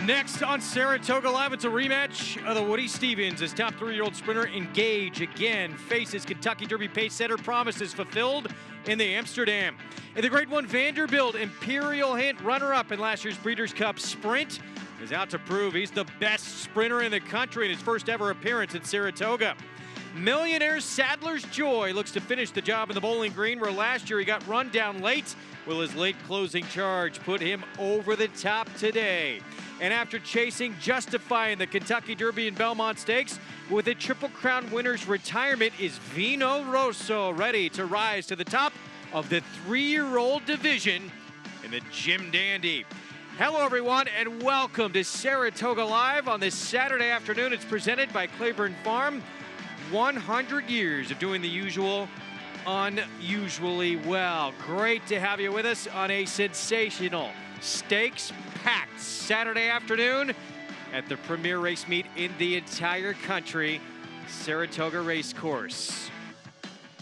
Next on Saratoga Live, it's a rematch of the Woody Stevens as top 3-year-old sprinter Engage again faces Kentucky Derby pace setter Promises Fulfilled in the Amsterdam. In the Grade 1 Vanderbilt, Imperial Hint runner-up in last year's Breeders' Cup Sprint is out to prove he's the best sprinter in the country in his first ever appearance at Saratoga. Millionaire Sadler's Joy looks to finish the job in the Bowling Green, where last year he got run down late. Will his late closing charge put him over the top today? And after chasing Justify in the Kentucky Derby and Belmont Stakes, with a Triple Crown winner's retirement, is Vino Rosso ready to rise to the top of the 3-year-old division in the Jim Dandy. Hello everyone and welcome to Saratoga Live on this Saturday afternoon. It's presented by Claiborne Farm. 100 years of doing the usual unusually well. Great to have you with us on a sensational stakes-packed Saturday afternoon at the premier race meet in the entire country, Saratoga Racecourse.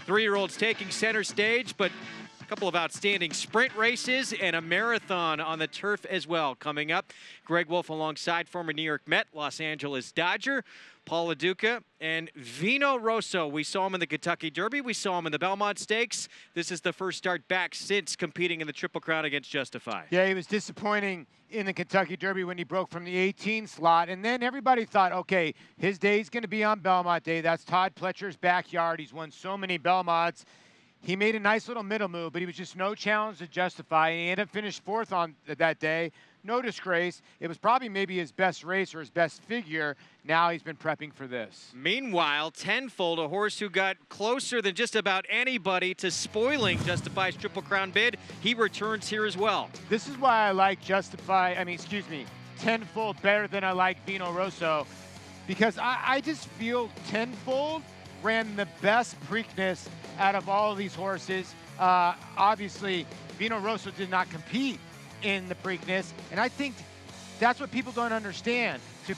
3-year-olds taking center stage, but a couple of outstanding sprint races and a marathon on the turf as well coming up. Greg Wolf alongside former New York Met, Los Angeles Dodger, Paul LaDuca, and Vino Rosso. We saw him in the Kentucky Derby. We saw him in the Belmont Stakes. This is the first start back since competing in the Triple Crown against Justify. Yeah, he was disappointing in the Kentucky Derby when he broke from the 18 slot. And then everybody thought, okay, his day's going to be on Belmont Day. That's Todd Pletcher's backyard. He's won so many Belmonts. He made a nice little middle move, but he was just no challenge to Justify. And he ended up finished 4th on that day. No disgrace. It was probably maybe his best race or his best figure. Now he's been prepping for this. Meanwhile, Tenfold, a horse who got closer than just about anybody to spoiling Justify's Triple Crown bid, he returns here as well. This is why I like Tenfold better than I like Vino Rosso, because I just feel Tenfold ran the best Preakness out of all of these horses. Obviously, Vino Rosso did not compete in the Preakness, and I think that's what people don't understand. To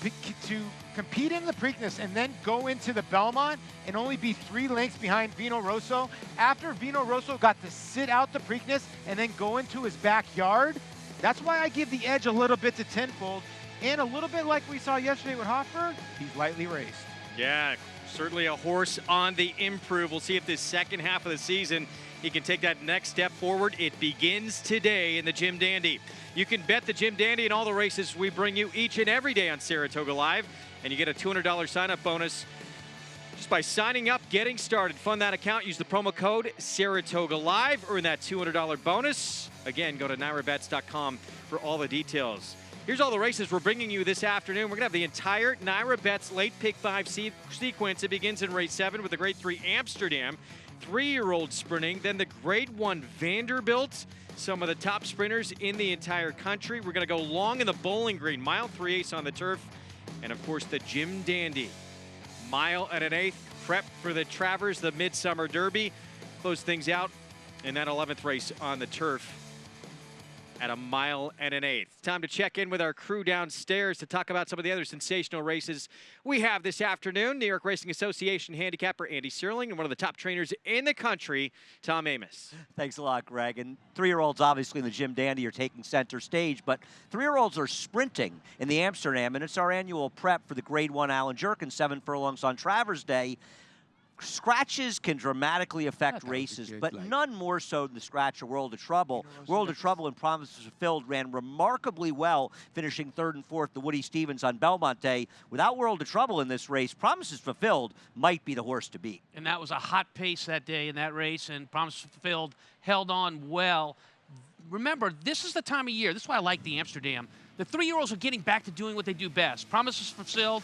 compete in the Preakness and then go into the Belmont and only be 3 lengths behind Vino Rosso, after Vino Rosso got to sit out the Preakness and then go into his backyard, that's why I give the edge a little bit to Tenfold, and a little bit like we saw yesterday with Hoffer, he's lightly raced. Yeah, certainly a horse on the improve. We'll see if this second half of the season he can take that next step forward. It begins today in the Jim Dandy. You can bet the Jim Dandy and all the races we bring you each and every day on Saratoga Live, and you get a $200 sign-up bonus just by signing up, getting started. Fund that account, use the promo code Saratoga Live, earn that $200 bonus. Again, go to NYRABets.com for all the details. Here's all the races we're bringing you this afternoon. We're going to have the entire NYRA Bets late pick 5 sequence. It begins in race 7 with the Grade 3 Amsterdam. 3-year-old sprinting, then the Grade 1 Vanderbilt, some of the top sprinters in the entire country. We're going to go long in the Bowling Green, mile 3/8 on the turf, and of course the Jim Dandy, mile and an 1/8 prep for the Travers, the Midsummer Derby. Close things out in that 11th race on the turf at a mile and an 1/8. Time to check in with our crew downstairs to talk about some of the other sensational races we have this afternoon. New York Racing Association handicapper Andy Serling and one of the top trainers in the country, Tom Amos. Thanks a lot, Greg. And 3-year-olds obviously in the Jim Dandy are taking center stage, but 3-year-olds are sprinting in the Amsterdam, and it's our annual prep for the Grade 1 Alan Jerkin 7 furlongs on Travers Day. Scratches can dramatically affect races, but none more so than the scratch of World of Trouble. World of Trouble and Promises Fulfilled ran remarkably well, finishing 3rd and 4th to Woody Stevens on Belmont Day. Without World of Trouble in this race, Promises Fulfilled might be the horse to beat. And that was a hot pace that day in that race, and Promises Fulfilled held on well. Remember, this is the time of year. This is why I like the Amsterdam. The 3-year-olds are getting back to doing what they do best. Promises Fulfilled,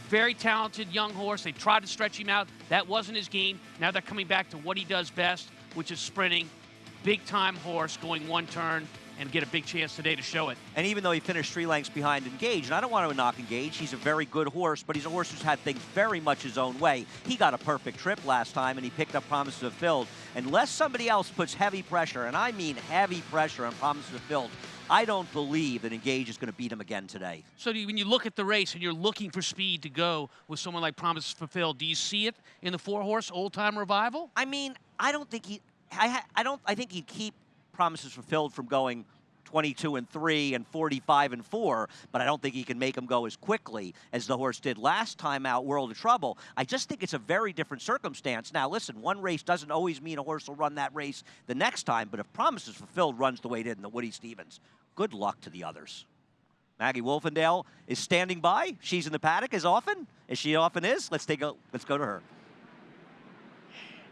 very talented young horse. They tried to stretch him out. That wasn't his game. Now they're coming back to what he does best, which is sprinting. Big-time horse going one turn and get a big chance today to show it. And even though he finished 3 lengths behind Engage, and I don't want to knock Engage, he's a very good horse, but he's a horse who's had things very much his own way. He got a perfect trip last time, and he picked up Promises Fulfilled. Unless somebody else puts heavy pressure, and I mean heavy pressure on Promises Fulfilled, I don't believe that Engage is going to beat him again today. So when you look at the race and you're looking for speed to go with someone like Promises Fulfilled, do you see it in the 4-horse old-time revival? I mean, I don't think he... I think he'd keep Promises Fulfilled from going 22-3 and 45-4, but I don't think he can make him go as quickly as the horse did last time out, World of Trouble. I just think it's a very different circumstance. Now, listen, one race doesn't always mean a horse will run that race the next time, but if Promises Fulfilled runs the way it did in the Woody Stevens, good luck to the others. Maggie Wolfendale is standing by. She's in the paddock as she often is. Let's go to her.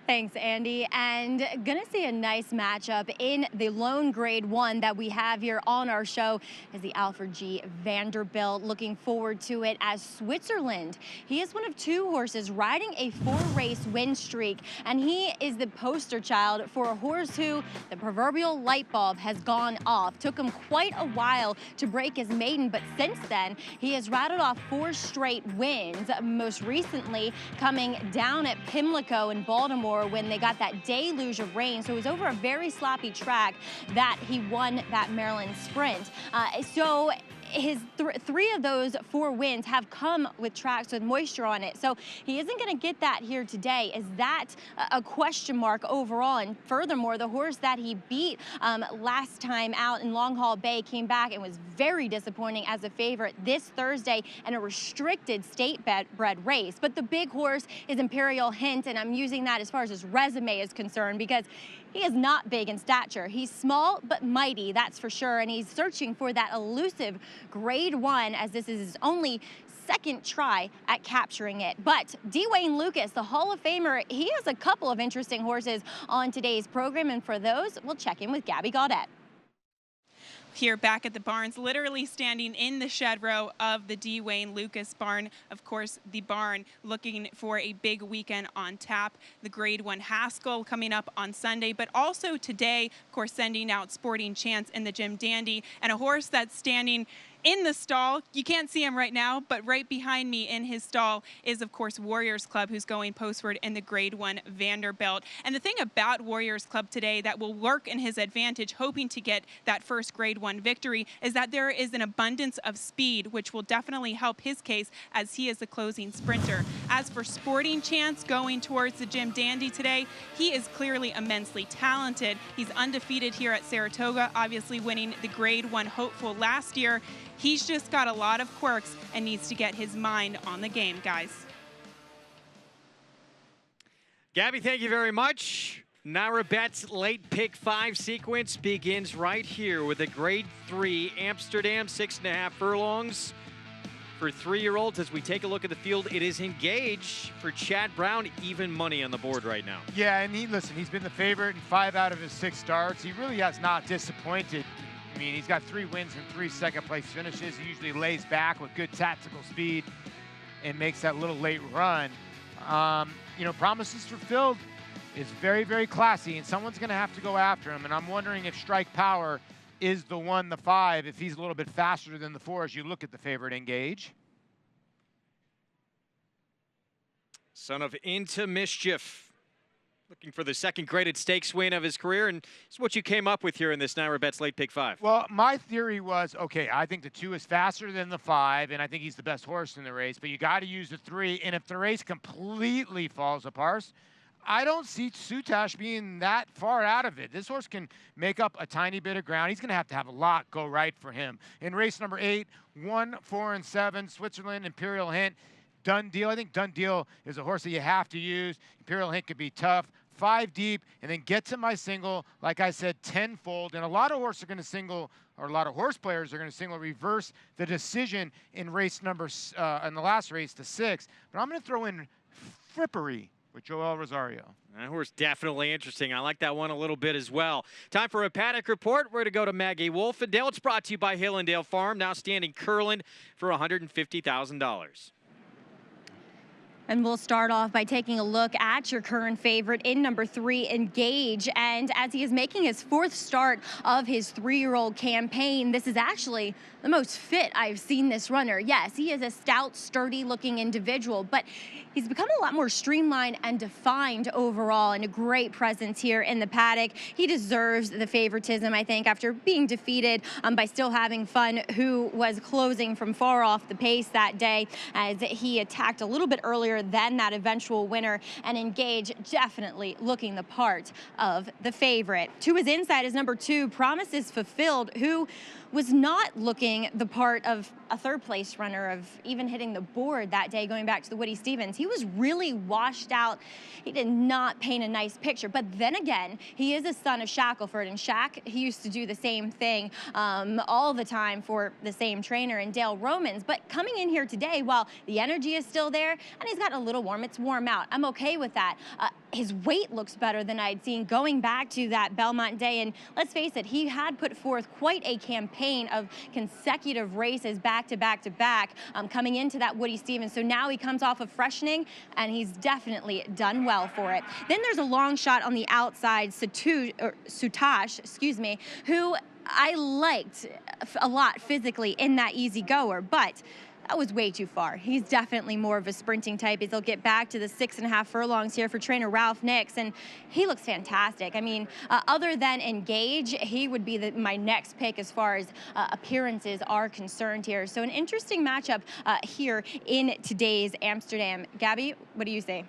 Thanks, Andy. And gonna see a nice matchup in the lone Grade 1 that we have here on our show is the Alfred G. Vanderbilt. Looking forward to it as Switzerland. He is one of 2 horses riding a 4-race win streak, and he is the poster child for a horse who the proverbial light bulb has gone off. Took him quite a while to break his maiden, but since then he has rattled off 4 straight wins, most recently coming down at Pimlico in Baltimore when they got that deluge of rain. So it was over a very sloppy track that he won that Maryland Sprint. So his 3 of those 4 wins have come with tracks with moisture on it. So he isn't going to get that here today. Is that a question mark overall? And furthermore, the horse that he beat last time out in Long Haul Bay came back and was very disappointing as a favorite this Thursday in a restricted state-bred race. But the big horse is Imperial Hint, and I'm using that as far as his resume is concerned because he is not big in stature. He's small but mighty, that's for sure, and he's searching for that elusive Grade 1 as this is his only 2nd try at capturing it. But Dwayne Lucas, the Hall of Famer, he has a couple of interesting horses on today's program, and for those, we'll check in with Gabby Gaudette. Here back at the barns, literally standing in the shed row of the Dwayne Lucas barn. Of course, the barn looking for a big weekend on tap. The Grade 1 Haskell coming up on Sunday, but also today, of course, sending out Sporting Chance in the Jim Dandy, and a horse that's standing in the stall. You can't see him right now, but right behind me in his stall is, of course, Warriors Club, who's going postward in the Grade 1 Vanderbilt. And the thing about Warriors Club today that will work in his advantage, hoping to get that first Grade 1 victory, is that there is an abundance of speed, which will definitely help his case as he is the closing sprinter. As for Sporting Chance going towards the Jim Dandy today, he is clearly immensely talented. He's undefeated here at Saratoga, obviously winning the Grade 1 hopeful last year. He's just got a lot of quirks and needs to get his mind on the game, guys. Gabby, thank you very much. Naira Bet's late pick 5 sequence begins right here with a Grade 3 Amsterdam 6.5 furlongs for 3-year-olds. As we take a look at the field, it is engaged for Chad Brown, even money on the board right now. Yeah, and he's been the favorite in 5 out of his 6 starts. He really has not disappointed. I mean, he's got 3 wins and 3 second-place finishes. He usually lays back with good tactical speed and makes that little late run. You know, Promises Fulfilled is very, very classy, and someone's going to have to go after him. And I'm wondering if Strike Power is the 1, the 5, if he's a little bit faster than the 4 as you look at the favorite Engage. Son of Into Mischief, looking for the 2nd graded stakes win of his career, and it's what you came up with here in this Naira Bet's late pick 5. Well, my theory was, okay, I think the 2 is faster than the 5, and I think he's the best horse in the race, but you got to use the 3, and if the race completely falls apart, I don't see Sutash being that far out of it. This horse can make up a tiny bit of ground. He's going to have a lot go right for him. In race number 8, 1, 4, and 7, Switzerland, Imperial Hint, Done Deal. I think Done Deal is a horse that you have to use. Imperial Hint could be tough. 5 deep, and then get to my single, like I said, tenfold. And a lot of horses are going to single, or a lot of horse players are going to single reverse the decision in race number, in the last race, the 6. But I'm going to throw in Frippery with Joel Rosario. That horse definitely interesting. I like that one a little bit as well. Time for a paddock report. We're going to go to Maggie Wolfendale. It's brought to you by Hillendale Farm, now standing Curlin for $150,000. And we'll start off by taking a look at your current favorite in number 3, Engage. And as he is making his 4th start of his 3-year-old campaign, this is actually the most fit I've seen this runner. Yes, he is a stout, sturdy-looking individual, but he's become a lot more streamlined and defined overall, and a great presence here in the paddock. He deserves the favoritism, I think, after being defeated by Still Having Fun, who was closing from far off the pace that day as he attacked a little bit earlier than that eventual winner, and Engage definitely looking the part of the favorite. To his inside is number 2, Promises Fulfilled, who was not looking the part of a third place runner, of even hitting the board that day, going back to the Woody Stevens. He was really washed out. He did not paint a nice picture. But then again, he is a son of Shackelford, and Shaq, he used to do the same thing all the time for the same trainer in Dale Romans. But coming in here today, while the energy is still there and he's gotten a little warm, it's warm out. I'm okay with that. His weight looks better than I'd seen going back to that Belmont day. And let's face it, he had put forth quite a campaign of consecutive races back to back to back coming into that Woody Stevens. So now he comes off of freshening, and he's definitely done well for it. Then there's a long shot on the outside, Sutash, excuse me, who I liked a lot physically in that easy goer, but that was way too far. He's definitely more of a sprinting type, as he'll get back to the 6.5 furlongs here for trainer Ralph Nix, and he looks fantastic. I mean, other than Engage, he would be my next pick as far as appearances are concerned here. So an interesting matchup here in today's Amsterdam. Gabby, what do you say?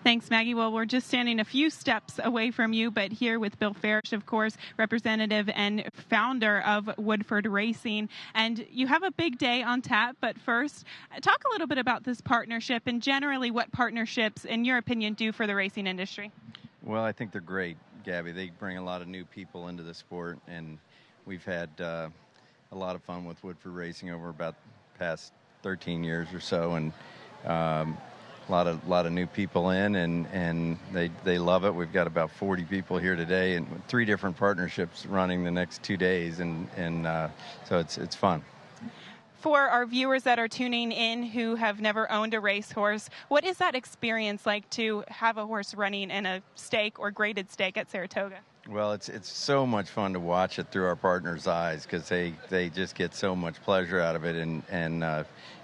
Thanks, Maggie. Well, we're just standing a few steps away from you, but here with Bill Farish, of course, representative and founder of Woodford Racing. And you have a big day on tap, but first, talk a little bit about this partnership and generally what partnerships, in your opinion, do for the racing industry. Well, I think they're great, Gabby. They bring a lot of new people into the sport, and we've had a lot of fun with Woodford Racing over about the past 13 years or so, and a lot of new people in, and they love it. We've got about 40 people here today, and 3 different partnerships running the next 2 days, and so it's fun. For our viewers that are tuning in who have never owned a racehorse, what is that experience like to have a horse running in a stake or graded stake at Saratoga? Well, it's so much fun to watch it through our partners' eyes, because they just get so much pleasure out of it, and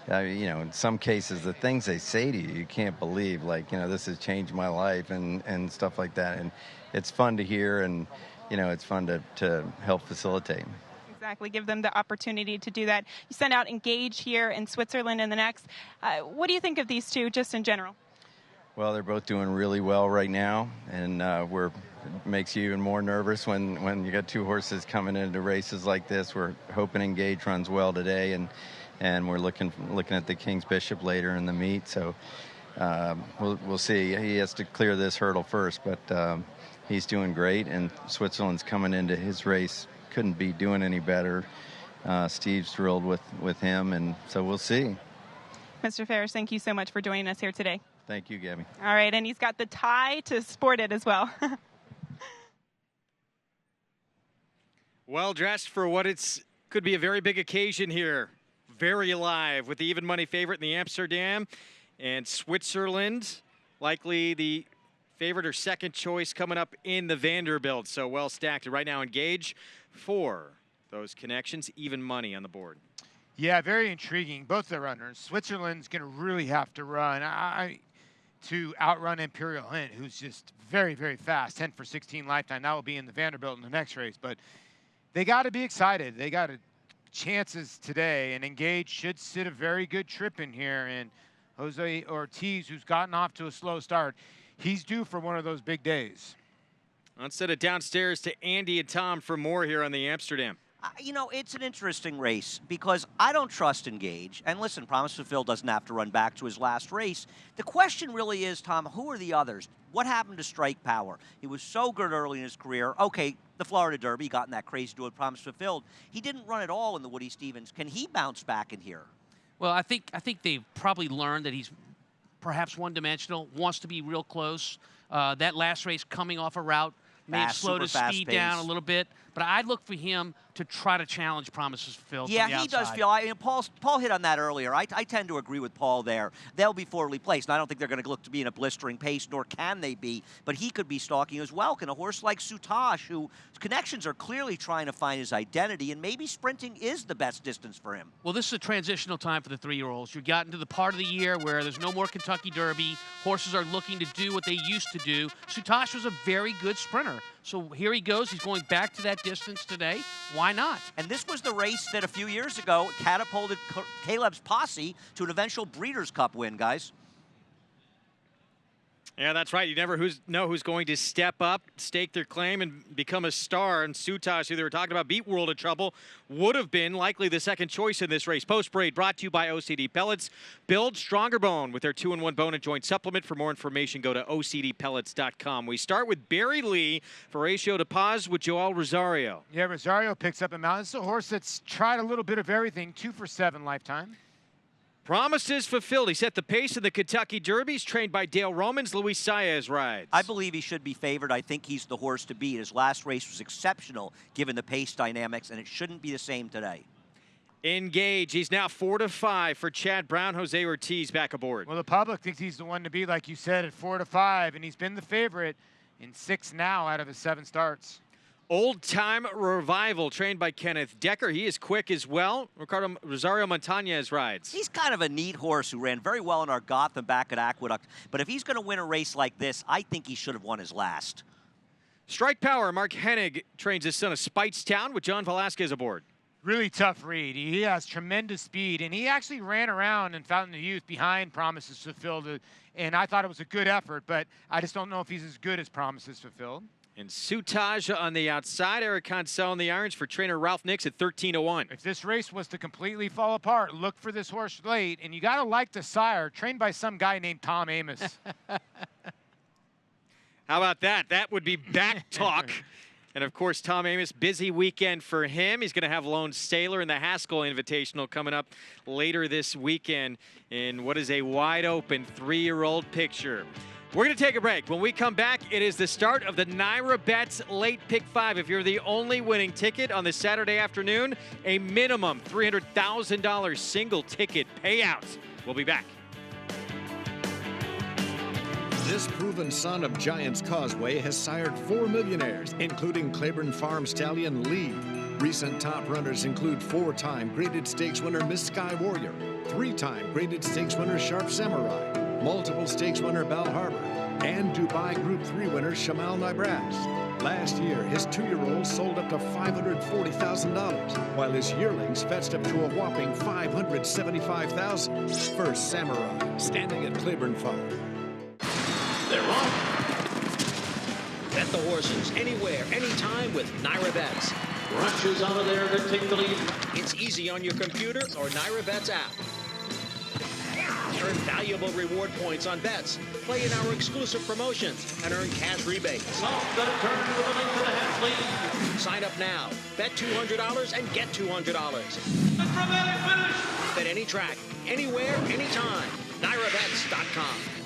you know, in some cases, the things they say to you, you can't believe, like, you know, this has changed my life and stuff like that. And it's fun to hear, and, you know, it's fun to help facilitate. Exactly. Give them the opportunity to do that. You sent out Engage here in Switzerland in the next. What do you think of these two just in general? Well, they're both doing really well right now, and it makes you even more nervous when you got 2 horses coming into races like this. We're hoping Engage runs well today, and we're looking at the King's Bishop later in the meet. So we'll see. He has to clear this hurdle first, but he's doing great, and Switzerland's coming into his race. Couldn't be doing any better. Steve's thrilled with him, and so we'll see. Mr. Farish, thank you so much for joining us here today. Thank you, Gabby. All right, and he's got the tie to sport it as well. Well dressed for what could be a very big occasion here. Very alive with the even money favorite in the Amsterdam, and Switzerland likely the favorite or second choice coming up in the Vanderbilt. So well stacked. Right now, Engage for those connections, even money on the board. Yeah, very intriguing. Both the runners. Switzerland's going to really have to run to outrun Imperial Hint, who's just very, very fast. 10 for 16 lifetime. That will be in the Vanderbilt in the next race. But they got to be excited. They got chances today, and Engage should sit a very good trip in here. And Jose Ortiz, who's gotten off to a slow start, he's due for one of those big days. Let's send it downstairs to Andy and Tom for more here on the Amsterdam. You know, it's an interesting race because I don't trust Engage. And listen, Promise Fulfilled doesn't have to run back to his last race. The question really is, Tom, who are the others? What happened to Strike Power? He was so good early in his career. Okay, the Florida Derby, got in that crazy duel with Promise Fulfilled. He didn't run at all in the Woody Stevens. Can he bounce back in here? Well, I think they've probably learned that he's perhaps one-dimensional, wants to be real close. That last race coming off a route may have slowed his speed down a little bit. but I'd look for him to try to challenge Promises Fulfilled. Yeah, from the he does outside. feel. Paul hit on that earlier. I tend to agree with Paul there. They'll be forwardly placed, and I don't think they're going to look to be in a blistering pace, nor can they be. But he could be stalking as well. Can a horse like Sutash, whose connections are clearly trying to find his identity, and maybe sprinting is the best distance for him. Well, this is a transitional time for the 3-year-olds. You've gotten to the part of the year where there's no more Kentucky Derby. Horses are looking to do what they used to do. Sutash was a very good sprinter. So here he goes. He's going back to that distance today. Why not? And this was the race that a few years ago catapulted Caleb's posse to an eventual Breeders' Cup win, guys. Yeah, that's right. You never know who's going to step up, stake their claim, and become a star. And Sutash, who they were talking about, beat World of Trouble, would have been likely the second choice in this race. Post-parade brought to you by OCD Pellets. Build stronger bone with their 2-in-1 bone and joint supplement. For more information, go to ocdpellets.com. We start with Barry Lee for Ratio de Paz with Joel Rosario. Yeah, Rosario picks up a mount. This is a horse that's tried a little bit of everything, 2 for 7 lifetime. Promises Fulfilled. He set the pace in the Kentucky Derbies, trained by Dale Romans. Luis Saez rides. I believe he should be favored. I think he's the horse to beat. His last race was exceptional given the pace dynamics, and it shouldn't be the same today. Engage. He's now 4-5 for Chad Brown. Jose Ortiz back aboard. Well, the public thinks he's the one to beat, like you said, at 4-5, and he's been the favorite in 6 now out of his 7 starts. Old Time Revival, trained by Kenneth Decker. He is quick as well. Ricardo Rosario Montañez rides. He's kind of a neat horse who ran very well in our Gotham back at Aqueduct. But if he's going to win a race like this, I think he should have won his last. Strike Power. Mark Hennig trains his son of Speightstown with John Velasquez aboard. Really tough read. He has tremendous speed, and he actually ran around in Fountain of Youth behind Promises Fulfilled, and I thought it was a good effort, but I just don't know if he's as good as Promises Fulfilled. And Sutash on the outside. Eric Consell in the irons for trainer Ralph Nix at 13-1. If this race was to completely fall apart, look for this horse late, and you got to like the sire, trained by some guy named Tom Amos. How about that? That would be back talk. And, of course, Tom Amos, busy weekend for him. He's going to have Lone Sailor in the Haskell Invitational coming up later this weekend in what is a wide-open 3-year-old picture. We're going to take a break. When we come back, it is the start of the Naira Bets Late Pick 5. If you're the only winning ticket on this Saturday afternoon, a minimum $300,000 single ticket payout. We'll be back. This proven son of Giants Causeway has sired 4 millionaires, including Claiborne Farm stallion Lee. Recent top runners include 4-time graded stakes winner Miss Sky Warrior, 3-time graded stakes winner Sharp Samurai, multiple stakes winner Bal Harbor, and Dubai Group 3 winner Shamal Nibras. Last year, his 2-year-old sold up to $540,000, while his yearlings fetched up to a whopping $575,000. First Samurai, standing at Claiborne Farm. They're on. Bet the horses anywhere, anytime with Naira Bets. Brunches out of there to take the lead. It's easy on your computer or Naira Bets app. Earn valuable reward points on bets. Play in our exclusive promotions and earn cash rebates. Sign up now. Bet $200 and get $200. Bet any track, anywhere, anytime. NairaBets.com.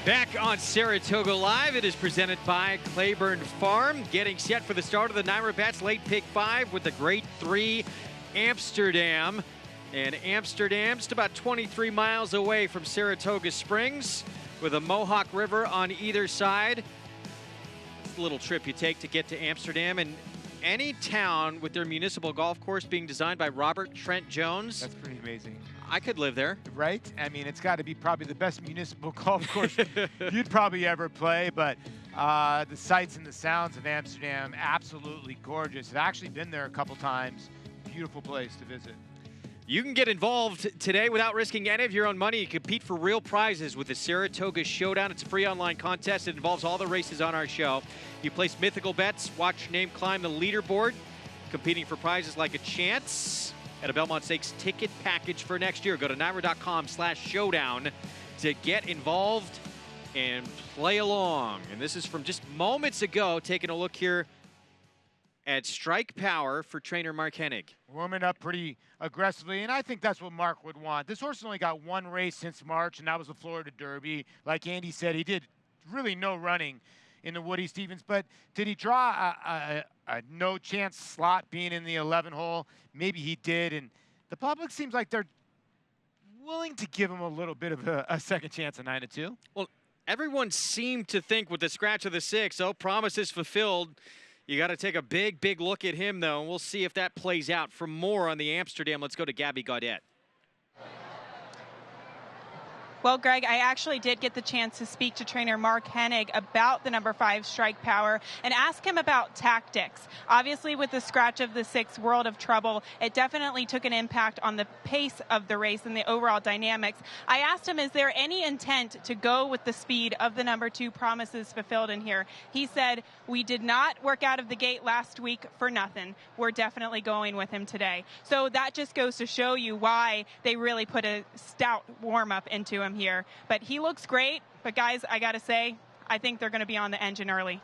Back on Saratoga Live, it is presented by Claiborne Farm. Getting set for the start of the NYRA Late Pick 5 with the Grade 3 Amsterdam. And Amsterdam's just about 23 miles away from Saratoga Springs with the Mohawk River on either side. It's a little trip you take to get to Amsterdam. And any town with their municipal golf course being designed by Robert Trent Jones. That's pretty amazing. I could live there. Right? I mean, it's got to be probably the best municipal golf course you'd probably ever play, but the sights and the sounds of Amsterdam, absolutely gorgeous. I've actually been there a couple times. Beautiful place to visit. You can get involved today without risking any of your own money. You compete for real prizes with the Saratoga Showdown. It's a free online contest. It involves all the races on our show. You place mythical bets, watch your name climb the leaderboard, competing for prizes like a chance at a Belmont Stakes ticket package for next year. Go to NYRA.com/showdown to get involved and play along. And this is from just moments ago, taking a look here at Strike Power for trainer Mark Hennig. Warming up pretty aggressively, and I think that's what Mark would want. This horse only got one race since March, and that was the Florida Derby. Like Andy said, he did really no running in the Woody Stevens, but did he draw a no-chance slot being in the 11 hole? Maybe he did, and the public seems like they're willing to give him a little bit of a second chance at 9-2. Well, everyone seemed to think with the scratch of the 6, oh, promises fulfilled. You got to take a big, big look at him, though, and we'll see if that plays out. For more on the Amsterdam, let's go to Gabby Gaudet. Well, Greg, I actually did get the chance to speak to trainer Mark Hennig about the number 5 Strike Power and ask him about tactics. Obviously, with the scratch of the 6 World of Trouble, it definitely took an impact on the pace of the race and the overall dynamics. I asked him, is there any intent to go with the speed of the number 2 Promises Fulfilled in here? He said, we did not work out of the gate last week for nothing. We're definitely going with him today. So that just goes to show you why they really put a stout warm-up into him here. But he looks great. But guys, I gotta say, I think they're gonna be on the engine early.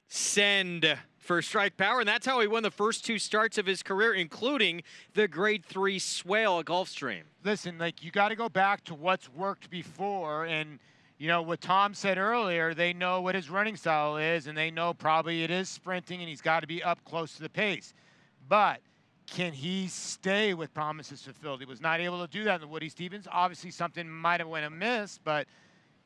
Send for Strike Power, and that's how he won the first 2 starts of his career, including the Grade 3 Swale at Gulfstream. Listen, like, you got to go back to what's worked before, and you know what Tom said earlier, they know what his running style is, and they know probably it is sprinting, and he's got to be up close to the pace. But can he stay with Promises Fulfilled? He was not able to do that in the Woody Stevens. Obviously, something might have went amiss, but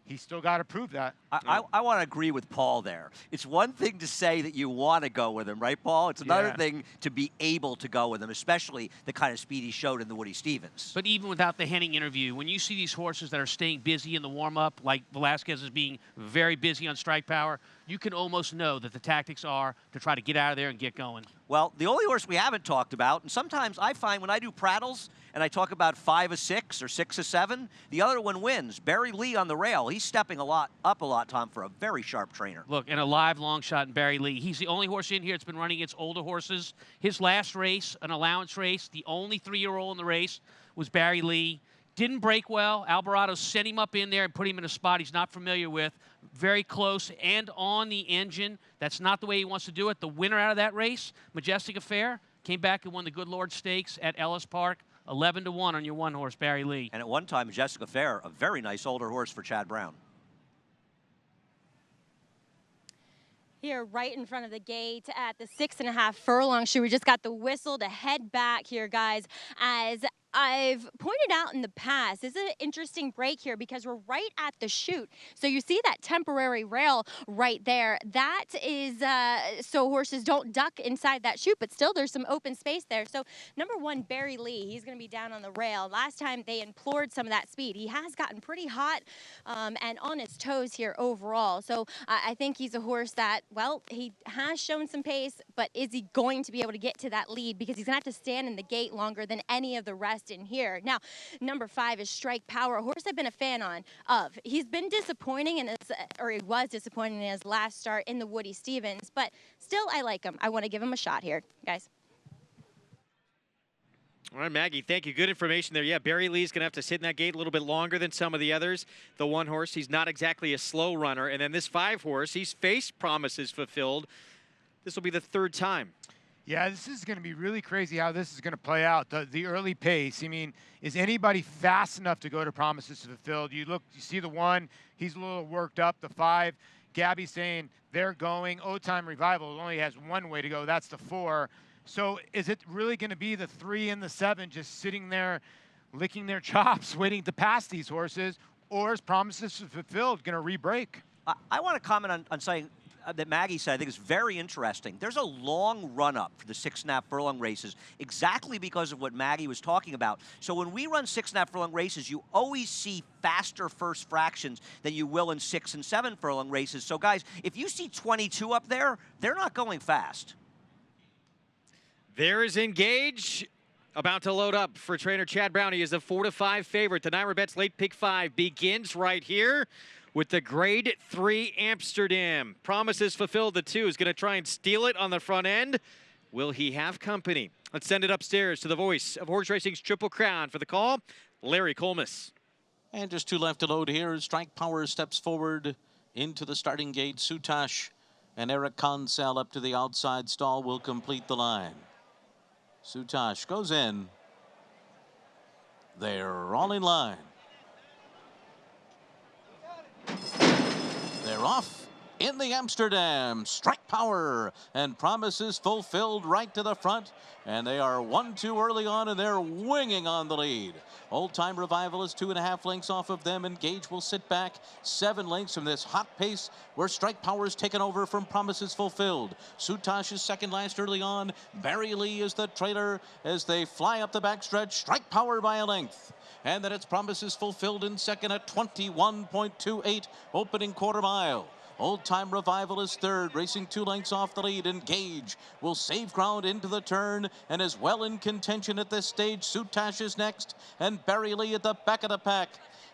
he's still got to prove that. I want to agree with Paul there. It's one thing to say that you want to go with him, right, Paul? It's another thing to be able to go with him, especially the kind of speed he showed in the Woody Stevens. But even without the Hennig interview, when you see these horses that are staying busy in the warm-up, like Velasquez is being very busy on Strike Power, you can almost know that the tactics are to try to get out of there and get going. Well, the only horse we haven't talked about, and sometimes I find when I do prattles and I talk about 5 of 6 or 6 of 7, the other one wins. Barry Lee on the rail. He's stepping up a lot, Tom, for a very sharp trainer. Look, and a live long shot in Barry Lee. He's the only horse in here that's been running against older horses. His last race, an allowance race, the only 3-year-old in the race was Barry Lee. Didn't break well. Alvarado set him up in there and put him in a spot he's not familiar with. Very close and on the engine. That's not the way he wants to do it. The winner out of that race, Majestic Affair, came back and won the Good Lord Stakes at Ellis Park. 11-1 on your 1 horse, Barry Lee. And at one time, Majestic Affair, a very nice older horse for Chad Brown. Here right in front of the gate at the 6.5 furlong shoe. We just got the whistle to head back here, guys, as I've pointed out in the past. This is an interesting break here because we're right at the chute. So you see that temporary rail right there. That is so horses don't duck inside that chute, but still there's some open space there. So number 1, Barry Lee, he's going to be down on the rail. Last time they implored some of that speed. He has gotten pretty hot and on his toes here overall. So I think he's a horse that, well, he has shown some pace, but is he going to be able to get to that lead? Because he's going to have to stand in the gate longer than any of the rest in here. Now, number 5 is Strike Power, a horse I've been a fan of. He's been disappointing in his, or he was disappointing in his last start in the Woody Stevens, but still I like him. I want to give him a shot here, guys. All right, Maggie, thank you. Good information there. Yeah, Barry Lee's going to have to sit in that gate a little bit longer than some of the others. The 1 horse, he's not exactly a slow runner. And then this 5 horse, he's faced Promises Fulfilled. This will be the 3rd time. Yeah, this is going to be really crazy how this is going to play out. The early pace. I mean, is anybody fast enough to go to Promises Fulfilled? You see the 1, he's a little worked up. The 5, Gabby's saying they're going. Old Time Revival only has one way to go. That's the 4. So is it really going to be the 3 and the 7 just sitting there licking their chops, waiting to pass these horses, or is Promises Fulfilled going to re-break? I want to comment on something that Maggie said. I think is very interesting. There's a long run-up for the 6.5 furlong races, exactly because of what Maggie was talking about. So when we run 6.5 furlong races, you always see faster first fractions than you will in 6 and 7 furlong races. So guys, if you see 22 up there, they're not going fast. There is Engage, about to load up for trainer Chad Brown. He is a 4-5 favorite. The Naira Bets late pick 5 begins right here with the Grade 3 Amsterdam. Promises Fulfilled, the 2, is going to try and steal it on the front end. Will he have company? Let's send it upstairs to the voice of horse racing's Triple Crown for the call, Larry Colmus. And just 2 left to load here. Strike Power steps forward into the starting gate. Sutash and Eric Consell up to the outside stall will complete the line. Sutash goes in. They're all in line. They're off in the Amsterdam. Strike Power and Promises Fulfilled right to the front. And they are 1-2 early on, and they're winging on the lead. Old Time Revival is 2.5 lengths off of them. Engage will sit back 7 lengths from this hot pace where Strike Power is taken over from Promises Fulfilled. Sutash is second last early on. Barry Lee is the trailer as they fly up the backstretch. Strike Power by a length. And then it's Promises Fulfilled in second at 21.28 opening quarter mile. Old Time Revival is third, racing 2 lengths off the lead. Engage will save ground into the turn and is well in contention at this stage. Sutash is next and Barry Lee at the back of the pack.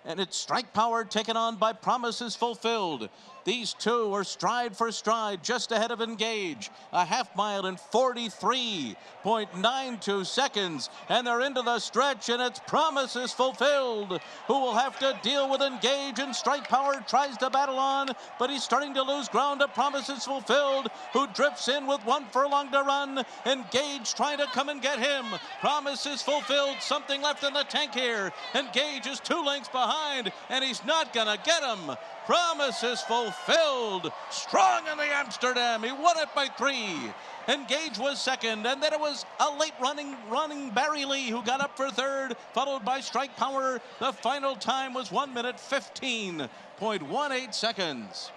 And it's Strike Power taken on by Promises Fulfilled. These 2 are stride for stride just ahead of Engage. A half mile in 43.92 seconds. And they're into the stretch, and it's Promises Fulfilled who will have to deal with Engage, and Strike Power tries to battle on, but he's starting to lose ground to Promises Fulfilled, who drifts in with 1 furlong to run. Engage trying to come and get him. Promises Fulfilled, something left in the tank here. Engage is 2 lengths behind, and he's not gonna get him. Promises Fulfilled, strong in the Amsterdam. He won it by 3. Engage was second, and then it was a late running Barry Lee who got up for third, followed by Strike Power. The final time was 1 minute 15.18 seconds.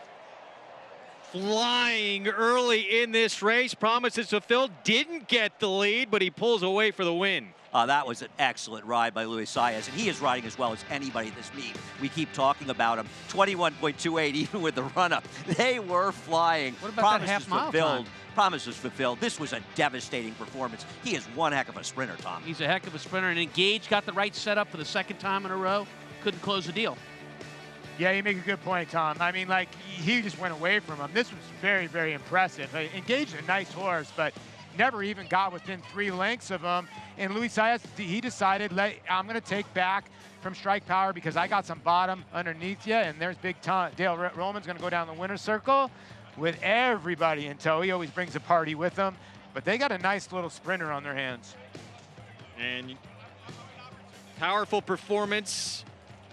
Flying early in this race. Promises Fulfilled didn't get the lead, but he pulls away for the win. That was an excellent ride by Luis Saez, and he is riding as well as anybody at this meet. We keep talking about him. 21.28 even with the run-up. They were flying. What about that half mile time? Promises Fulfilled. This was a devastating performance. He is one heck of a sprinter, Tom. He's a heck of a sprinter, and Engage got the right setup for the 2nd time in a row. Couldn't close the deal. Yeah, you make a good point, Tom. I mean, like, he just went away from him. This was very, very impressive. Engage a nice horse, but never even got within 3 lengths of him. And Luis Saez, he decided, I'm going to take back from Strike Power because I got some bottom underneath you. And there's Big Tom. Dale Roman's going to go down the winner's circle with everybody in tow. He always brings a party with him. But they got a nice little sprinter on their hands. And powerful performance.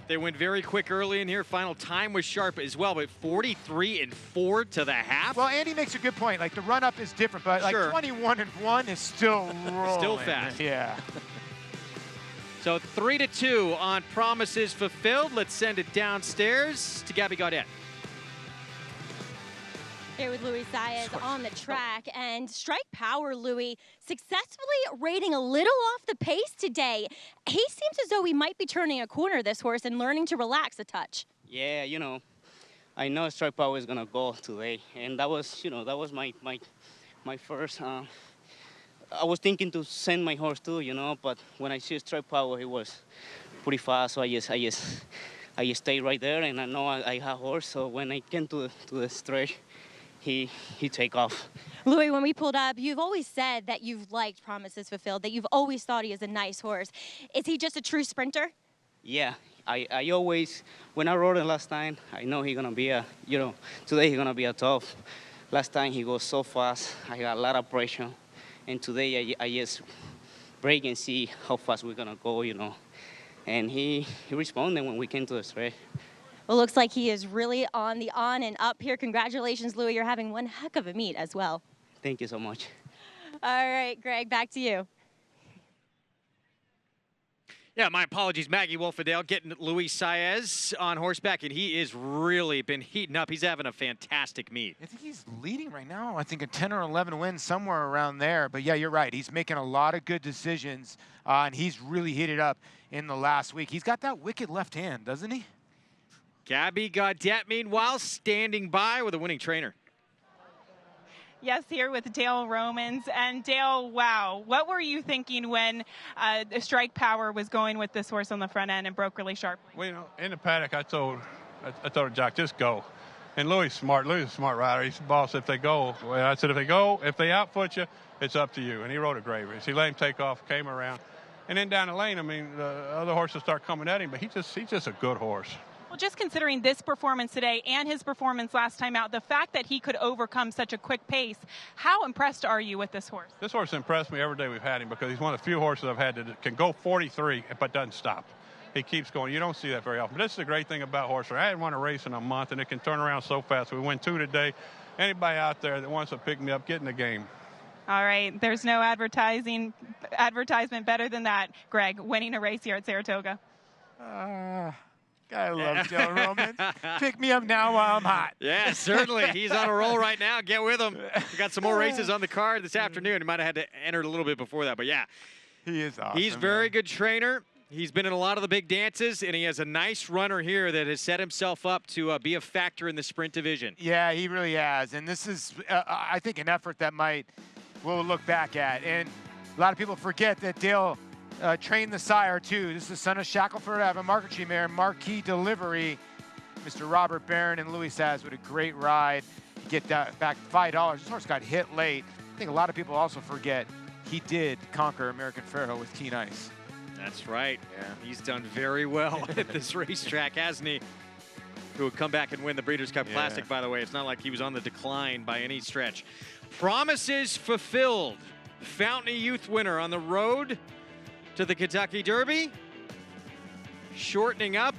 They went very quick early in here. Final time was sharp as well, but 43-4 to the half. Well, Andy makes a good point. Like, the run-up is different, but like 21-1 is still rolling. Still fast. Yeah. So 3-2 on Promises Fulfilled. Let's send it downstairs to Gabby Gaudet. Here with Luis Saez on the track, and Strike Power, Louis, successfully rating a little off the pace today. He seems as though he might be turning a corner, this horse, and learning to relax a touch. Yeah, you know, I know Strike Power is gonna go today, and that was, you know, that was my first. I was thinking to send my horse too, you know, but when I see Strike Power, he was pretty fast, so I just stayed right there, and I know I have horse, so when I came to the stretch, he take off. Louis, when we pulled up, you've always said that you've liked Promises Fulfilled, that you've always thought he is a nice horse. Is he just a true sprinter? Yeah, I always, when I rode him last time, I know he's gonna be a, you know, today he's gonna be a tough. Last time he goes so fast, I got a lot of pressure, And today I just break and see how fast we're gonna go, you know. And he responded when we came to the stretch. Well, looks like he is really on the on and up here. Congratulations, Louis. You're having one heck of a meet as well. Thank you so much. All right, Greg, back to you. Yeah, my apologies, Maggie Wolfadale getting Luis Saez on horseback, and he is really been heating up. He's having a fantastic meet. I think he's leading right now. I think a 10 or 11 wins, somewhere around there. But yeah, you're right. He's making a lot of good decisions, and he's really heated up in the last week. He's got that wicked left hand, doesn't he? Gabby Gaudet, meanwhile, standing by with a winning trainer. Yes, here with Dale Romans. And Dale, wow, what were you thinking when Strike Power was going with this horse on the front end and broke really sharply? Well, you know, in the paddock, I told the jock, just go. And Louis is smart. Louis is a smart rider. He's the boss if they go. Well, I said, if they outfoot you, it's up to you. And he rode a great race. He let him take off, came around. And then down the lane, I mean, the other horses start coming at him, but he's just a good horse. Well, just considering this performance today and his performance last time out, the fact that he could overcome such a quick pace, how impressed are you with this horse? This horse impressed me every day we've had him because he's one of the few horses I've had that can go 43 but doesn't stop. He keeps going. You don't see that very often. But this is the great thing about horse racing. I hadn't won a race in a month, and it can turn around so fast. We win 2 today. Anybody out there that wants to pick me up, get in the game. All right, there's no advertisement better than that, Greg, winning a race here at Saratoga. I love Dale Romans. Pick me up now while I'm hot. Yeah, certainly. He's on a roll right now. Get with him. We got some more races on the card this afternoon. He might have had to enter a little bit before that, but yeah. He is awesome. He's a very good trainer. He's been in a lot of the big dances, and he has a nice runner here that has set himself up to be a factor in the sprint division. Yeah, he really has. And this is, I think, an effort that we'll look back at. And a lot of people forget that Dale trained the sire, too. This is the son of Shackelford out of a Market Tree mare, Marquis Delivery. Mr. Robert Barron and Louis Saez with a great ride. Get that back $5. This horse got hit late. I think a lot of people also forget he did conquer American Pharoah with Keen Ice. That's right. Yeah, he's done very well at this racetrack, hasn't he? Who would come back and win the Breeders' Cup Classic, by the way. It's not like he was on the decline by any stretch. Promises fulfilled. Fountain Youth winner on the road to the Kentucky Derby. Shortening up.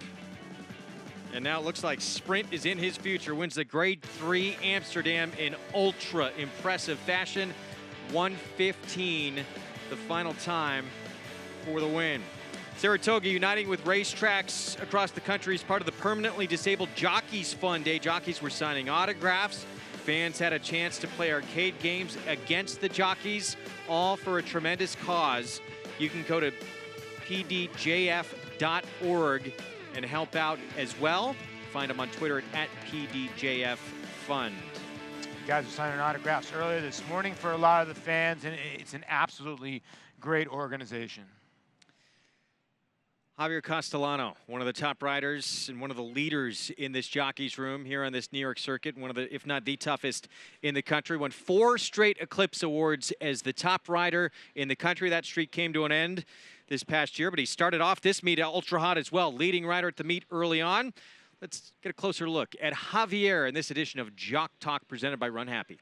And now it looks like sprint is in his future. Wins the Grade 3 Amsterdam in ultra impressive fashion. 1:15, the final time for the win. Saratoga uniting with racetracks across the country as part of the Permanently Disabled Jockeys Fun Day. Jockeys were signing autographs. Fans had a chance to play arcade games against the jockeys, all for a tremendous cause. You can go to pdjf.org and help out as well. Find them on Twitter at PDJFFund. You guys were signing autographs earlier this morning for a lot of the fans, and it's an absolutely great organization. Javier Castellano, one of the top riders and one of the leaders in this jockeys room here on this New York circuit, one of the, if not the toughest in the country, won 4 straight Eclipse Awards as the top rider in the country. That streak came to an end this past year, but he started off this meet ultra hot as well, leading rider at the meet early on. Let's get a closer look at Javier in this edition of Jock Talk presented by RunHappy.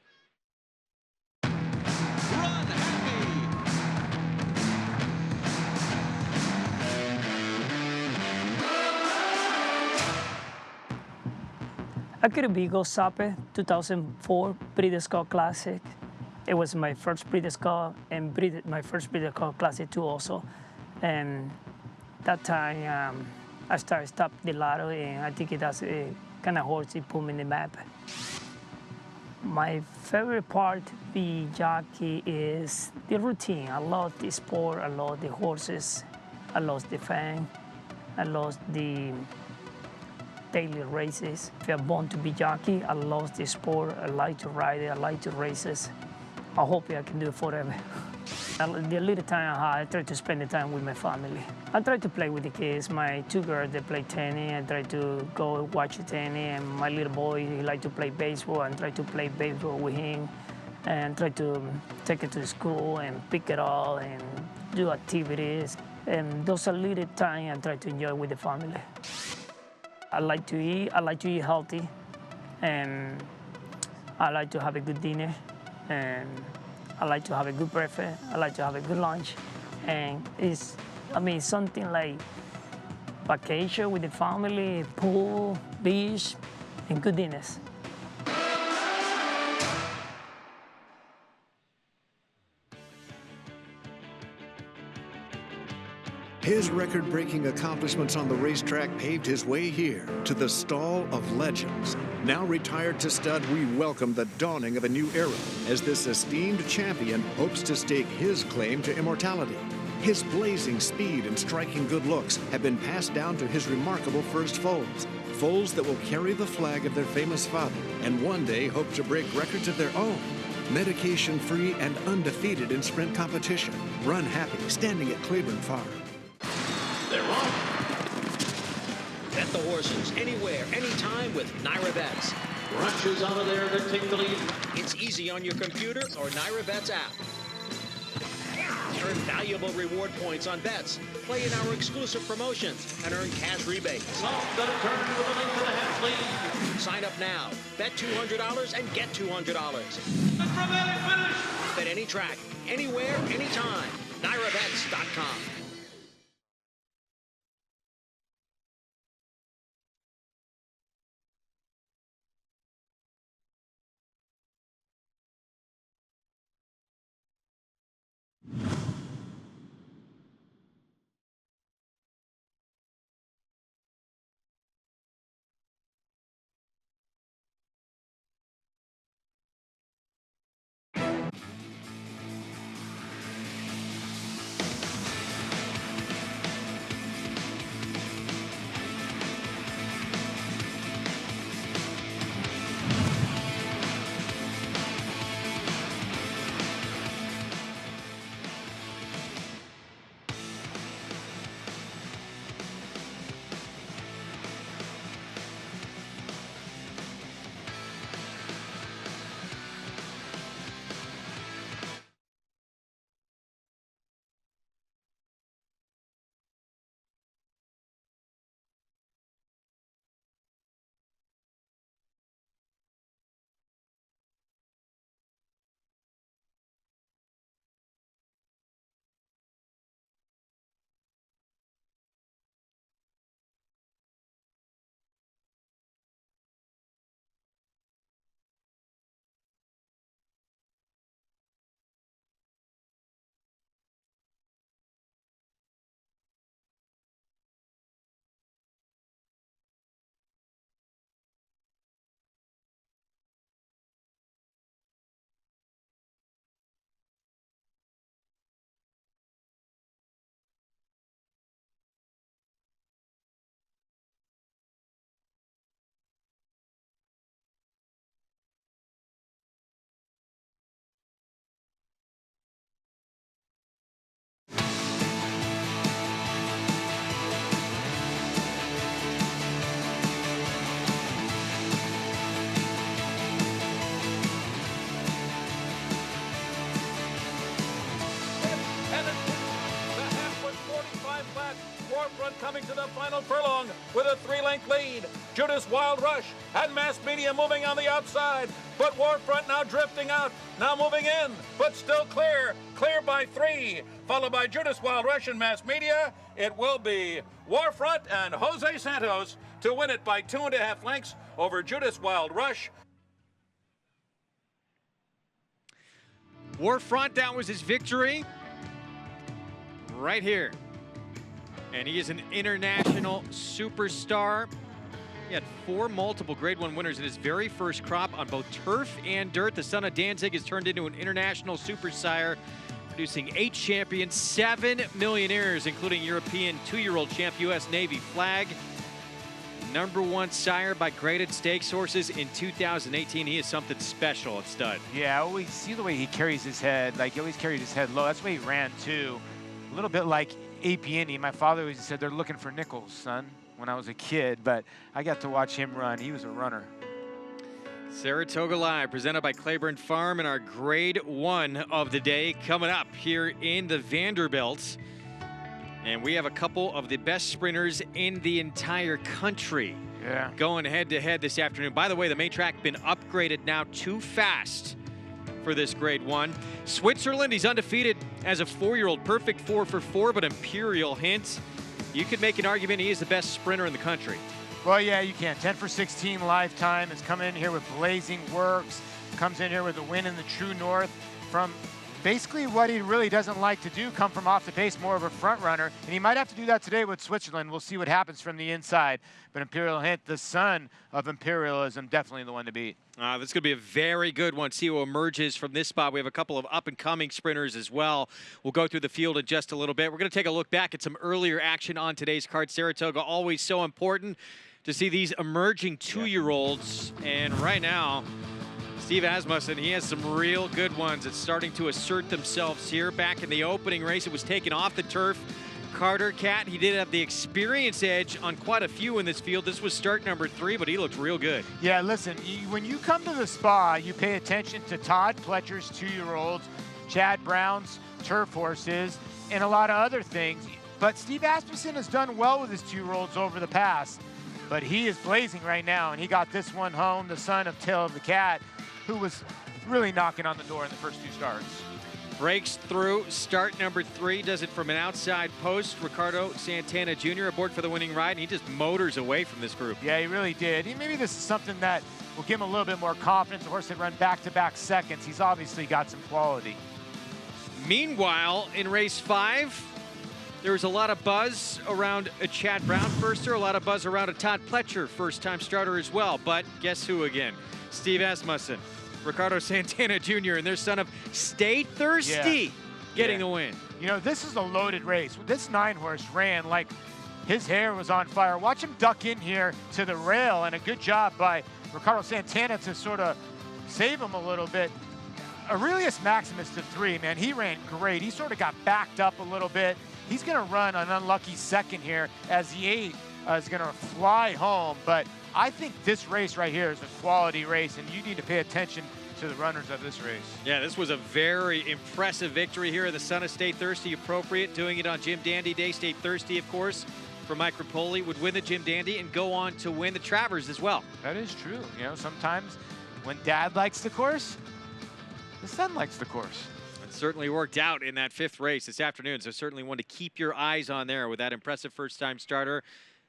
Akirabigo Sape 2004 Breeders' Cup Classic. It was my first Breeders' Cup and my first Breeders' Cup Classic too also. And that time I started stop the lotto, and I think that's a kind of horse that put me in the map. My favorite part be jockey is the routine. I love the sport, I love the horses, I love the fan, I love the daily races. If you're born to be jockey, I love the sport, I like to ride it, I like to races. I hope I can do it forever. The little time I have, I try to spend the time with my family. I try to play with the kids. My 2 girls, they play tennis. I try to go watch tennis. And my little boy, he like to play baseball. I try to play baseball with him. And try to take it to school and pick it up and do activities. And those are little time I try to enjoy with the family. I like to eat healthy. And I like to have a good dinner. And I like to have a good breakfast. I like to have a good lunch. And it's, I mean, something like vacation with the family, pool, beach, and good dinners. His record-breaking accomplishments on the racetrack paved his way here to the Stall of Legends. Now retired to stud, we welcome the dawning of a new era as this esteemed champion hopes to stake his claim to immortality. His blazing speed and striking good looks have been passed down to his remarkable first foals. Foals that will carry the flag of their famous father and one day hope to break records of their own. Medication-free and undefeated in sprint competition. Run Happy, standing at Claiborne Farm. They're on. Bet the horses anywhere, anytime with Naira Bets. Rushes out of there to take the lead. It's easy on your computer or Naira Bets app. Earn valuable reward points on bets. Play in our exclusive promotions and earn cash rebates. Sign up now. Bet $200 and get $200. Bet any track, anywhere, anytime. NairaBets.com. Coming to the final furlong with a 3-length lead. Judas Wild Rush and Mass Media moving on the outside, but Warfront now drifting out, now moving in, but still clear by 3, followed by Judas Wild Rush and Mass Media. It will be Warfront and Jose Santos to win it by 2.5 lengths over Judas Wild Rush. Warfront, that was his victory right here. And he is an international superstar. He had 4 multiple Grade 1 winners in his very first crop on both turf and dirt. The son of Danzig has turned into an international super sire, producing 8 champions, 7 millionaires, including European 2-year-old champ, U.S. Navy flag. #1 sire by graded stakes horses in 2018. He is something special at stud. Yeah, I always see the way he carries his head. Like, he always carried his head low. That's the way he ran, too. A little bit like APNE. My father always said, they're looking for nickels, son, when I was a kid, but I got to watch him run. He was a runner. Saratoga Live, presented by Claiborne Farm, and our Grade 1 of the day coming up here in the Vanderbilt. And we have a couple of the best sprinters in the entire country going head-to-head this afternoon. By the way, the main track been upgraded now to fast for this grade 1. Switzerland, he's undefeated as a 4-year-old, perfect 4 for 4, but Imperial Hint. You could make an argument he is the best sprinter in the country. Well, yeah, you can. 10 for 16 lifetime has come in here with blazing works, comes in here with a win in the True North from basically what he really doesn't like to do, come from off the pace, more of a front runner. And he might have to do that today with Switzerland. We'll see what happens from the inside. But Imperial Hint, the son of imperialism, definitely the one to beat. This is going to be a very good one. See who emerges from this spot. We have a couple of up-and-coming sprinters as well. We'll go through the field in just a little bit. We're going to take a look back at some earlier action on today's card. Saratoga, always so important to see these emerging 2-year-olds. And right now, Steve Asmussen, he has some real good ones. It's starting to assert themselves here. Back in the opening race, it was taken off the turf. Carter Cat, he did have the experience edge on quite a few in this field. This was start number 3, but he looked real good. Yeah, listen, when you come to the spa, you pay attention to Todd Pletcher's 2-year-olds, Chad Brown's turf horses, and a lot of other things. But Steve Asmussen has done well with his 2-year-olds over the past. But he is blazing right now, and he got this one home, the son of Tail of the Cat, who was really knocking on the door in the first 2 starts. Breaks through, start number 3, does it from an outside post. Ricardo Santana Jr. aboard for the winning ride, and he just motors away from this group. Yeah, he really did. Maybe this is something that will give him a little bit more confidence. The horse that run back-to-back seconds. He's obviously got some quality. Meanwhile, in race 5, there was a lot of buzz around a Chad Brown firster, a lot of buzz around a Todd Pletcher first-time starter as well. But guess who again? Steve Asmussen, Ricardo Santana Jr., and their son of Stay Thirsty getting the win. You know, this is a loaded race. This 9-horse ran like his hair was on fire. Watch him duck in here to the rail, and a good job by Ricardo Santana to sort of save him a little bit. Aurelius Maximus to 3, man, he ran great. He sort of got backed up a little bit. He's going to run an unlucky second here as the 8 is going to fly home. But I think this race right here is a quality race, and you need to pay attention to the runners of this race. Yeah, this was a very impressive victory here. The son of Stay Thirsty, appropriate, doing it on Jim Dandy Day. Stay Thirsty, of course, for Mike Rapoli, would win the Jim Dandy and go on to win the Travers as well. That is true. You know, sometimes when dad likes the course, the son likes the course. It certainly worked out in that 5th race this afternoon, so certainly one to keep your eyes on there with that impressive first-time starter.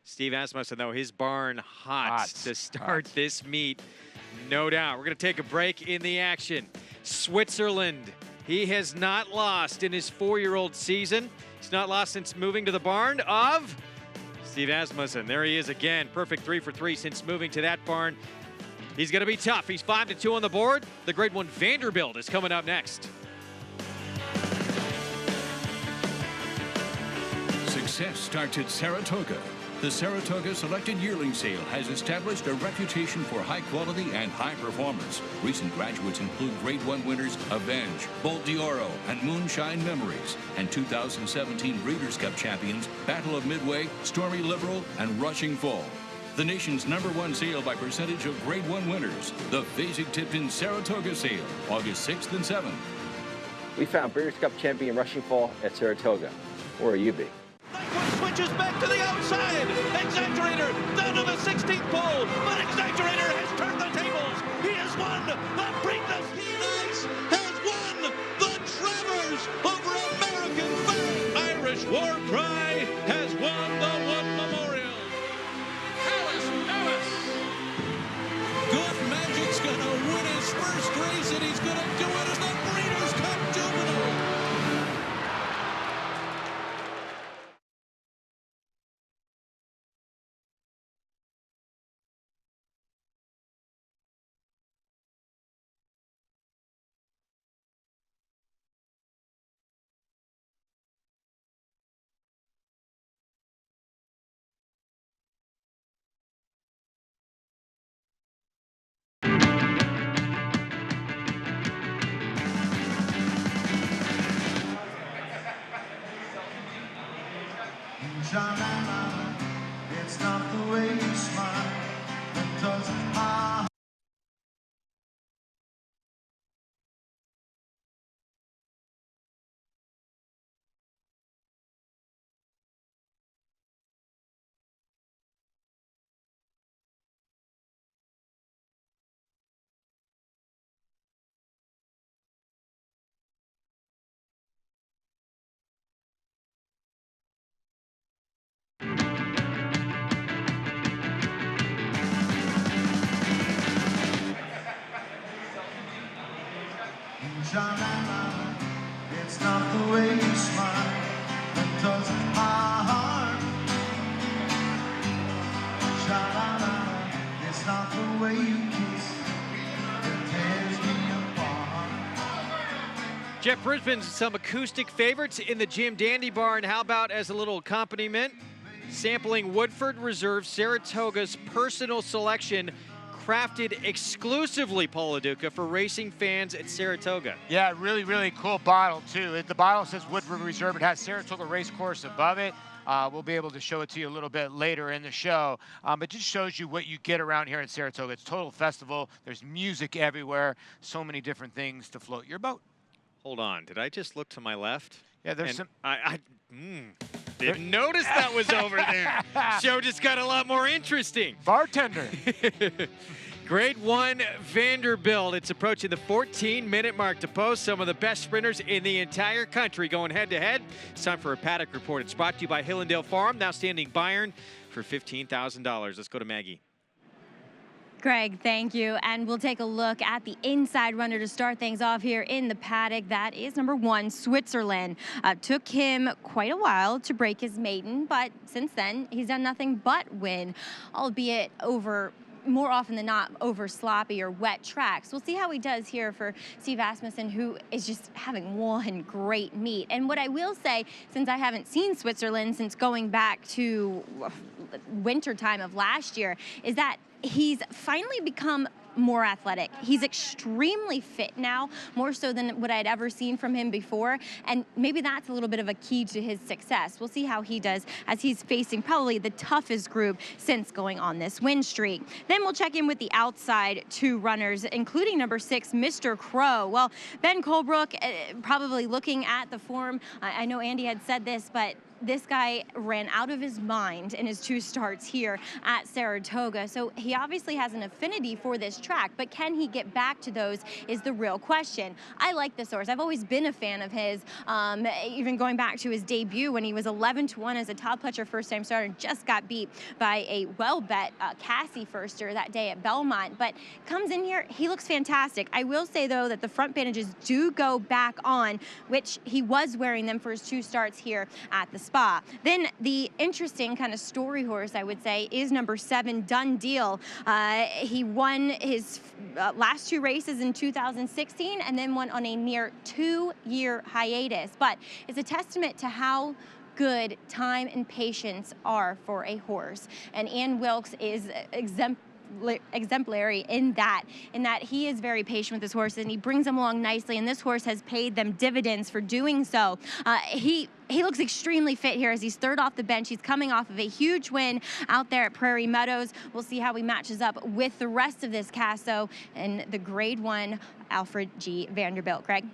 Steve Asmussen, though, his barn hot to start this meet, no doubt. We're going to take a break in the action. Switzerland, he has not lost in his 4-year-old season. He's not lost since moving to the barn of Steve Asmussen. There he is again, perfect 3 for 3 since moving to that barn. He's going to be tough. He's 5-2 on the board. The grade 1 Vanderbilt is coming up next. Success starts at Saratoga. The Saratoga Selected Yearling Sale has established a reputation for high quality and high performance. Recent graduates include Grade 1 winners Avenge, Bolt d'Oro, and Moonshine Memories, and 2017 Breeders' Cup champions Battle of Midway, Stormy Liberal, and Rushing Fall. The nation's #1 sale by percentage of Grade 1 winners, the Fasig-Tipton Saratoga Sale, August 6th and 7th. We found Breeders' Cup champion Rushing Fall at Saratoga. Where will you be? Switches back to the outside. Exaggerator down to the 16th pole, but Exaggerator has turned the tables. He has won the Preakness. He has won the Travers over American Fang. Irish War Cry has won the Wood Memorial. Alice. Good Magic's gonna win his first race, and he's gonna do it as the Breeders' Cup Juvenile. It's not the way you smile that doesn't Sha-la-la, it's not the way you smile that does my heart. Sha-la-la, it's not the way you kiss that tears me apart. Jeff Brisbane's some acoustic favorites in the Jim Dandy Barn. How about as a little accompaniment, sampling Woodford Reserve Saratoga's personal selection, crafted exclusively, Paul LaDuca, for racing fans at Saratoga. Yeah, really, really cool bottle, too. The bottle says Woodford Reserve. It has Saratoga Race Course above it. We'll be able to show it to you a little bit later in the show. It just shows you what you get around here in Saratoga. It's total festival. There's music everywhere. So many different things to float your boat. Hold on. Did I just look to my left? Yeah, there's and some... Didn't notice that was over there. Show just got a lot more interesting. Bartender. Grade 1 Vanderbilt. It's approaching the 14-minute mark to post some of the best sprinters in the entire country going head-to-head. It's time for a paddock report. It's brought to you by Hillendale Farm, now standing Bayern for $15,000. Let's go to Maggie. Greg, thank you. And we'll take a look at the inside runner to start things off here in the paddock. That is number 1, Switzerland. Took him quite a while to break his maiden, but since then, he's done nothing but win, albeit over more often than not over sloppy or wet tracks. We'll see how he does here for Steve Asmussen, who is just having one great meet. And what I will say, since I haven't seen Switzerland since going back to winter time of last year, is that he's finally become more athletic. He's extremely fit now, more so than what I'd ever seen from him before, and maybe that's a little bit of a key to his success. We'll see how he does as he's facing probably the toughest group since going on this win streak. Then we'll check in with the outside 2 runners, including number 6, Mr. Crow. Well, Ben Colebrook, probably looking at the form, I know Andy had said this, but this guy ran out of his mind in his 2 starts here at Saratoga. So he obviously has an affinity for this track, but can he get back to those is the real question. I like this horse. I've always been a fan of his, even going back to his debut when he was 11-1 as a Todd Pletcher first-time starter and just got beat by a well-bet Cassie firster that day at Belmont. But comes in here, he looks fantastic. I will say, though, that the front bandages do go back on, which he was wearing them for his 2 starts here at the Spa. Then the interesting kind of story horse, I would say, is number 7, Done Deal. He won his last 2 races in 2016 and then went on a near 2-year hiatus. But it's a testament to how good time and patience are for a horse. And Ian Wilkes is exemplary in that he is very patient with his horses and he brings them along nicely, and this horse has paid them dividends for doing so. He looks extremely fit here as he's 3rd off the bench. He's coming off of a huge win out there at Prairie Meadows. We'll see how he matches up with the rest of this cast, though, and the Grade 1 Alfred G. Vanderbilt. Greg?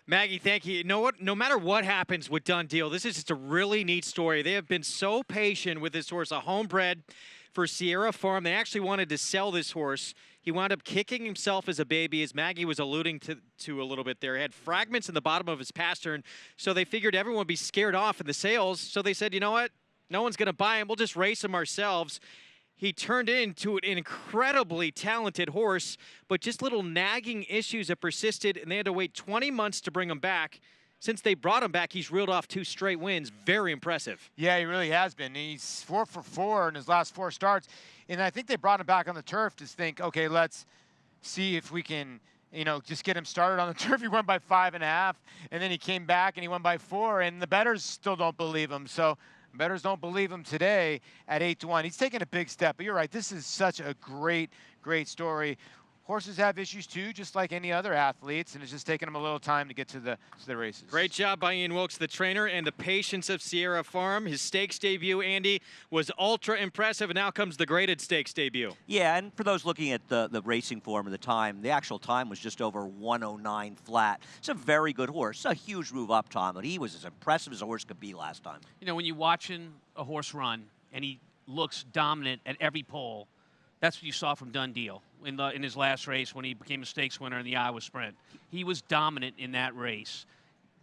Maggie, thank you. You know what? No matter what happens with Done Deal, this is just a really neat story. They have been so patient with this horse, a homebred for Sierra Farm. They actually wanted to sell this horse. He wound up kicking himself as a baby, as Maggie was alluding to a little bit there. He had fragments in the bottom of his pastern, so they figured everyone would be scared off in the sales. So they said, you know what? No one's going to buy him. We'll just race him ourselves. He turned into an incredibly talented horse, but just little nagging issues that persisted, and they had to wait 20 months to bring him back. Since they brought him back, he's reeled off 2 straight wins. Very impressive. Yeah, he really has been. He's 4 for 4 in his last 4 starts. And I think they brought him back on the turf to think, okay, let's see if we can, just get him started on the turf. He went by 5.5, and then he came back and he went by 4, and the bettors still don't believe him. So bettors don't believe him today at 8-1. He's taken a big step, but you're right. This is such a great, great story. Horses have issues too, just like any other athletes, and it's just taking them a little time to get to the races. Great job by Ian Wilkes, the trainer, and the patience of Sierra Farm. His stakes debut, Andy, was ultra impressive, and now comes the graded stakes debut. Yeah, and for those looking at the racing form of the time, the actual time was just over 109 flat. It's a very good horse. It's a huge move up time, but he was as impressive as a horse could be last time. When you're watching a horse run and he looks dominant at every pole, that's what you saw from Done Deal in his last race when he became a stakes winner in the Iowa Sprint. He was dominant in that race.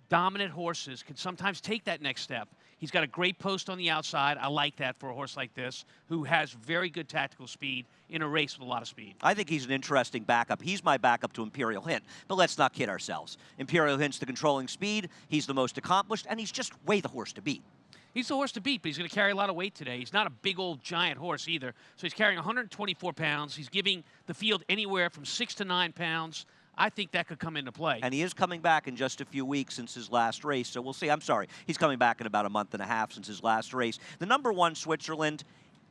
Dominant horses can sometimes take that next step. He's got a great post on the outside. I like that for a horse like this, who has very good tactical speed in a race with a lot of speed. I think he's an interesting backup. He's my backup to Imperial Hint, but let's not kid ourselves. Imperial Hint's the controlling speed, he's the most accomplished, and he's just way the horse to beat. He's the horse to beat, but he's going to carry a lot of weight today. He's not a big old giant horse either, so he's carrying 124 pounds. He's giving the field anywhere from 6 to 9 pounds. I think that could come into play. And he is coming back in just a few weeks since his last race, so we'll see. I'm sorry, he's coming back in about a month and a half since his last race. The number 1, Switzerland,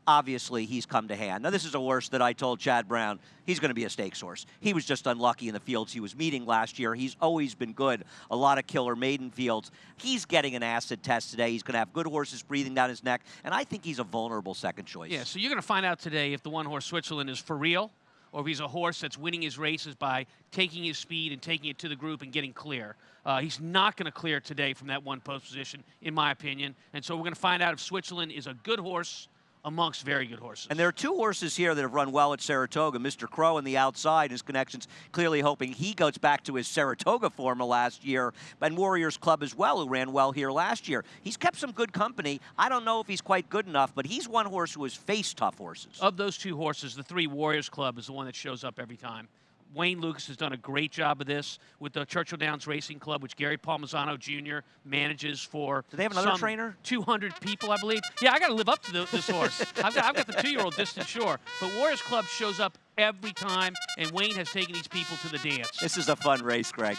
obviously he's come to hand. Now, this is a horse that I told Chad Brown, he's going to be a stakes horse. He was just unlucky in the fields he was meeting last year. He's always been good. A lot of killer maiden fields. He's getting an acid test today. He's going to have good horses breathing down his neck, and I think he's a vulnerable second choice. Yeah, so you're going to find out today if the one-horse Switzerland is for real, or if he's a horse that's winning his races by taking his speed and taking it to the group and getting clear. He's not going to clear today from that one post position, in my opinion. And so we're going to find out if Switzerland is a good horse amongst very good horses. And there are 2 horses here that have run well at Saratoga. Mr. Crow on the outside, his connections clearly hoping he goes back to his Saratoga form of last year. And Warriors Club as well, who ran well here last year. He's kept some good company. I don't know if he's quite good enough, but he's one horse who has faced tough horses. Of those 2 horses, the 3 Warriors Club is the one that shows up every time. Wayne Lucas has done a great job of this with the Churchill Downs Racing Club, which Gary Palmisano Jr. manages for. Do they have another trainer? 200 people, I believe. Yeah, I got to live up to this horse. I've got the 2-year-old Distant Shore. But Warriors Club shows up every time, and Wayne has taken these people to the dance. This is a fun race, Greg.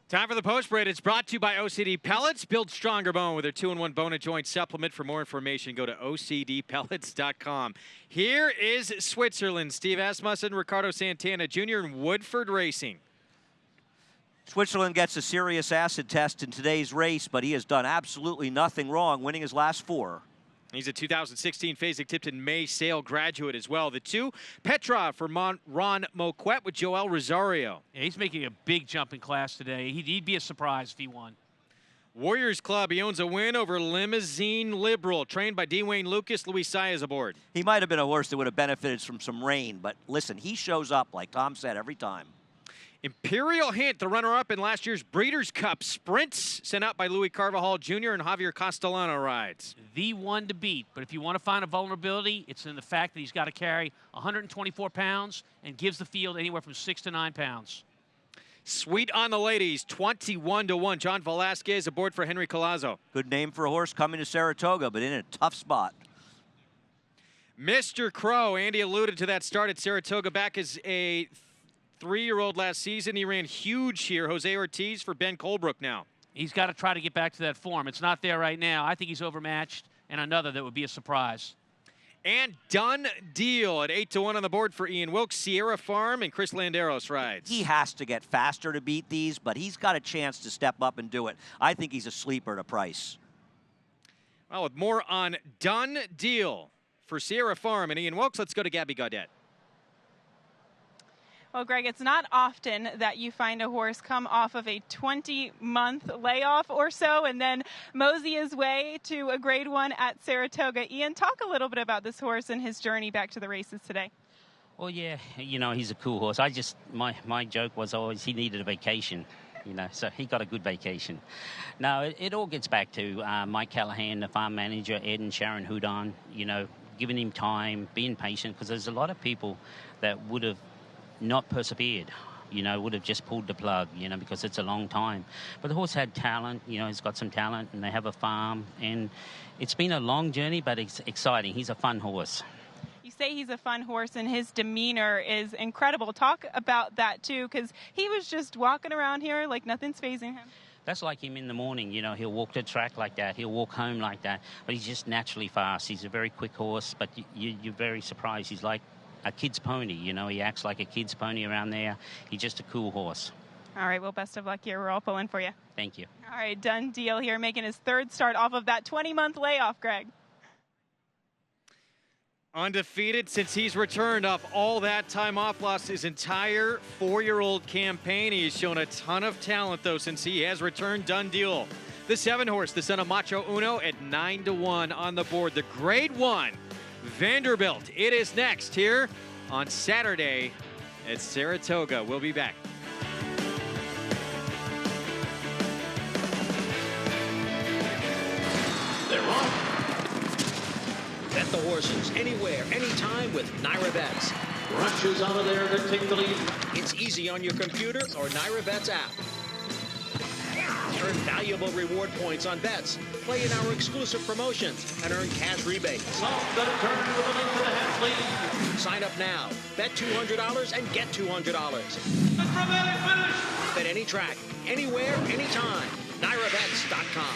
Time for the post break. It's brought to you by OCD Pellets. Build stronger bone with their 2-in-1 bone and joint supplement. For more information, go to OCDpellets.com. Here is Switzerland. Steve Asmussen, Ricardo Santana Jr. in Woodford Racing. Switzerland gets a serious acid test in today's race, but he has done absolutely nothing wrong, winning his last 4. He's a 2016 Fasig-Tipton May Sale graduate as well. The 2, Petra for Ron Moquette with Joel Rosario. Yeah, he's making a big jump in class today. He'd be a surprise if he won. Warriors Club, he owns a win over Limousine Liberal, trained by D. Wayne Lucas. Luis Saez aboard. He might have been a horse that would have benefited from some rain, but listen, he shows up, like Tom said, every time. Imperial Hint, the runner-up in last year's Breeders' Cup Sprints, sent out by Louis Carvajal Jr. and Javier Castellano rides. The one to beat, but if you want to find a vulnerability, it's in the fact that he's got to carry 124 pounds and gives the field anywhere from 6 to 9 pounds. Sweet on the ladies, 21-1. John Velasquez aboard for Henry Collazo. Good name for a horse coming to Saratoga, but in a tough spot. Mr. Crow, Andy alluded to that start at Saratoga back as a 3-year-old last season. He ran huge here. Jose Ortiz for Ben Colebrook now. He's got to try to get back to that form. It's not there right now. I think he's overmatched, and another that would be a surprise. And Done Deal at 8-1 on the board for Ian Wilkes. Sierra Farm and Chris Landeros rides. He has to get faster to beat these, but he's got a chance to step up and do it. I think he's a sleeper at a price. Well, with more on Done Deal for Sierra Farm and Ian Wilkes, let's go to Gabby Gaudet. Well, Greg, it's not often that you find a horse come off of a 20-month layoff or so and then mosey his way to a Grade 1 at Saratoga. Ian, talk a little bit about this horse and his journey back to the races today. Well, yeah, you know, he's a cool horse. My joke was always he needed a vacation, you know, so he got a good vacation. Now, it all gets back to Mike Callahan, the farm manager, Ed and Sharon Houdon, you know, giving him time, being patient, because there's a lot of people that would have not persevered, you know, would have just pulled the plug, you know, because it's a long time. But the horse had talent, you know, he's got some talent, and they have a farm, and it's been a long journey, but it's exciting. He's a fun horse. You say he's a fun horse, and his demeanor is incredible. Talk about that, too, because he was just walking around here like nothing's fazing him. That's like him in the morning, you know, he'll walk the track like that, he'll walk home like that, but he's just naturally fast. He's a very quick horse, but you're very surprised. He's like a kid's pony, you know, he acts like a kid's pony around there. He's just a cool horse. All right, well, best of luck here. We're all pulling for you. Thank you. All right, Done Deal here, making his 3rd start off of that 20-month layoff, Greg. Undefeated since he's returned off all that time off, lost his entire 4-year-old campaign. He's shown a ton of talent, though, since he has returned. Done Deal. The 7-horse, the son of Macho Uno, at 9-1 on the board. The Grade 1 Vanderbilt. It is next here on Saturday at Saratoga. We'll be back. Bet the horses anywhere, anytime with Naira Bets. Rushes out of there to take the lead. It's easy on your computer or Naira Bets app. Earn valuable reward points on bets. Play in our exclusive promotions and earn cash rebates. Sign up now. Bet $200 and get $200. Bet any track, anywhere, anytime. NairaBets.com.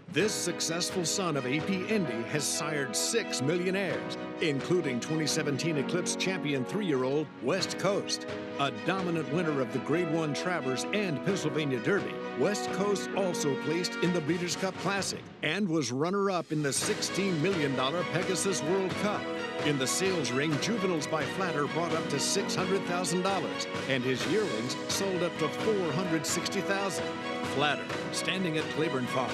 This successful son of AP Indy has sired 6 millionaires, including 2017 Eclipse champion 3-year-old West Coast. A dominant winner of the Grade 1 Travers and Pennsylvania Derby, West Coast also placed in the Breeders' Cup Classic and was runner-up in the $16 million Pegasus World Cup. In the sales ring, juveniles by Flatter brought up to $600,000, and his yearlings sold up to $460,000. Flatter, standing at Claiborne Farm.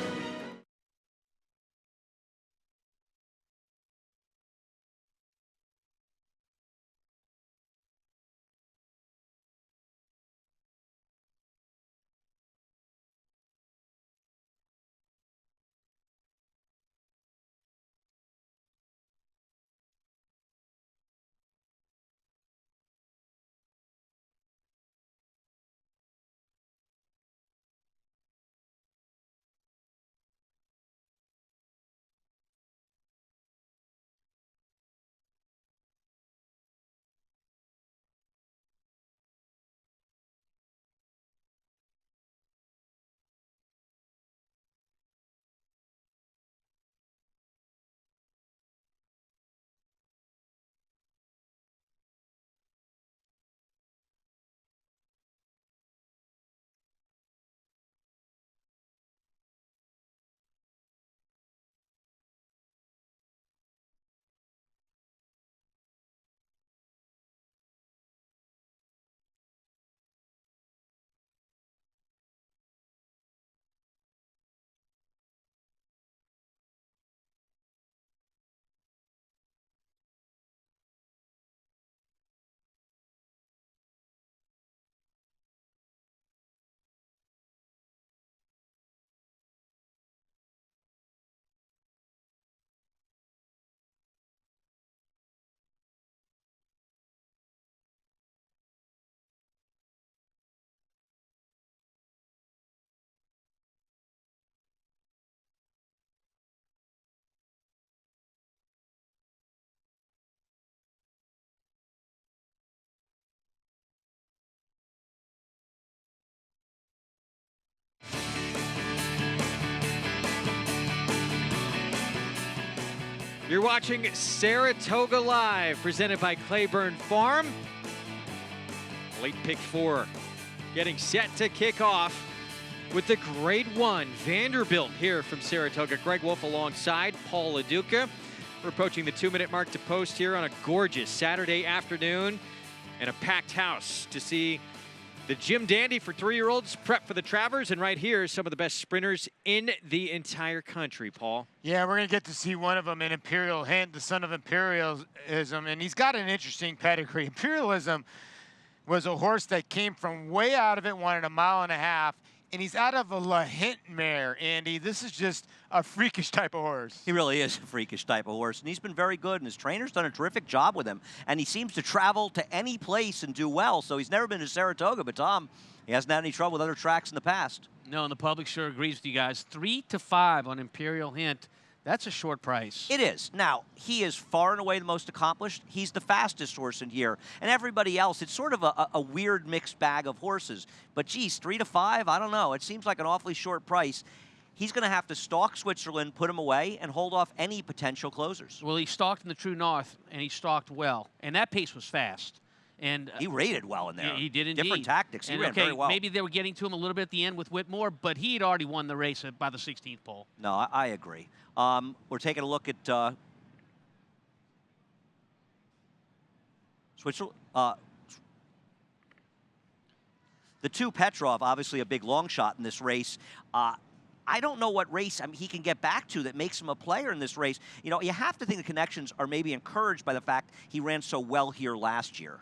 You're watching Saratoga Live, presented by Claiborne Farm. Late pick 4, getting set to kick off with the Grade 1 Vanderbilt here from Saratoga. Greg Wolf alongside Paul LaDuca. We're approaching the 2-minute mark to post here on a gorgeous Saturday afternoon and a packed house to see the Jim Dandy for 3-year-olds prep for the Travers, and right here, some of the best sprinters in the entire country, Paul. Yeah, we're going to get to see one of them in Imperial Hint, the son of Imperialism, and he's got an interesting pedigree. Imperialism was a horse that came from way out of it, wanted 1.5 miles, and he's out of a La Hint mare, Andy. This is just a freakish type of horse. He really is a freakish type of horse, and he's been very good, and his trainer's done a terrific job with him, and he seems to travel to any place and do well, so he's never been to Saratoga, but Tom, he hasn't had any trouble with other tracks in the past. No, and the public sure agrees with you guys. 3 to 5 on Imperial Hint. That's a short price. It is. Now, he is far and away the most accomplished. He's the fastest horse in here. And everybody else, it's sort of a weird mixed bag of horses. But, geez, 3 to 5, I don't know. It seems like an awfully short price. He's going to have to stalk Switzerland, put him away, and hold off any potential closers. Well, he stalked in the True North, and he stalked well. And that pace was fast. And he rated well in there. He did indeed. Different tactics. He ran very well. Maybe they were getting to him a little bit at the end with Whitmore, but he had already won the race by the 16th pole. No, I agree. We're taking a look at Switzerland. The 2 Petrov, obviously a big long shot in this race. I don't know what race he can get back to that makes him a player in this race. You know, you have to think the connections are maybe encouraged by the fact he ran so well here last year.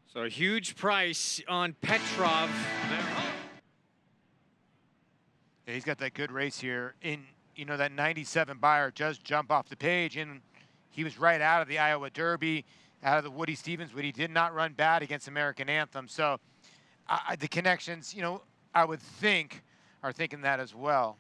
So a huge price on Petrov. Yeah, he's got that good race here. In you know, that 97 buyer just jump off the page, and he was right out of the Iowa Derby, out of the Woody Stevens, but he did not run bad against American Anthem. So the connections, you know, I would think are thinking that as well.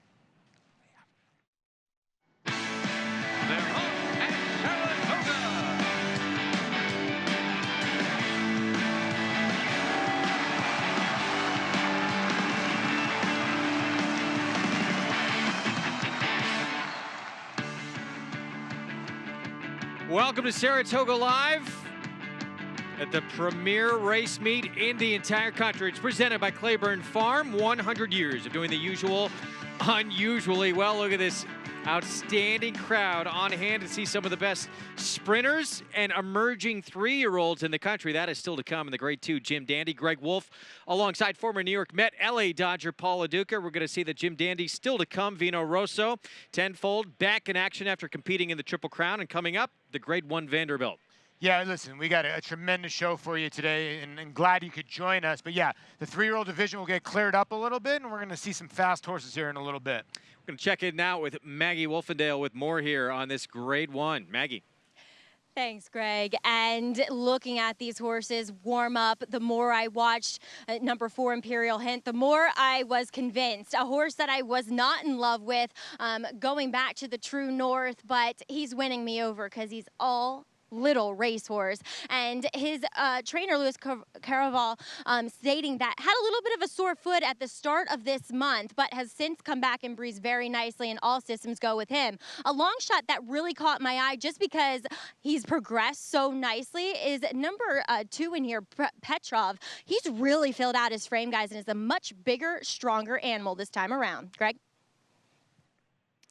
Welcome to Saratoga Live at the premier race meet in the entire country. It's presented by Claiborne Farm. 100 years of doing the usual unusually well. Look at this outstanding crowd on hand to see some of the best sprinters and emerging 3-year-olds in the country. That is still to come in the Grade 2 Jim Dandy. Greg Wolf alongside former New York Met, LA Dodger Paul LaDuca. We're going to see the Jim Dandy still to come. Vino Rosso, Tenfold, back in action after competing in the Triple Crown. And coming up, the Grade 1 Vanderbilt. Yeah, listen, we got a tremendous show for you today, and glad you could join us. But yeah, the 3-year-old division will get cleared up a little bit, and we're going to see some fast horses here in a little bit. We're going to check in now with Maggie Wolfendale with more here on this Grade 1. Maggie. Thanks, Greg. And looking at these horses warm up, the more I watched number 4 Imperial Hint, the more I was convinced. A horse that I was not in love with going back to the True North, but he's winning me over because he's all little racehorse. And his trainer, Louis Caraval, stating that had a little bit of a sore foot at the start of this month, but has since come back and breezed very nicely, and all systems go with him. A long shot that really caught my eye just because he's progressed so nicely is number 2 in here, Petrov. He's really filled out his frame, guys, and is a much bigger, stronger animal this time around. Greg?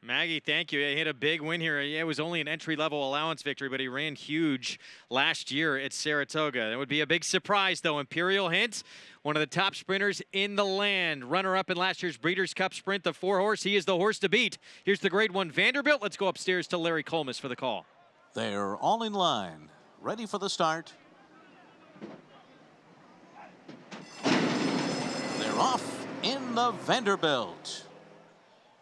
Maggie, thank you. He hit a big win here. It was only an entry-level allowance victory, but he ran huge last year at Saratoga. It would be a big surprise, though. Imperial Hint, one of the top sprinters in the land. Runner-up in last year's Breeders' Cup Sprint, the 4-horse. He is the horse to beat. Here's the Grade 1 Vanderbilt. Let's go upstairs to Larry Colmus for the call. They're all in line, ready for the start. They're off in the Vanderbilt.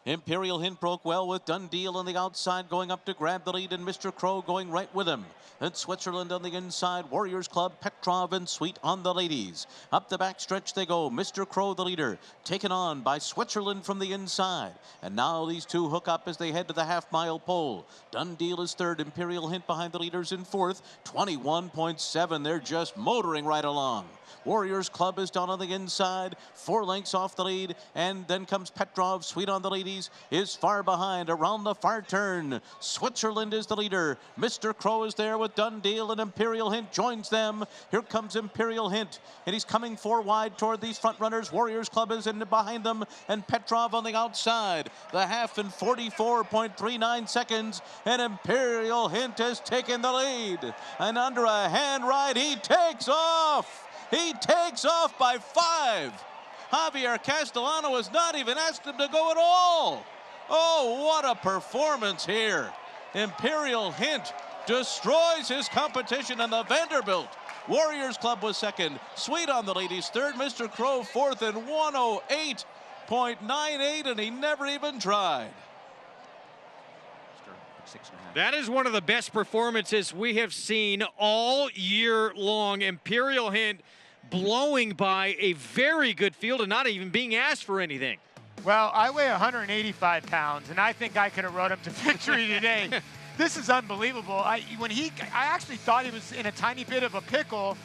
Imperial Hint broke well with Dundeel on the outside, going up to grab the lead, and Mr. Crow going right with him. Then Switzerland on the inside, Warriors Club, Petrov, and Sweet on the ladies. Up the backstretch they go. Mr. Crow, the leader, taken on by Switzerland from the inside. And now these two hook up as they head to the half-mile pole. Dundeel is third, Imperial Hint behind the leaders in fourth. 21.7, they're just motoring right along. Warriors Club is down on the inside, 4 lengths off the lead, and then comes Petrov. Sweet on the ladies is far behind around the far turn. Switzerland is the leader. Mr. Crow is there with Dundeel, and Imperial Hint joins them. Here comes Imperial Hint, and he's coming 4 wide toward these front runners. Warriors Club is in behind them, and Petrov on the outside. The half in 44.39 seconds, and Imperial Hint has taken the lead. And under a hand ride, he takes off. He takes off by 5. Javier Castellano has not even asked him to go at all. Oh, what a performance here. Imperial Hint destroys his competition in the Vanderbilt. Warriors Club was second. Sweet on the ladies third. Mr. Crow fourth in 108.98, and he never even tried. That is one of the best performances we have seen all year long. Imperial Hint blowing by a very good field and not even being asked for anything. Well, I weigh 185 pounds, and I think I could have rode him to victory today. This is unbelievable. I actually thought he was in a tiny bit of a pickle,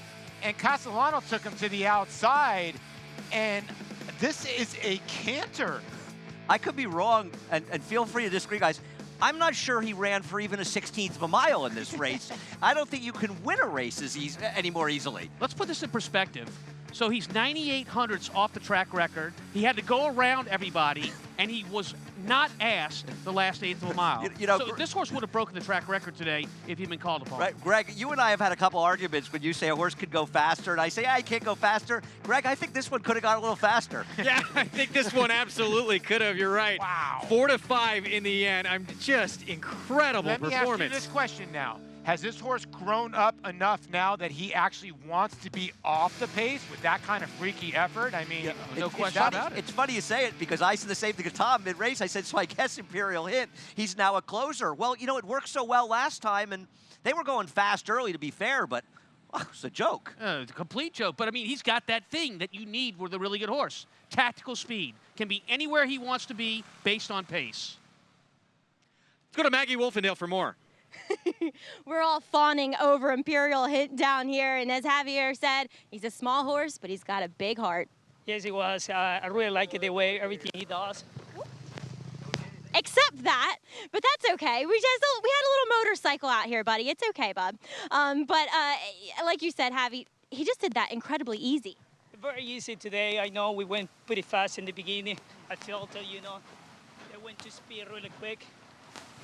and Castellano took him to the outside, and this is a canter. I could be wrong, and feel free to disagree, guys. I'm not sure he ran for even a 16th of a mile in this race. I don't think you can win a race any more easily. Let's put this in perspective. So he's 9,800ths off the track record. He had to go around everybody, and he was not asked the last 1/8 of a mile. So this horse would have broken the track record today if he'd been called upon. Right, Greg, you and I have had a couple arguments when you say a horse could go faster, and I say, I can't go faster. Greg, I think this one could have gone a little faster. Yeah, I think this one absolutely could have. You're right. Wow. 4 to 5 in the end. I'm just incredible performance. Let me ask you this question now. Has this horse grown up enough now that he actually wants to be off the pace with that kind of freaky effort? I mean, no question about it. It's funny you say it because I said the same thing to Tom mid-race. I said, so I guess Imperial Hint, he's now a closer. Well, you know, it worked so well last time, and they were going fast early, to be fair, but it's a joke. It's a complete joke. But, I mean, he's got that thing that you need with a really good horse. Tactical speed. Can be anywhere he wants to be based on pace. Let's go to Maggie Wolfendale for more. We're all fawning over Imperial Hint down here, and as Javier said, he's a small horse, but he's got a big heart. Yes, he was. I really like the way everything he does. Except that, but that's okay. We had a little motorcycle out here, buddy. It's okay, bub. But like you said, Javi, he just did that incredibly easy. Very easy today. I know we went pretty fast in the beginning. I felt, you know, they went to speed really quick.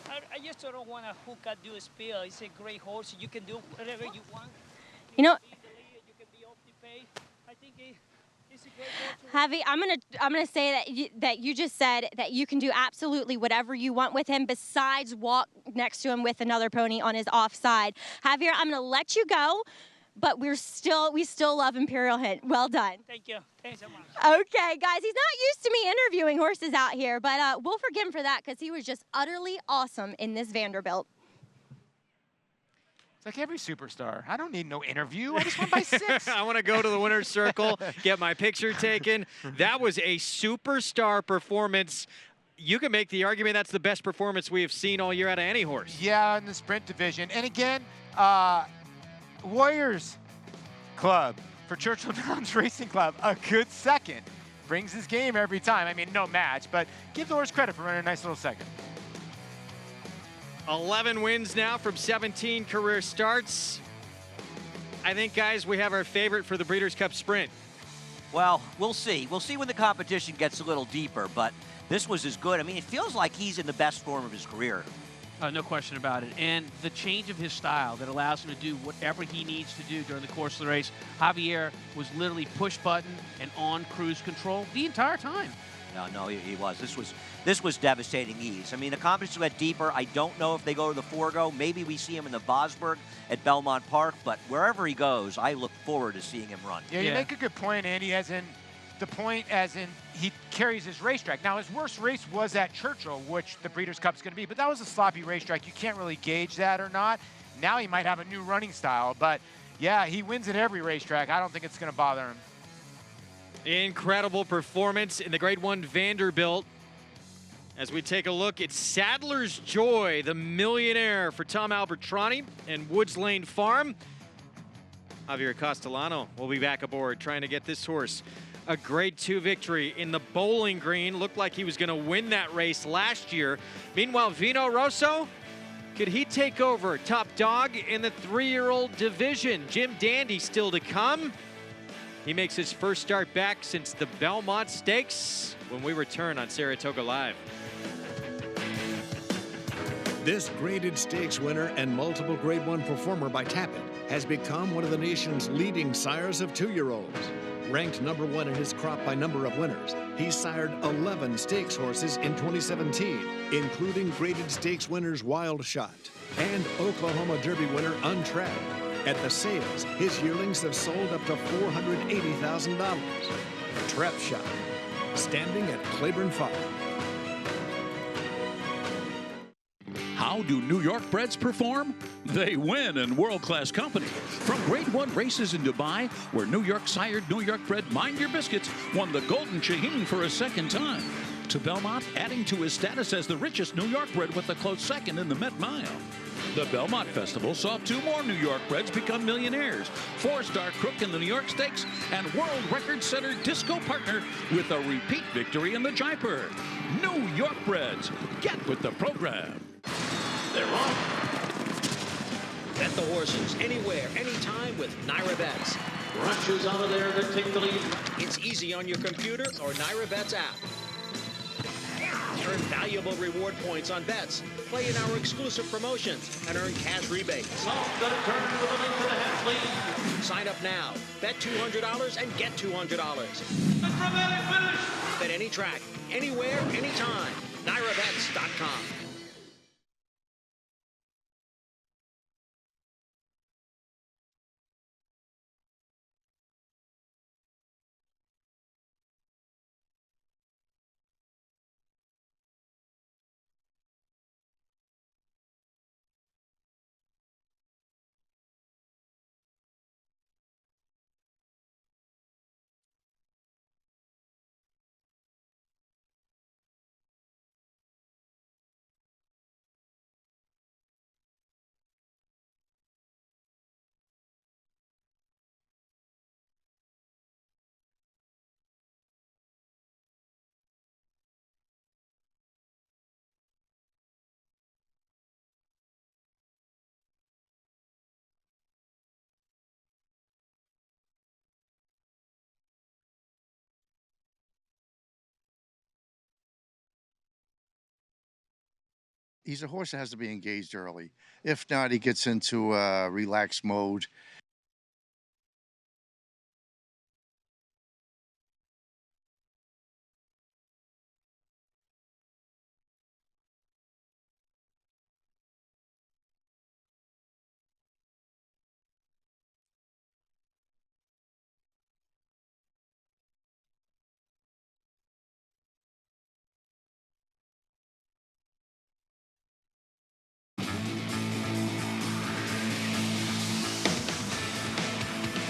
I just don't want to hook up do speed. It's a great horse. You can do whatever you want. You know, you can be off the pace. I think it's a great horse. Javi, I'm gonna say that you just said that you can do absolutely whatever you want with him besides walk next to him with another pony on his offside. Javier, I'm gonna let you go, but we still love Imperial Hint. Well done. Thank you. Thanks so much. Okay, guys, he's not used to me interviewing horses out here, but we'll forgive him for that because he was just utterly awesome in this Vanderbilt. It's like every superstar. I don't need no interview. I just went by 6. I want to go to the winner's circle, get my picture taken. That was a superstar performance. You can make the argument that's the best performance we have seen all year out of any horse. Yeah, in the sprint division. And again, Warriors Club for Churchill Downs Racing Club, a good second. Brings his game every time. I mean, no match, but give the horse credit for running a nice little second. 11 wins now from 17 career starts. I think, guys, we have our favorite for the Breeders' Cup Sprint. Well, we'll see. We'll see when the competition gets a little deeper, but this was as good. I mean, it feels like he's in the best form of his career. No question about it. And the change of his style that allows him to do whatever he needs to do during the course of the race. Javier was literally push button and on cruise control the entire time. No, he was. This was devastating ease. I mean, the competition went deeper. I don't know if they go to the Forgo. Maybe we see him in the Vosburg at Belmont Park, but wherever he goes, I look forward to seeing him run. Yeah, you make a good point, Andy, as in the point as in he carries his racetrack. Now, his worst race was at Churchill, which the Breeders' Cup's going to be, but that was a sloppy racetrack. You can't really gauge that or not. Now he might have a new running style, but yeah, he wins at every racetrack. I don't think it's going to bother him. Incredible performance in the Grade 1 Vanderbilt. As we take a look at Sadler's Joy, the millionaire for Tom Albertrani and Woods Lane Farm. Javier Castellano will be back aboard trying to get this horse a Grade 2 victory in the Bowling Green. Looked like he was going to win that race last year. Meanwhile, Vino Rosso, could he take over top dog in the 3-year-old division? Jim Dandy still to come. He makes his first start back since the Belmont Stakes when we return on Saratoga Live. This graded stakes winner and multiple Grade 1 performer by Tapit has become one of the nation's leading sires of 2-year-olds. Ranked #1 in his crop by number of winners, he sired 11 stakes horses in 2017, including graded stakes winners Wild Shot and Oklahoma Derby winner Untrapped. At the sales, his yearlings have sold up to $480,000. Trap Shot, standing at Claiborne Farm. How do New York breds perform? They win in world-class company. From Grade 1 races in Dubai, where New York-sired New York bred Mind Your Biscuits won the Golden Shaheen for a second time, to Belmont adding to his status as the richest New York bred with a close second in the Met Mile. The Belmont Festival saw 2 more New York breds become millionaires. 4-star Crook in the New York Stakes and world record setter Disco Partner with a repeat victory in the Jaipur. New York breds, get with the program. They're on. Bet the horses anywhere, anytime with Naira Bets. Rushes out of there to take the lead. It's easy on your computer or Naira Bets app. Earn valuable reward points on bets. Play in our exclusive promotions and earn cash rebates. Sign up now. Bet $200 and get $200. Bet any track, anywhere, anytime. NairaBets.com. He's a horse that has to be engaged early. If not, he gets into relaxed mode.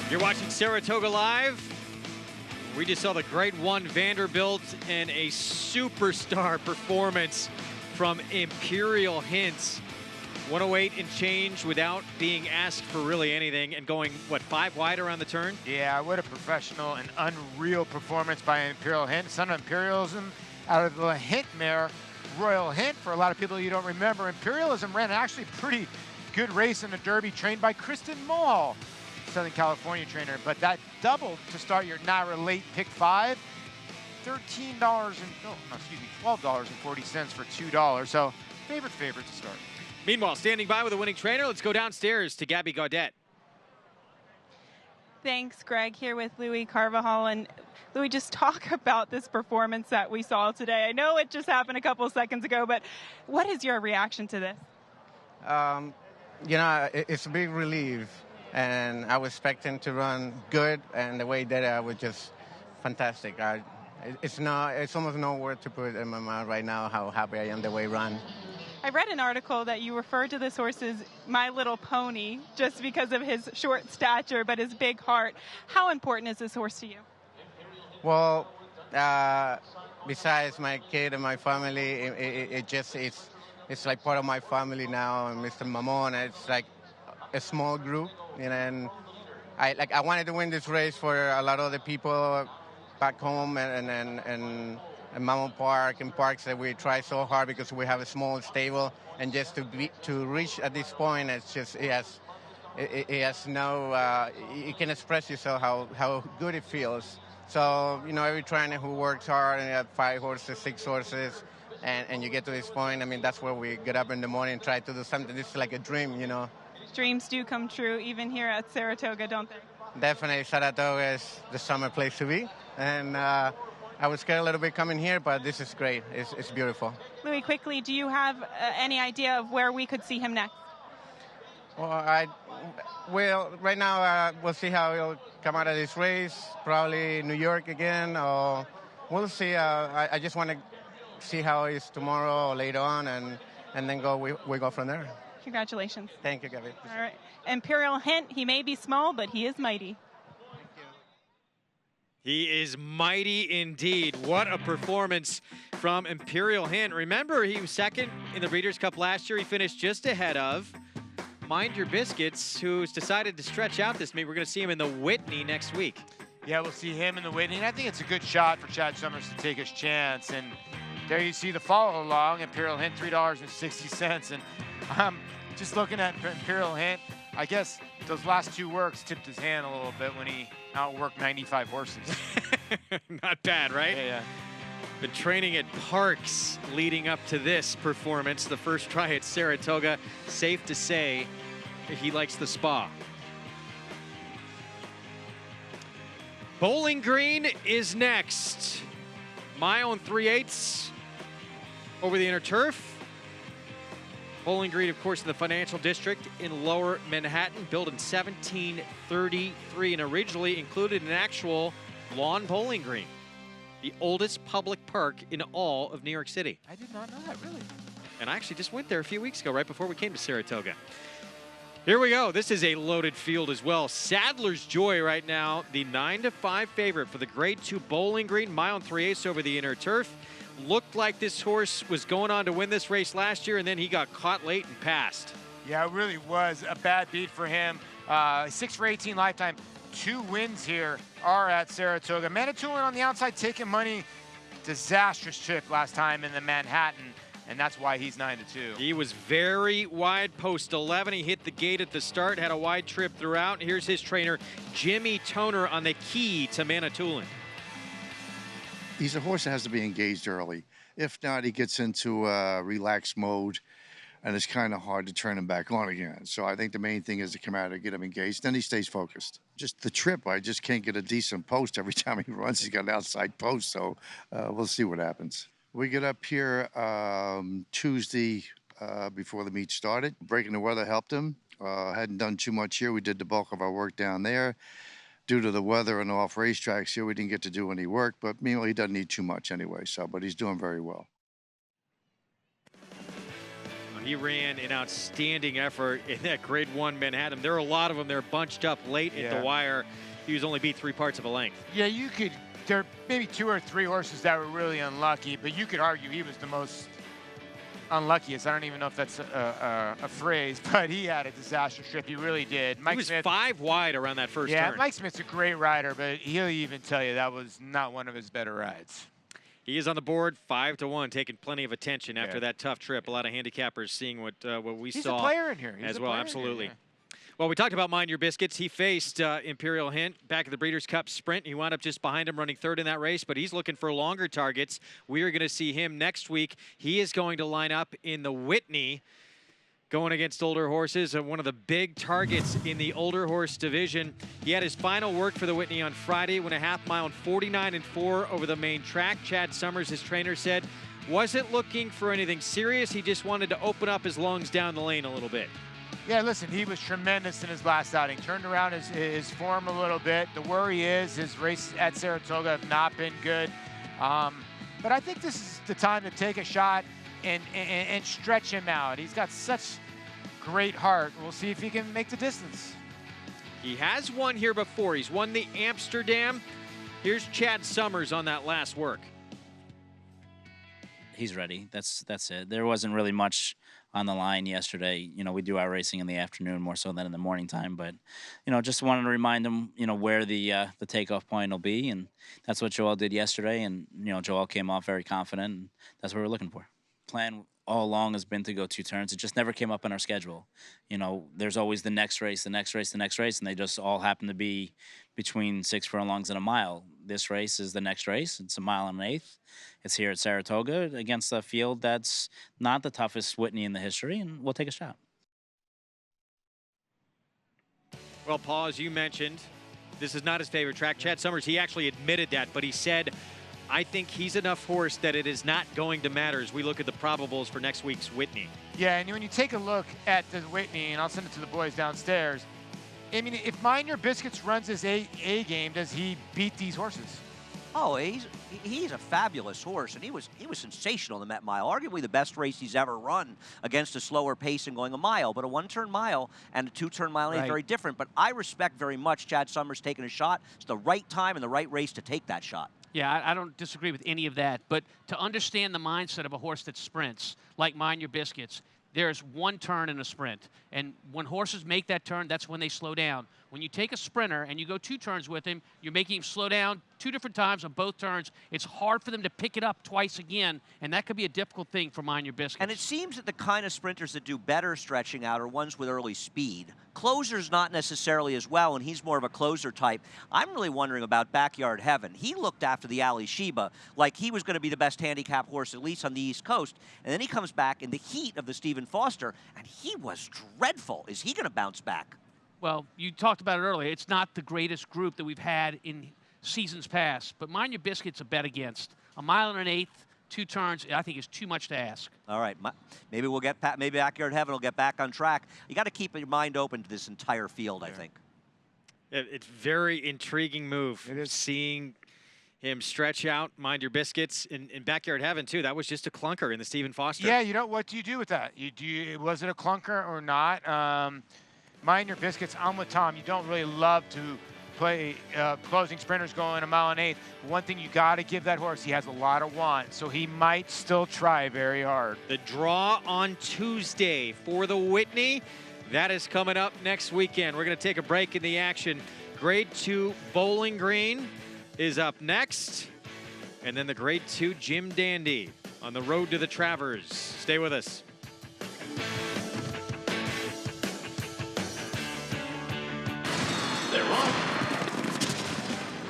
You're watching Saratoga Live. We just saw the Grade 1 Vanderbilt and a superstar performance from Imperial Hints. 108 and change without being asked for really anything and going, what, 5 wide around the turn? Yeah, what a professional and unreal performance by Imperial Hint. Son of Imperialism out of the Hint mare, Royal Hint. For a lot of people you don't remember, Imperialism ran an actually pretty good race in the Derby trained by Kristen Mall, Southern California trainer, but that doubled to start your NYRA late pick 5, $12.40 for $2. So favorite to start. Meanwhile, standing by with a winning trainer, let's go downstairs to Gabby Gaudet. Thanks, Greg, here with Louis Carvajal. And Louis, just talk about this performance that we saw today. I know it just happened a couple of seconds ago, but what is your reaction to this? You know, it's a big relief, and I was expecting to run good, and the way he did it was just fantastic. It's almost no word to put in my mouth right now how happy I am the way he ran. I read an article that you referred to this horse as My Little Pony just because of his short stature but his big heart. How important is this horse to you? Well, besides my kid and my family, it's like part of my family now. And Mr. Mamon, it's like a small group, you know. And I wanted to win this race for a lot of the people back home and Mammoth Park and parks that we try so hard because we have a small stable, and just to reach at this point, it's just it has no you can express yourself how good it feels. So you know, every trainer who works hard and you have 5 horses, 6 horses, and you get to this point. I mean, that's where we get up in the morning and try to do something. This is like a dream, you know. Dreams do come true even here at Saratoga, don't they? Definitely, Saratoga is the summer place to be, and I was scared a little bit coming here, but this is great. It's beautiful. Louis, quickly, do you have any idea of where we could see him next? Well, right now we'll see how he'll come out of this race. Probably New York again, or we'll see. I just want to see how it is tomorrow or later on, and then we go from there. Congratulations. Thank you, Gabby. All right. Imperial Hint, he may be small, but he is mighty. He is mighty indeed. What a performance from Imperial Hint. Remember, he was second in the Breeders' Cup last year. He finished just ahead of Mind Your Biscuits, who's decided to stretch out this meet. We're going to see him in the Whitney next week. Yeah, we'll see him in the Whitney. And I think it's a good shot for Chad Summers to take his chance. And there you see the follow along. Imperial Hint, $3.60. And just looking at Imperial Hint, I guess those last 2 works tipped his hand a little bit when he outworked 95 horses. Not bad, right? Yeah. Been training at Parks leading up to this performance. The first try at Saratoga. Safe to say he likes the spa. Bowling Green is next. My Own 3/8 over the inner turf. Bowling Green, of course, in the financial district in Lower Manhattan, built in 1733 and originally included an actual lawn bowling green. The oldest public park in all of New York City. I did not know that, really. And I actually just went there a few weeks ago, right before we came to Saratoga. Here we go. This is a loaded field as well. Sadler's Joy right now, the 9-5 favorite for the Grade 2 Bowling Green. My Own 3/8 over the inner turf. Looked like this horse was going on to win this race last year, and then he got caught late and passed. Yeah, it really was a bad beat for him. 6 for 18 lifetime. 2 wins here are at Saratoga. Manitoulin on the outside taking money. Disastrous trip last time in the Manhattan, and that's why he's 9-2. He was very wide, post 11. He hit the gate at the start, had a wide trip throughout. Here's his trainer, Jimmy Toner, on the key to Manitoulin. He's a horse that has to be engaged early. If not, he gets into relaxed mode. and it's kind of hard to turn him back on again. So I think the main thing is to come out and get him engaged. Then he stays focused. Just the trip, I just can't get a decent post every time he runs. He's got an outside post, so we'll see what happens. We get up here Tuesday before the meet started. Breaking the weather helped him. Hadn't done too much here. We did the bulk of our work down there. Due to the weather and off racetracks here, we didn't get to do any work, but meanwhile, he doesn't need too much anyway, but he's doing very well. He ran an outstanding effort in that Grade 1 Manhattan. There are a lot of them. They're bunched up late at the wire. He was only beat 3 parts of a length. Yeah, there are maybe 2 or 3 horses that were really unlucky, but you could argue he was the most unluckiest. I don't even know if that's a phrase, but he had a disastrous trip. He really did. He was Smith, 5 wide around that first turn. Yeah, Mike Smith's a great rider, but he'll even tell you that was not one of his better rides. He is on the board 5-1, taking plenty of attention after that tough trip. A lot of handicappers seeing what we He's saw a player in here. as well. Absolutely. Well, we talked about Mind Your Biscuits. He faced Imperial Hint back at the Breeders' Cup Sprint. He wound up just behind him, running 3rd in that race, but he's looking for longer targets. We are going to see him next week. He is going to line up in the Whitney, going against older horses, and one of the big targets in the older horse division. He had his final work for the Whitney on Friday, went a half mile in 49-4 over the main track. Chad Summers, his trainer, said, wasn't looking for anything serious. He just wanted to open up his lungs down the lane a little bit. Yeah, listen, he was tremendous in his last outing. Turned around his form a little bit. The worry is his races at Saratoga have not been good. But I think this is the time to take a shot and stretch him out. He's got such great heart. We'll see if he can make the distance. He has won here before. He's won the Amsterdam. Here's Chad Summers on that last work. He's ready. That's it. There wasn't really much on the line yesterday. You know, we do our racing in the afternoon more so than in the morning time, but, you know, just wanted to remind him, you know, where the takeoff point will be, and that's what Joel did yesterday, and, you know, Joel came off very confident, and that's what we're looking for. Plan all along has been to go 2 turns. It just never came up in our schedule. You know, there's always the next race, the next race, the next race, and they just all happen to be between 6 furlongs and a mile. This race is the next race. It's 1 1/8 miles. It's here at Saratoga against a field that's not the toughest Whitney in the history, and we'll take a shot. Well, Paul, as you mentioned, this is not his favorite track. Chad Summers, he actually admitted that, but he said, I think he's enough horse that it is not going to matter as we look at the probables for next week's Whitney. Yeah, and when you take a look at the Whitney, and I'll send it to the boys downstairs, I mean, if Mind Your Biscuits runs his A game, does he beat these horses? Oh, he's a fabulous horse, and he was sensational in the Met Mile. Arguably the best race he's ever run against a slower pace and going a mile. But a 1-turn mile and a 2-turn mile is very different. But I respect very much Chad Summers taking a shot. It's the right time and the right race to take that shot. Yeah, I don't disagree with any of that. But to understand the mindset of a horse that sprints, like Mind Your Biscuits, there's 1 turn in a sprint. And when horses make that turn, that's when they slow down. When you take a sprinter and you go 2 turns with him, you're making him slow down 2 different times on both turns. It's hard for them to pick it up twice again, and that could be a difficult thing for Mind Your Biscuits. And it seems that the kind of sprinters that do better stretching out are ones with early speed. Closer's not necessarily as well, and he's more of a closer type. I'm really wondering about Backyard Heaven. He looked after the Ali Sheba like he was going to be the best handicap horse, at least on the East Coast. And then he comes back in the heat of the Stephen Foster, and he was dreadful. Is he going to bounce back? Well, you talked about it earlier. It's not the greatest group that we've had in seasons past, but Mind Your Biscuits a bet against. 1 1/8 miles, 2 turns, I think is too much to ask. All right, maybe we'll get maybe Backyard Heaven will get back on track. You got to keep your mind open to this entire field, I think. It's very intriguing move. It is seeing him stretch out Mind Your Biscuits in Backyard Heaven too. That was just a clunker in the Stephen Foster. Yeah, you know, what do you do with that? Was it a clunker or not? Mind Your Biscuits, I'm with Tom. You don't really love to play closing sprinters going 1 1/8 miles. One thing you got to give that horse, he has a lot of want, so he might still try very hard. The draw on Tuesday for the Whitney, that is coming up next weekend. We're going to take a break in the action. Grade 2 Bowling Green is up next, and then the Grade 2 Jim Dandy on the road to the Travers. Stay with us. They're on.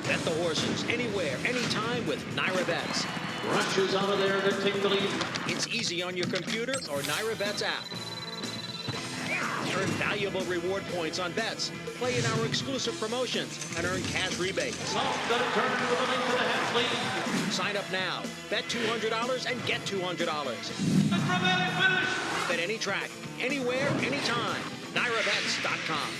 Bet the horses anywhere, anytime with NYRA Bets. Rushes out of there to take the lead. It's easy on your computer or NyraBet's app. Earn valuable reward points on bets. Play in our exclusive promotions and earn cash rebates. Sign up now. Bet $200 and get $200. Bet any track, anywhere, anytime. NyraBets.com.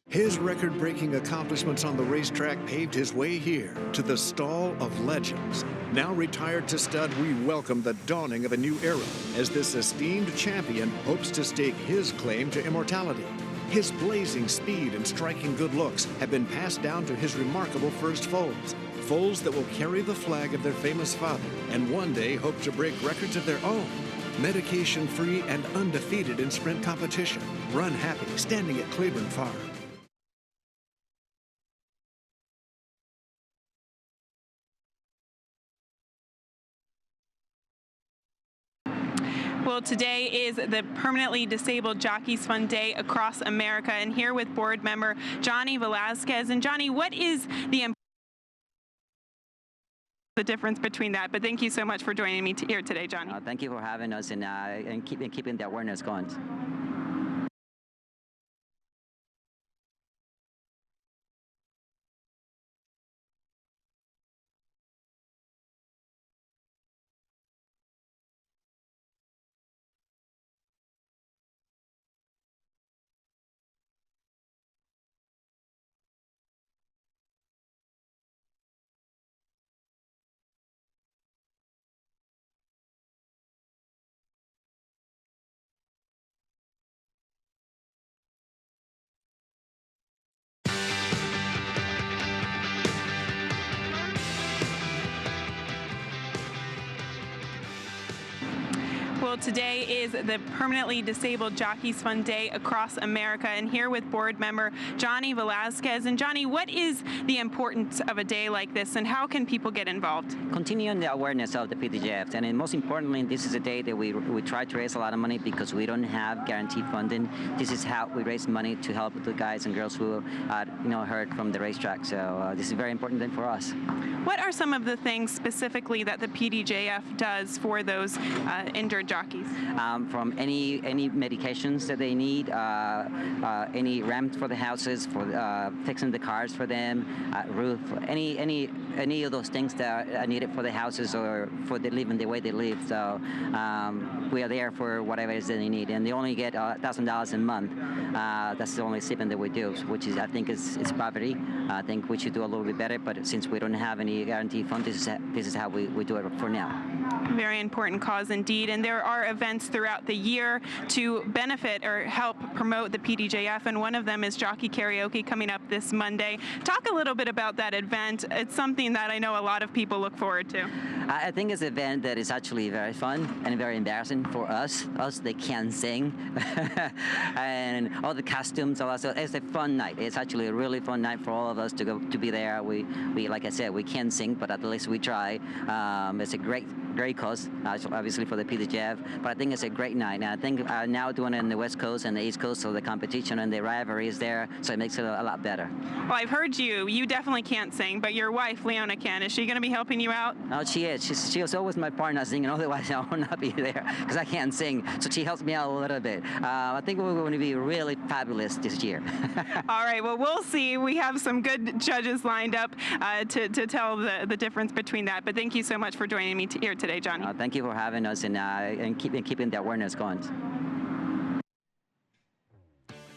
His record-breaking accomplishments on the racetrack paved his way here to the Stall of Legends. Now retired to stud, we welcome the dawning of a new era as this esteemed champion hopes to stake his claim to immortality. His blazing speed and striking good looks have been passed down to his remarkable first foals. Foals that will carry the flag of their famous father and one day hope to break records of their own. Medication-free and undefeated in sprint competition. Run Happy, standing at Claiborne Farm. Well, today is the Permanently Disabled Jockeys Fun Day across America, and here with board member Johnny Velasquez. And Johnny, what is the difference between that? But thank you so much for joining me here today, Johnny. Thank you for having us and keeping the awareness going. Well, today is the Permanently Disabled Jockeys Fun Day across America, and here with board member Johnny Velasquez. And Johnny, what is the importance of a day like this, and how can people get involved? Continuing the awareness of the PDJF, and most importantly, this is a day that we try to raise a lot of money because we don't have guaranteed funding. This is how we raise money to help the guys and girls who are hurt from the racetrack. So this is a very important thing for us. What are some of the things specifically that the PDJF does for those injured jockeys? From any medications that they need, any ramps for the houses, for fixing the cars for them, roof, any of those things that are needed for the houses or for the living the way they live. So we are there for whatever it is that they need, and they only get $1,000 a month. That's the only stipend that we do, which is, I think, is poverty. I think we should do a little bit better, but since we don't have any guarantee fund, this is how we do it for now. Very important cause indeed, and there are events throughout the year to benefit or help promote the PDJF, and one of them is Jockey Karaoke coming up this Monday. Talk a little bit about that event. It's something that I know a lot of people look forward to. I think it's an event that is actually very fun and very embarrassing for us that can't sing, and all the costumes. Also, it's a fun night. It's actually a really fun night for all of us to be there. We like I said, we can't sing, but at least we try. It's a great cause, obviously for the PDJF, but I think it's a great night. And I think now doing it on the West Coast and the East Coast, so the competition and the rivalry is there, so it makes it a lot better. Well, I've heard you definitely can't sing, but your wife, Leona, can. Is she going to be helping you out? Oh, she is. She was always my partner singing, otherwise I would not be there, because I can't sing, so she helps me out a little bit. I think we're going to be really fabulous this year. All right, well, we'll see. We have some good judges lined up to tell the difference between that, but thank you so much for joining me here today, Johnny. Thank you for having us and keeping the awareness going.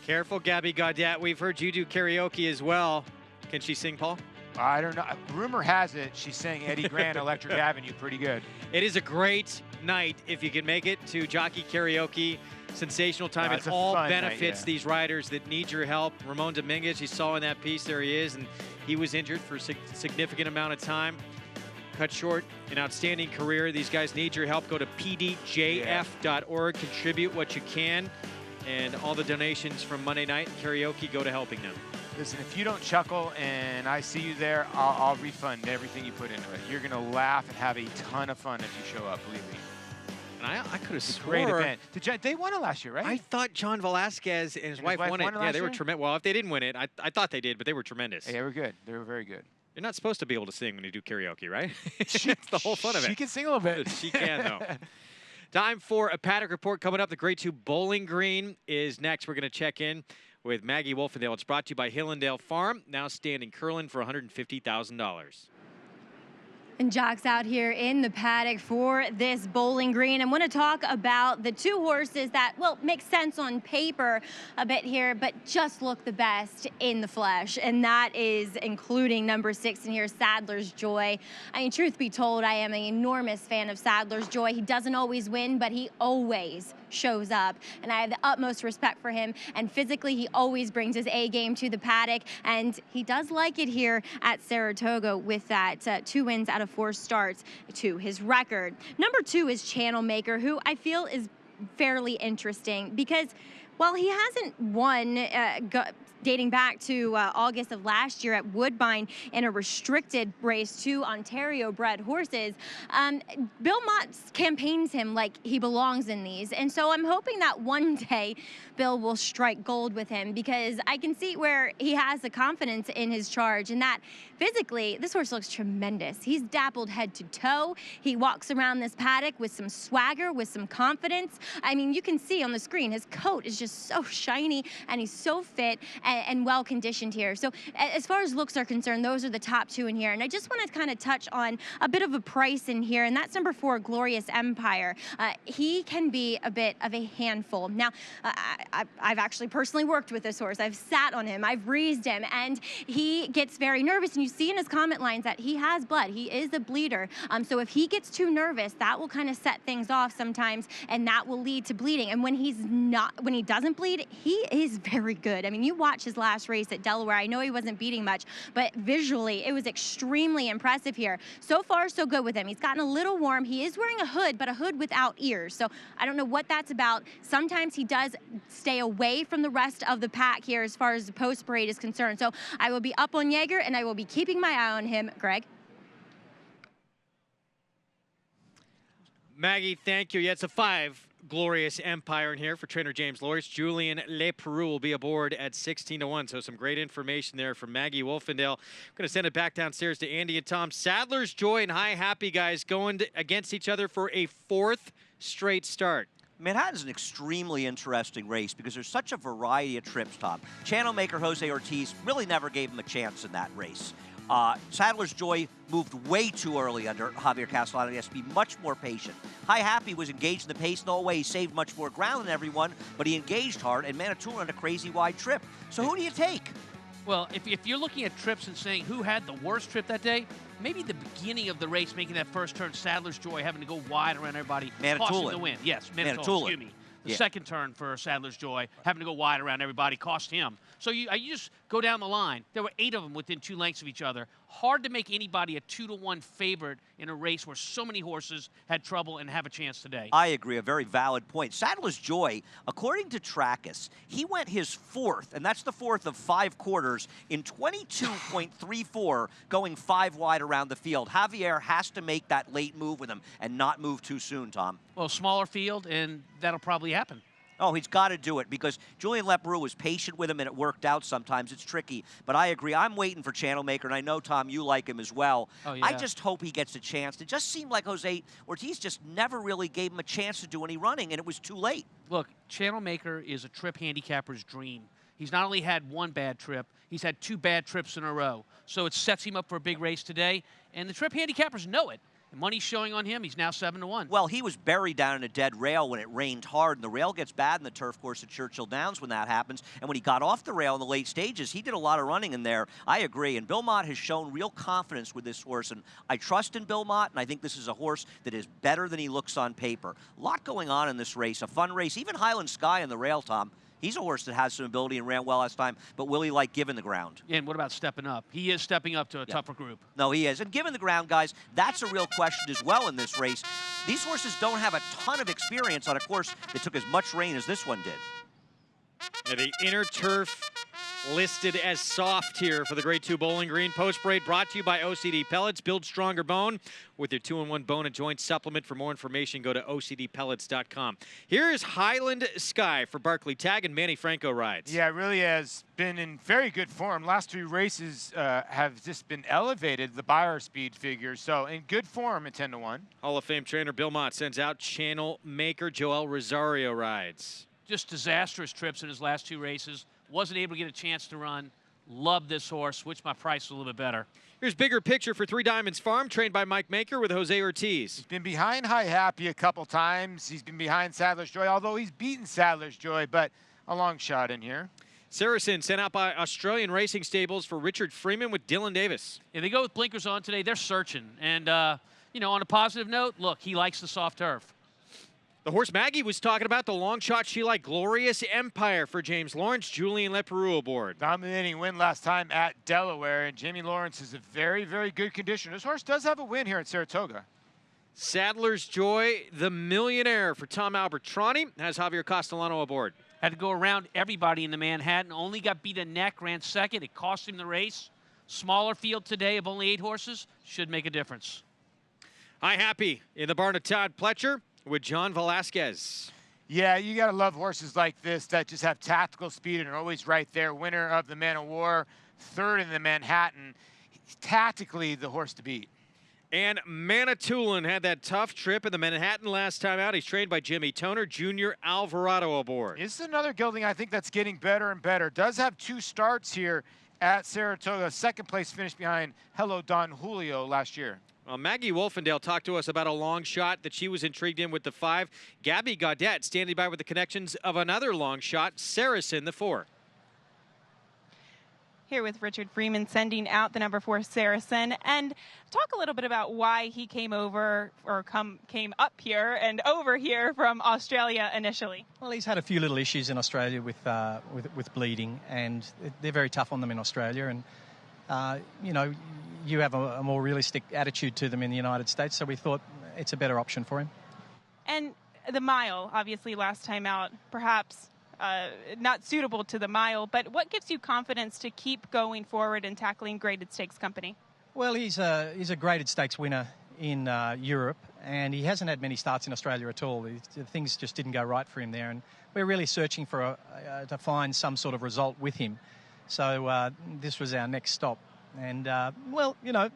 Careful, Gabby Gaudet. We've heard you do karaoke as well. Can she sing, Paul? I don't know. Rumor has it she sang Eddie Grant, Electric Avenue, pretty good. It is a great night if you can make it to Jockey Karaoke. Sensational time. It all benefits these riders that need your help. Ramon Dominguez, you saw in that piece, there he is, and he was injured for a significant amount of time. Cut short an outstanding career. These guys need your help. Go to pdjf.org, contribute what you can, and all the donations from Monday night karaoke go to helping them. Listen, if you don't chuckle and I see you there, I'll refund everything you put into it. You're going to laugh and have a ton of fun if you show up, believe me. And I could have swore. Great event. They won it last year, right? I thought John Velasquez and his wife won it. Yeah, they were tremendous. Well, if they didn't win it, I thought they did, but they were tremendous. Yeah, they were good. They were very good. You're not supposed to be able to sing when you do karaoke, right? That's the whole fun of it. She can sing a little bit. She can, though. Time for a paddock report coming up. The Grade 2 Bowling Green is next. We're going to check in with Maggie Wolfendale. It's brought to you by Hillendale Farm, now standing curling for $150,000. And Jock's out here in the paddock for this Bowling Green. I want to talk about the two horses that, well, make sense on paper a bit here, but just look the best in the flesh. And that is including number 6 in here, Sadler's Joy. I mean, truth be told, I am an enormous fan of Sadler's Joy. He doesn't always win, but he always shows up. And I have the utmost respect for him. And physically, he always brings his A game to the paddock. And he does like it here at Saratoga with that 2 wins out of 4 starts to his record. Number 2 is Channel Maker, who I feel is fairly interesting because while he hasn't won dating back to August of last year at Woodbine in a restricted race to Ontario-bred horses, Bill Mott campaigns him like he belongs in these. And so I'm hoping that one day Bill will strike gold with him because I can see where he has the confidence in his charge and that physically, this horse looks tremendous. He's dappled head to toe. He walks around this paddock with some swagger, with some confidence. I mean, you can see on the screen, his coat is just so shiny and he's so fit and well conditioned here. So as far as looks are concerned, those are the top 2 in here. And I just want to kind of touch on a bit of a price in here, and that's number 4, Glorious Empire. He can be a bit of a handful. Now, I've actually personally worked with this horse. I've sat on him, I've breezed him, and he gets very nervous. And you see in his comment lines that he has blood. He is a bleeder. So if he gets too nervous, that will kind of set things off sometimes, and that will lead to bleeding. And when he doesn't bleed, he is very good. I mean, you watch his last race at Delaware. I know he wasn't beating much, but visually, it was extremely impressive here. So far, so good with him. He's gotten a little warm. He is wearing a hood, but a hood without ears. So I don't know what that's about. Sometimes he does stay away from the rest of the pack here as far as the post parade is concerned. So I will be up on Yeager, and I will be keeping my eye on him. Greg? Maggie, thank you. Yeah, it's a 5 Glorious Empire in here for trainer James Loris. Julian Leperoux will be aboard at 16-1. So some great information there from Maggie Wolfendale. I'm going to send it back downstairs to Andy and Tom. Sadler's Joy and High Happy, guys, going against each other for a 4th straight start. Manhattan's an extremely interesting race because there's such a variety of trips, Tom. Channel Maker Jose Ortiz really never gave him a chance in that race. Sadler's Joy moved way too early under Javier Castellano. He has to be much more patient. High Happy was engaged in the pace the whole way. He saved much more ground than everyone, but he engaged hard, and Manitoulin had a crazy wide trip. So who do you take? Well, if you're looking at trips and saying who had the worst trip that day, maybe the beginning of the race, making that first turn, Sadler's Joy, having to go wide around everybody, cost him the win. Yes, Manitoulin, excuse me. The second turn for Sadler's Joy, having to go wide around everybody, cost him. So you just go down the line. There were 8 of them within 2 lengths of each other. Hard to make anybody a 2-1 favorite in a race where so many horses had trouble and have a chance today. I agree, a very valid point. Sadler's Joy, according to Trackus, he went his 4th, and that's the 4th of 5 quarters, in 22.34, going 5 wide around the field. Javier has to make that late move with him and not move too soon, Tom. Well, smaller field, and that'll probably happen. Oh, he's got to do it because Julian Leperoux was patient with him and it worked out sometimes. It's tricky. But I agree. I'm waiting for Channel Maker, and I know, Tom, you like him as well. Oh, yeah. I just hope he gets a chance. It just seemed like Jose Ortiz just never really gave him a chance to do any running, and it was too late. Look, Channel Maker is a trip handicapper's dream. He's not only had 1 bad trip, he's had 2 bad trips in a row. So it sets him up for a big race today, and the trip handicappers know it. Money's showing on him. He's now 7-1. Well, he was buried down in a dead rail when it rained hard, and the rail gets bad in the turf course at Churchill Downs when that happens. And when he got off the rail in the late stages, he did a lot of running in there. I agree. And Bill Mott has shown real confidence with this horse, and I trust in Bill Mott, and I think this is a horse that is better than he looks on paper. A lot going on in this race, a fun race. Even Highland Sky in the rail, Tom. He's a horse that has some ability and ran well last time, but will he like giving the ground? And what about stepping up? He is stepping up to a tougher group. No, he is. And giving the ground, guys, that's a real question as well in this race. These horses don't have a ton of experience on a course that took as much rain as this one did. Yeah, the inner turf listed as soft here for the Grade 2 Bowling Green. Post Parade brought to you by OCD Pellets. Build stronger bone with your 2-in-1 bone and joint supplement. For more information, go to ocdpellets.com. Here is Highland Sky for Barkley Tag and Manny Franco rides. Yeah, it really has been in very good form. Last 2 races have just been elevated, the buyer speed figures. So in good form at 10-1. Hall of Fame trainer Bill Mott sends out channel maker Joel Rosario rides. Just disastrous trips in his last 2 races. Wasn't able to get a chance to run. Loved this horse. Switched my price a little bit better. Here's Bigger Picture for Three Diamonds Farm, trained by Mike Maker with Jose Ortiz. He's been behind High Happy a couple times. He's been behind Sadler's Joy, although he's beaten Sadler's Joy, but a long shot in here. Saracen sent out by Australian Racing Stables for Richard Freeman with Dylan Davis. If they go with blinkers on today, they're searching. And, you know, on a positive note, look, he likes the soft turf. The horse Maggie was talking about, the long shot she liked, Glorious Empire for James Lawrence, Julian Leperoux aboard. Dominating win last time at Delaware, and Jamie Lawrence is a very, very good condition. This horse does have a win here at Saratoga. Sadler's Joy, the Millionaire for Tom Albertrani, has Javier Castellano aboard. Had to go around everybody in the Manhattan, only got beat a neck, ran second. It cost him the race. Smaller field today of only 8 horses should make a difference. High Happy in the barn of Todd Pletcher with John Velasquez. Yeah, you got to love horses like this that just have tactical speed and are always right there. Winner of the Man of War, 3rd in the Manhattan. Tactically, the horse to beat. And Manitoulin had that tough trip in the Manhattan last time out. He's trained by Jimmy Toner, Junior Alvarado aboard. This is another gelding I think that's getting better and better. Does have 2 starts here at Saratoga. 2nd place finish behind Hello Don Julio last year. Well, Maggie Wolfendale talked to us about a long shot that she was intrigued in with the 5. Gabby Gaudette standing by with the connections of another long shot, Saracen, the 4. Here with Richard Freeman sending out the number 4 Saracen, and talk a little bit about why he came over or came up here and over here from Australia initially. Well, he's had a few little issues in Australia with bleeding, and they're very tough on them in Australia. And you know, you have a more realistic attitude to them in the United States, so we thought it's a better option for him. And the mile, obviously, last time out, perhaps not suitable to the mile, but what gives you confidence to keep going forward and tackling graded stakes company? Well, he's a graded stakes winner in Europe, and he hasn't had many starts in Australia at all. Things just didn't go right for him there, and we're really searching for to find some sort of result with him. So this was our next stop. And, well, you know,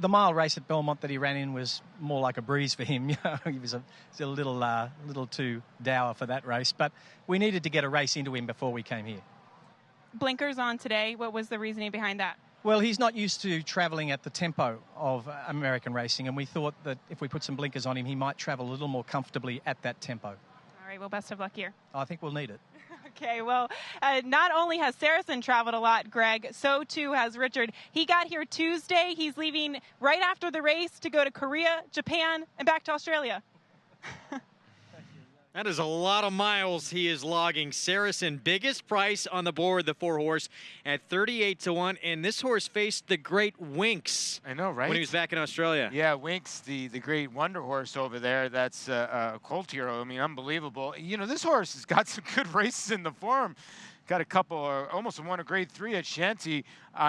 the mile race at Belmont that he ran in was more like a breeze for him. You know, he was a little too dour for that race. But we needed to get a race into him before we came here. Blinkers on today. What was the reasoning behind that? Well, he's not used to travelling at the tempo of American racing, and we thought that if we put some blinkers on him, he might travel a little more comfortably at that tempo. All right, well, best of luck here. I think we'll need it. Okay, well, not only has Saracen traveled a lot, Greg, so too has Richard. He got here Tuesday. He's leaving right after the race to go to Korea, Japan, and back to Australia. That is a lot of miles he is logging. Saracen, biggest price on the board, the 4 horse at 38-1. And this horse faced the great Winks. I know, right? When he was back in Australia. Yeah, Winks, the great wonder horse over there. That's a colt hero. I mean, unbelievable. You know, this horse has got some good races in the form. Got a couple, almost won a grade 3 at Shanty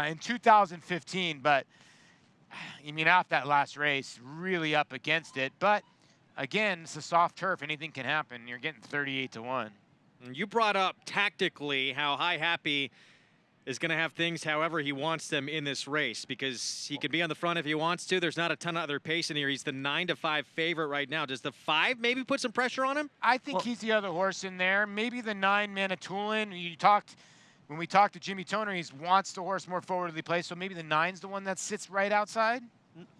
in 2015. But, I mean, off that last race, really up against it. But again, it's a soft turf. Anything can happen. You're getting 38-1. You brought up tactically how High Happy is going to have things however he wants them in this race, because he can be on the front if he wants to. There's not a ton of other pace in here. He's the 9-5 favorite right now. Does the 5 maybe put some pressure on him? I think he's the other horse in there. Maybe the 9 Manitoulin. When we talked to Jimmy Toner, he wants the horse more forwardly placed, so maybe the 9's the one that sits right outside.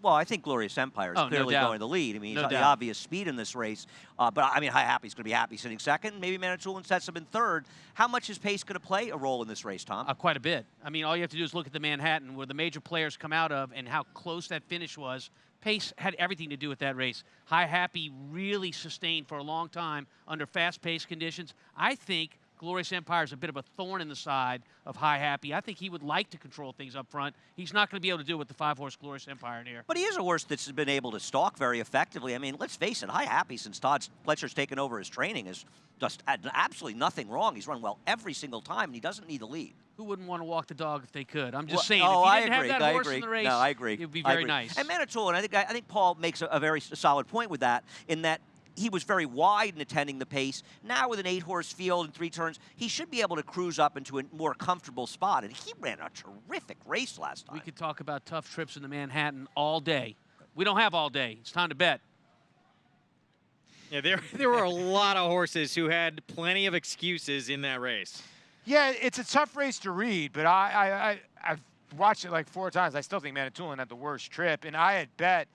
Well, I think Glorious Empire is clearly going to lead. I mean, he's got the obvious speed in this race. But, I mean, High Happy's going to be happy sitting 2nd. Maybe Manitoulin sets him in 3rd. How much is pace going to play a role in this race, Tom? Quite a bit. I mean, all you have to do is look at the Manhattan, where the major players come out of, and how close that finish was. Pace had everything to do with that race. High Happy really sustained for a long time under fast-paced conditions. I think Glorious Empire is a bit of a thorn in the side of High Happy. I think he would like to control things up front. He's not going to be able to do it with the 5-horse Glorious Empire in here. But he is a horse that's been able to stalk very effectively. I mean, let's face it, High Happy, since Todd Pletcher's taken over his training, is just absolutely nothing wrong. He's run well every single time, and he doesn't need a lead. Who wouldn't want to walk the dog if they could? I'm just Well, saying, oh, if I you didn't agree. have that I horse agree. in the race, No, I agree. it would be I very agree. nice. And Manitoulin, I think Paul makes a very solid point with that, in that he was very wide in attending the pace. Now with an 8-horse field and 3 turns, he should be able to cruise up into a more comfortable spot. And he ran a terrific race last time. We could talk about tough trips into Manhattan all day. We don't have all day. It's time to bet. Yeah, there were a lot of horses who had plenty of excuses in that race. Yeah, it's a tough race to read, but I've watched it like 4 times. I still think Manitoulin had the worst trip, and I had bet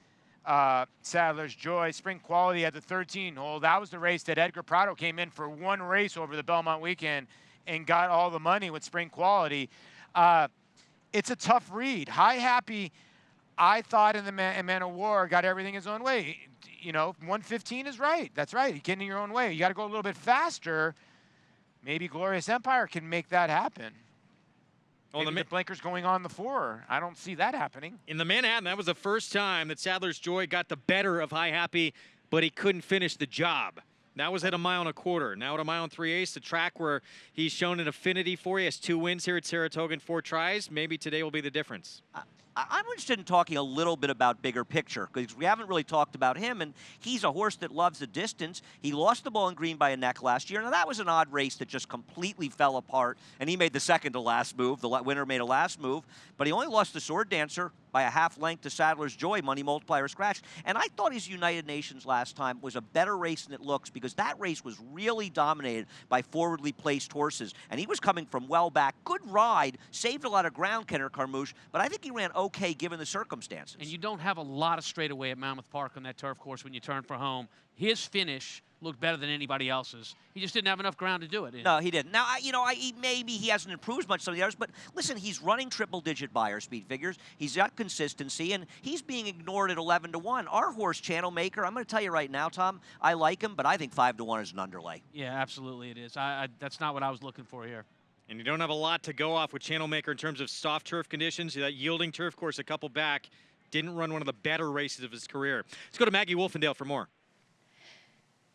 Sadler's Joy, Spring Quality at the 13-hole. That was the race that Edgar Prado came in for 1 race over the Belmont weekend and got all the money with Spring Quality. It's a tough read. High Happy, I thought in Man of War, got everything his own way. You know, 115 is right. That's right. You're getting your own way. You got to go a little bit faster. Maybe Glorious Empire can make that happen. Well, the blinkers going on the 4. I don't see that happening. In the Manhattan, that was the first time that Sadler's Joy got the better of High Happy, but he couldn't finish the job. That was at 1.25 miles. Now at 1 3/8 miles, the track where he's shown an affinity for. He has 2 wins here at Saratoga in 4 tries. Maybe today will be the difference. I'm interested in talking a little bit about bigger picture, because we haven't really talked about him, and he's a horse that loves the distance. He lost the Bowling Green by a neck last year. Now, that was an odd race that just completely fell apart, and he made the second to last move. The winner made a last move, but he only lost the Sword Dancer by a half length to Sadler's Joy, money multiplier scratch. And I thought his United Nations last time was a better race than it looks, because that race was really dominated by forwardly placed horses. And he was coming from well back. Good ride, saved a lot of ground, Kenner Carmouche, but I think he ran okay given the circumstances. And you don't have a lot of straightaway at Monmouth Park on that turf course when you turn for home. His finish looked better than anybody else's. He just didn't have enough ground to do it. No, he didn't. Now, maybe he hasn't improved as much as some of the others, but listen, he's running triple-digit buyer speed figures. He's got consistency, and he's being ignored at 11 to 1. Our horse, Channel Maker, I'm going to tell you right now, Tom, I like him, but I think 5 to 1 is an underlay. Yeah, absolutely it is. That's not what I was looking for here. And you don't have a lot to go off with Channel Maker in terms of soft turf conditions. That yielding turf course a couple back didn't run one of the better races of his career. Let's go to Maggie Wolfendale for more.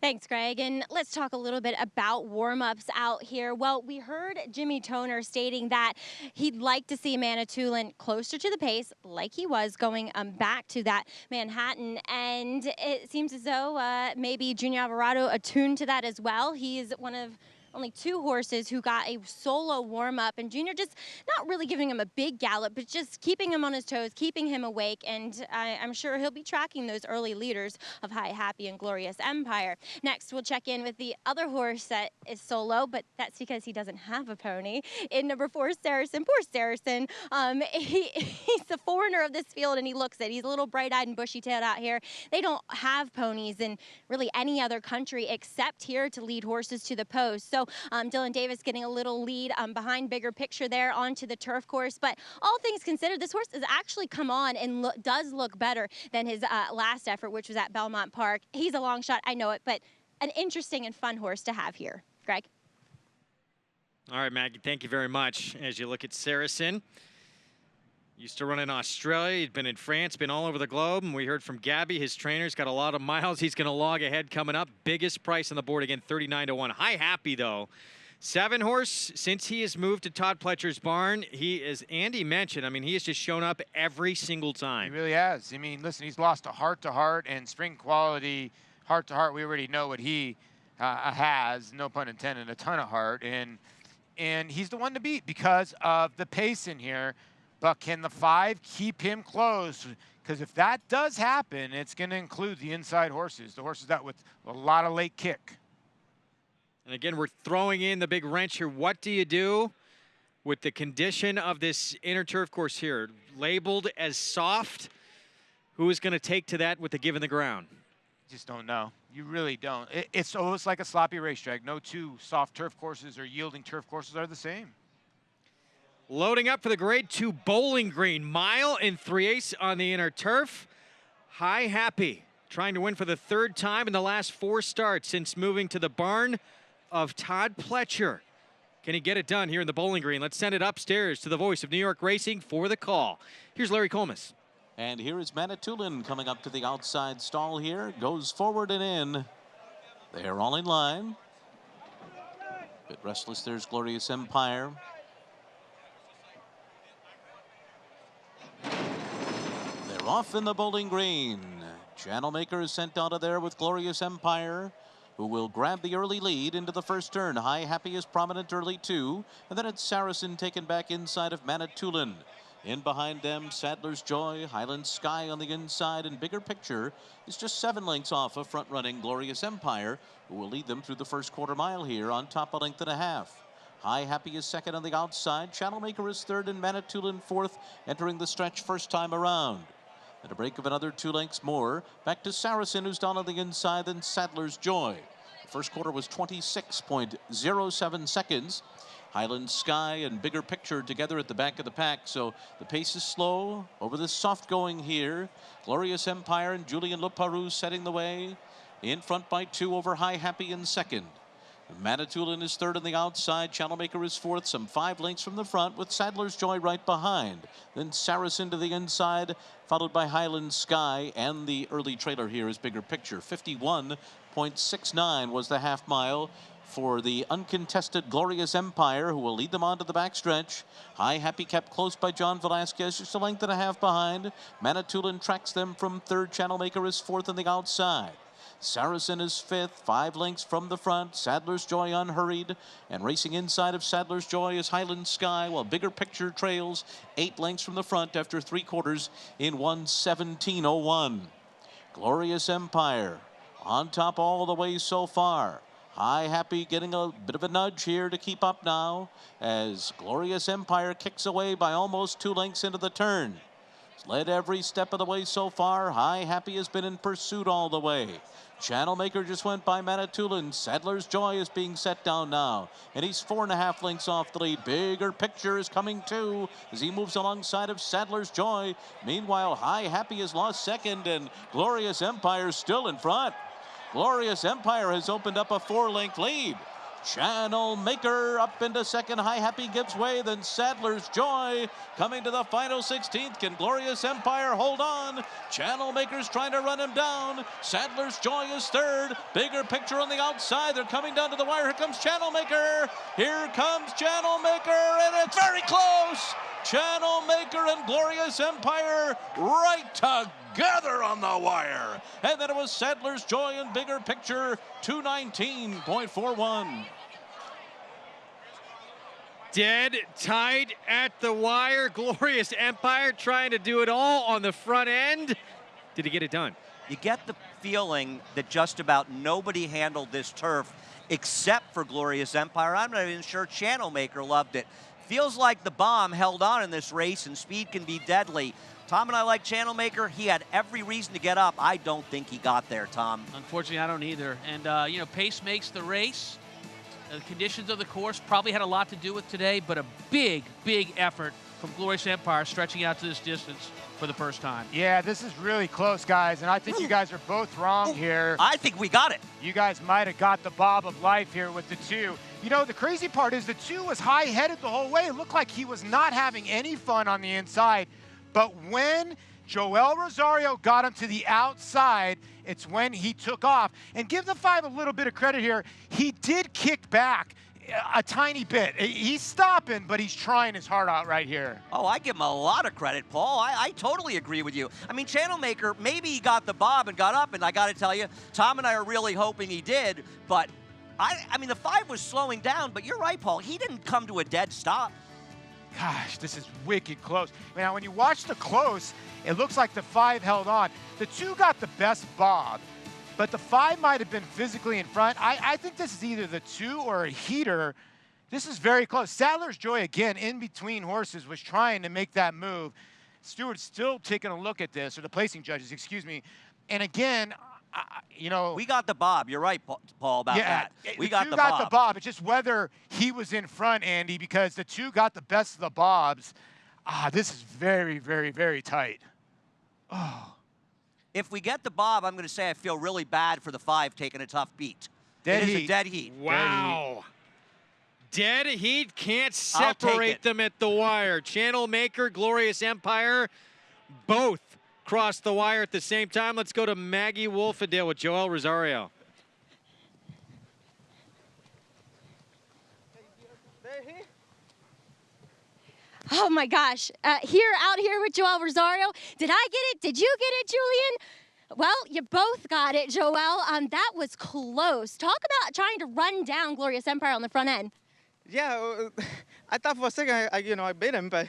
Thanks, Greg. And let's talk a little bit about warm-ups out here. Well, we heard Jimmy Toner stating that he'd like to see Manitoulin closer to the pace, like he was going back to that Manhattan. And it seems as though maybe Junior Alvarado attuned to that as well. He's one of only 2 horses who got a solo warm-up, and Junior just not really giving him a big gallop, but just keeping him on his toes, keeping him awake, and I'm sure he'll be tracking those early leaders of High Happy and Glorious Empire. Next, we'll check in with the other horse that is solo, but that's because he doesn't have a pony. In number 4, Saracen. Poor Saracen. He's the foreigner of this field, and he looks it. He's a little bright-eyed and bushy-tailed out here. They don't have ponies in really any other country except here to lead horses to the post. So Dylan Davis getting a little lead behind Bigger Picture there onto the turf course. But all things considered, this horse has actually come on and does look better than his last effort, which was at Belmont Park. He's a long shot, I know it, but an interesting and fun horse to have here. Greg? All right, Maggie, thank you very much. As you look at Saracen, used to run in Australia. He'd been in France, been all over the globe. And we heard from Gabby, his trainer's got a lot of miles. He's going to log ahead coming up. Biggest price on the board again, 39 to 1. High Happy, though. 7-horse, since he has moved to Todd Pletcher's barn, he, as Andy mentioned, I mean, he has just shown up every single time. He really has. I mean, listen, he's lost a Heart to Heart and Spring Quality. Heart to Heart, we already know what he has, no pun intended, a ton of heart. And he's the one to beat because of the pace in here. But can the 5 keep him close? Because if that does happen, it's going to include the inside horses, the horses that with a lot of late kick. And again, we're throwing in the big wrench here. What do you do with the condition of this inner turf course here? Labeled as soft. Who is going to take to that with the give in the ground? Just don't know. You really don't. It's almost like a sloppy racetrack. No 2 soft turf courses or yielding turf courses are the same. Loading up for the grade 2 Bowling Green. 1 3/8 on the inner turf. High Happy trying to win for the 3rd time in the last 4 starts since moving to the barn of Todd Pletcher. Can he get it done here in the Bowling Green? Let's send it upstairs to the voice of New York racing for the call. Here's Larry Comas. And here is Manitoulin coming up to the outside stall here. Goes forward and in. They're all in line. Bit restless, there's Glorious Empire. They're off in the Bowling Green. Channel Maker is sent out of there with Glorious Empire, who will grab the early lead into the first turn. High Happy is prominent early too. And then it's Saracen taken back inside of Manitoulin. In behind them, Sadler's Joy, Highland Sky on the inside, and Bigger Picture is just 7 lengths off of front-running Glorious Empire, who will lead them through the first quarter mile here on top a length and a half. High Happy is second on the outside. Channel Maker is third and Manitoulin fourth, entering the stretch first time around. At a break of another 2 lengths more, back to Saracen, who's down on the inside, then Sadler's Joy. The first quarter was 26.07 seconds. Highland Sky and Bigger Picture together at the back of the pack, so the pace is slow over this soft going here. Glorious Empire and Julien Leparoux setting the way. In front by 2 over High Happy in second. Manitoulin is third on the outside. Channel Maker is fourth, some 5 lengths from the front, with Sadler's Joy right behind. Then Saracen to the inside, followed by Highland Sky, and the early trailer here is Bigger Picture. 51.69 was the half mile for the uncontested Glorious Empire, who will lead them on to the backstretch. High Happy kept close by John Velasquez, just a length and a half behind. Manitoulin tracks them from third. Channel Maker is fourth on the outside. Saracen is fifth, 5 lengths from the front. Sadler's Joy unhurried, and racing inside of Sadler's Joy is Highland Sky, while Bigger Picture trails 8 lengths from the front after 3 quarters in 1:17.01. Glorious Empire on top all the way so far. High Happy getting a bit of a nudge here to keep up now as Glorious Empire kicks away by almost 2 lengths into the turn. It's led every step of the way so far. High Happy has been in pursuit all the way. Channel Maker just went by Manitoulin. Sadler's Joy is being set down now, and he's 4.5 lengths off the lead. Bigger Picture is coming too as he moves alongside of Sadler's Joy. Meanwhile, High Happy has lost second, and Glorious Empire still in front. Glorious Empire has opened up a 4-length lead. Channel Maker up into second. High Happy gives way. Then Sadler's Joy coming to the final 16th. Can Glorious Empire hold on? Channel Maker's trying to run him down. Sadler's Joy is third. Bigger Picture on the outside. They're coming down to the wire. Here comes Channel Maker. Here comes Channel Maker, and it's very close. Channel Maker and Glorious Empire right together on the wire. And then it was Sadler's Joy and Bigger Picture, 219.41. Dead tight at the wire. Glorious Empire trying to do it all on the front end. Did he get it done? You get the feeling that just about nobody handled this turf except for Glorious Empire. I'm not even sure Channel Maker loved it. Feels like the bomb held on in this race, and speed can be deadly. Tom and I like Channel Maker. He had every reason to get up. I don't think he got there, Tom. Unfortunately, I don't either. And, you know, pace makes the race. The conditions of the course probably had a lot to do with today, but a big, big effort from Glorious Empire stretching out to this distance for the first time. Yeah, this is really close, guys, and I think you guys are both wrong here. I think we got it. You guys might have got the bob of life here with the 2. You know, the crazy part is the 2 was high-headed the whole way. It looked like he was not having any fun on the inside, but when Joel Rosario got him to the outside, it's when he took off. And give the 5 a little bit of credit here. He did kick back a tiny bit. He's stopping, but he's trying his heart out right here. Oh, I give him a lot of credit, Paul. I totally agree with you. I mean, Channel Maker, maybe he got the bob and got up, and I got to tell you, Tom and I are really hoping he did, but I mean, the 5 was slowing down, but you're right, Paul. He didn't come to a dead stop. Gosh, this is wicked close. Now, when you watch the close, it looks like the 5 held on. The 2 got the best bob, but the 5 might have been physically in front. I think this is either the 2 or a heater. This is very close. Sadler's Joy, again, in between horses, was trying to make that move. Stewart's still taking a look at this, or the placing judges, excuse me. And again, you know, we got the bob. You're right, Paul, about that. We got the bob. The 2 got the bob. It's just whether he was in front, Andy, because the 2 got the best of the bobs. This is very, very, very tight. Oh. If we get the bob, I'm going to say I feel really bad for the 5 taking a tough beat. Dead it heat. is a dead heat. Wow. Dead Heat can't I'll take separate it. them at the wire. Channel Maker, Glorious Empire, both crossed the wire at the same time. Let's go to Maggie Wolfendale with Joel Rosario. Oh my gosh, out here with Joel Rosario. Did I get it? Did you get it, Julian? Well, you both got it, Joel. That was close. Talk about trying to run down Glorious Empire on the front end. Yeah, I thought for a second I beat him, but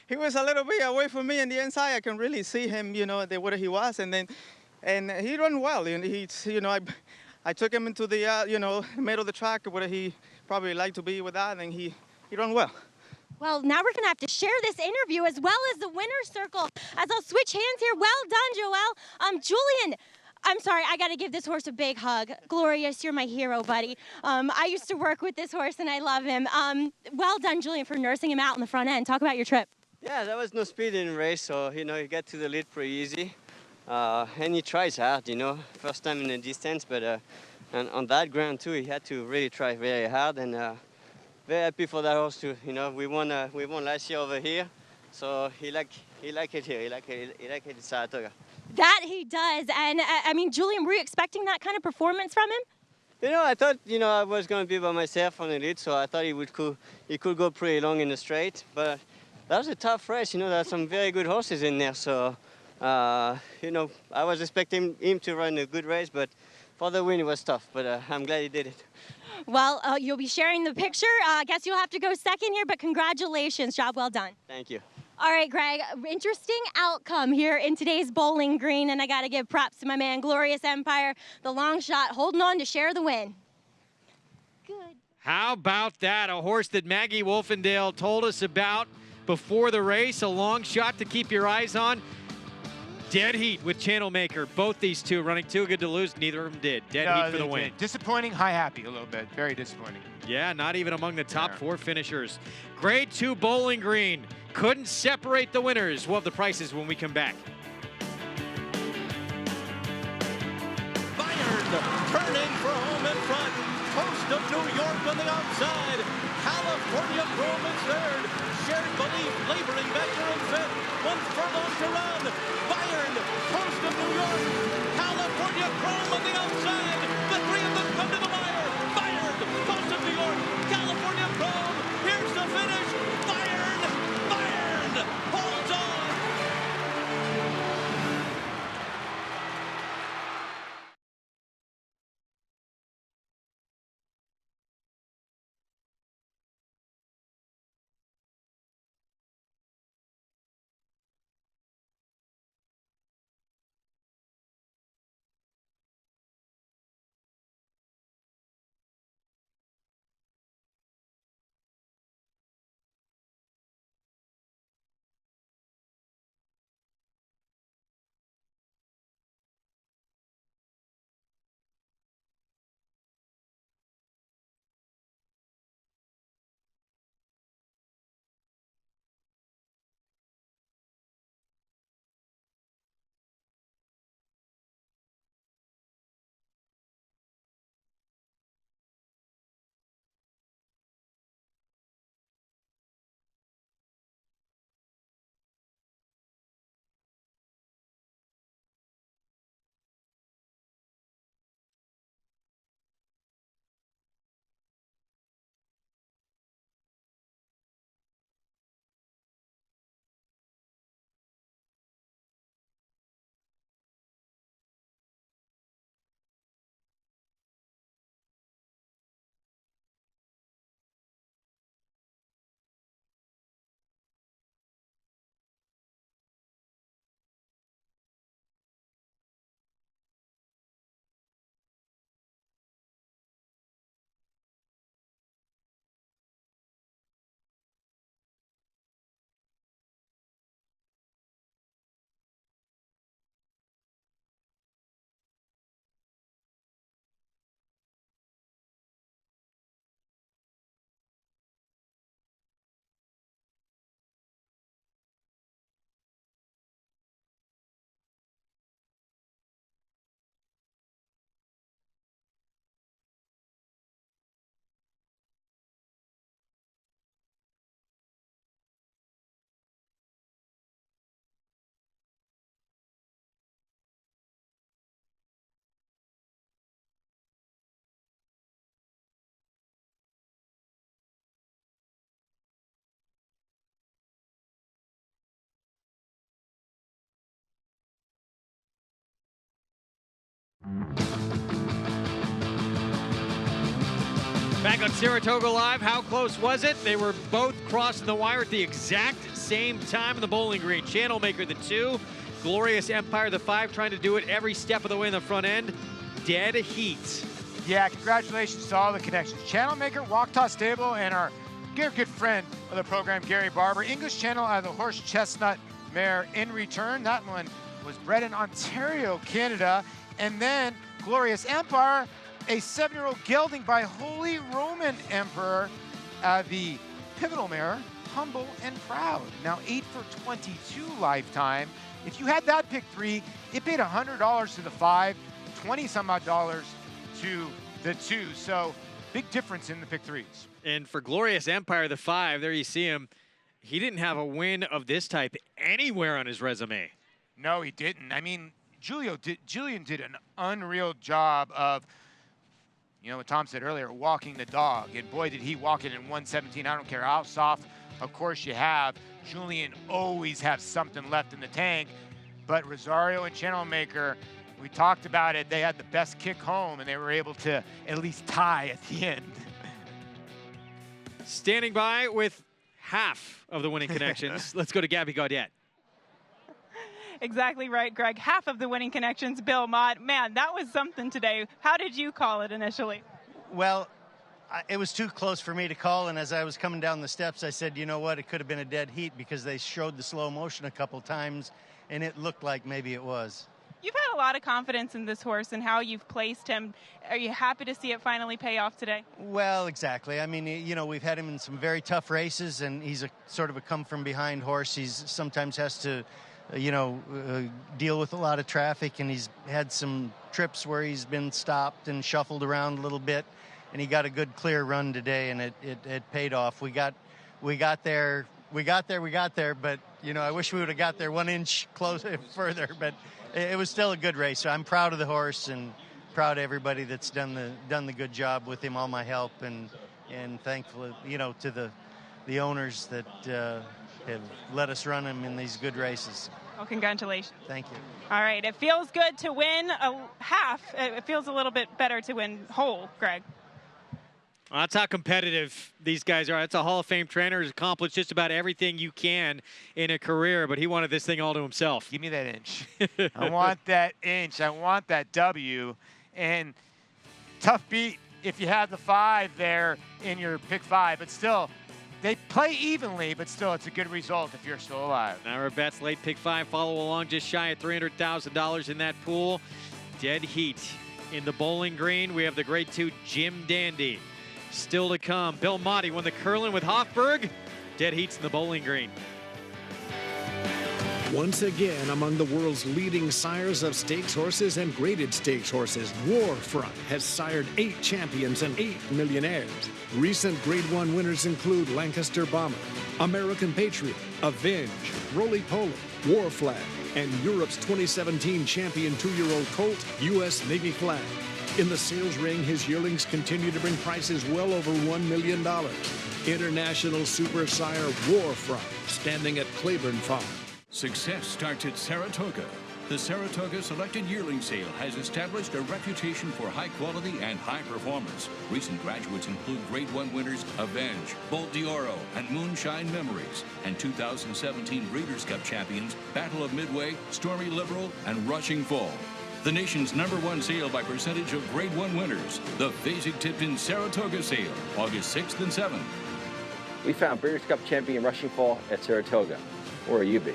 he was a little bit away from me on the inside. I can really see him, where he was, and he ran well. And I took him into the middle of the track where he probably liked to be with that, and he ran well. Well, now we're going to have to share this interview as well as the winner's circle. As I'll switch hands here. Well done, Joel. Julian, I'm sorry, I got to give this horse a big hug. Glorious, you're my hero, buddy. I used to work with this horse, and I love him. Well done, Julian, for nursing him out in the front end. Talk about your trip. Yeah, there was no speed in the race, so, you get to the lead pretty easy. And he tries hard, first time in the distance, but and on that ground, too, he had to really try very hard, and very happy for that horse too. We won last year over here, so he like it here. He like it in Saratoga. That he does, and I mean, Julian, were you expecting that kind of performance from him? I thought I was going to be by myself on the lead, so I thought he could go pretty long in the straight. But that was a tough race. There are some very good horses in there, so I was expecting him to run a good race, but for the win it was tough. But I'm glad he did it. Well, you'll be sharing the picture. I guess you'll have to go second here, but congratulations. Job well done. Thank you. All right, Greg, interesting outcome here in today's Bowling Green, and I got to give props to my man, Glorious Empire, the long shot, holding on to share the win. How about that? A horse that Maggie Wolfendale told us about before the race, a long shot to keep your eyes on. Dead Heat with Channel Maker. Both these two running too good to lose. Neither of them did. Dead Heat for the win. Disappointing, high happy a little bit. Very disappointing. Yeah, not even among the top four finishers. Grade 2 Bowling Green. Couldn't separate the winners. We'll have the prices when we come back. Bayern turning for home in front. Coast of New York on the outside. California Chrome is third. Shared Belief laboring back there in fifth. 1 furlong to run. Bayern, Coast of New York. California Chrome on the outside. The three of them come to the wire. Bayern, Coast of New York. California Chrome. Here's the finish. Bayern holds on. Back on Saratoga Live, how close was it? They were both crossing the wire at the exact same time in the Bowling Green. Channel Maker, the 2. Glorious Empire, the 5, trying to do it every step of the way in the front end. Dead heat. Yeah, congratulations to all the connections. Channel Maker, Walk Toss Stable, and our good friend of the program, Gary Barber. English Channel out of the Horse Chestnut mare In Return. That one was bred in Ontario, Canada. And then Glorious Empire, a 7-year-old gelding by Holy Roman Emperor, the pivotal mare, Humble and Proud. Now 8 for 22 lifetime. If you had that pick 3, it paid $100 to the 5, 20 some odd dollars to the 2. So big difference in the pick 3s. And for Glorious Empire, the 5, there you see him. He didn't have a win of this type anywhere on his resume. No, he didn't. I mean, Julian did an unreal job of, you know what Tom said earlier, walking the dog. And boy, did he walk it in 117. I don't care how soft a course you have. Julian always has something left in the tank. But Rosario and Channel Maker, we talked about it. They had the best kick home, and they were able to at least tie at the end. Standing by with half of the winning connections. Let's go to Gabby Gaudet. Exactly right, Greg. Half of the winning connections, Bill Mott. Man, that was something today. How did you call it initially? Well, it was too close for me to call, and as I was coming down the steps, I said, you know what, it could have been a dead heat because they showed the slow motion a couple times, and it looked like maybe it was. You've had a lot of confidence in this horse and how you've placed him. Are you happy to see it finally pay off today? Well, exactly. I mean, you know, we've had him in some very tough races, and he's a sort of a come-from-behind horse. He's sometimes has to, deal with a lot of traffic, and he's had some trips where he's been stopped and shuffled around a little bit, and he got a good clear run today, and it paid off. We got there, but, you know, I wish we would have got there 1 inch closer further, but it was still a good race. So I'm proud of the horse and proud of everybody that's done the good job with him, all my help, and thankful, you know, to the owners that have let us run him in these good races. Well, congratulations. Thank you. All right, it feels good to win a half. It feels a little bit better to win whole, Greg. Well, that's how competitive these guys are. That's a Hall of Fame trainer who's accomplished just about everything you can in a career, but he wanted this thing all to himself. Give me that inch. I want that inch. I want that W. And tough beat if you had the 5 there in your pick 5, but still, they play evenly, but still, it's a good result if you're still alive. Naira Betts, late pick 5, follow along, just shy of $300,000 in that pool. Dead heat in the Bowling Green. We have the grade 2 Jim Dandy. Still to come. Bill Motti won the Curlin with Hofberg. Dead heats in the Bowling Green. Once again, among the world's leading sires of stakes horses and graded stakes horses, Warfront has sired 8 champions and 8 millionaires. Recent Grade 1 winners include Lancaster Bomber, American Patriot, Avenge, Roly-Poly, War Flag, and Europe's 2017 champion 2-year-old colt, U.S. Navy Flag. In the sales ring, his yearlings continue to bring prices well over $1 million. International Super Sire Warfront, standing at Claiborne Farm. Success starts at Saratoga. The Saratoga Selected Yearling Sale has established a reputation for high quality and high performance. Recent graduates include Grade 1 winners Avenge, Bolt d'Oro, and Moonshine Memories, and 2017 Breeders' Cup champions Battle of Midway, Stormy Liberal, and Rushing Fall. The nation's #1 sale by percentage of Grade 1 winners, the Fasig-Tipton Saratoga Sale, August 6th and 7th. We found Breeders' Cup champion Rushing Fall at Saratoga. Where will you be?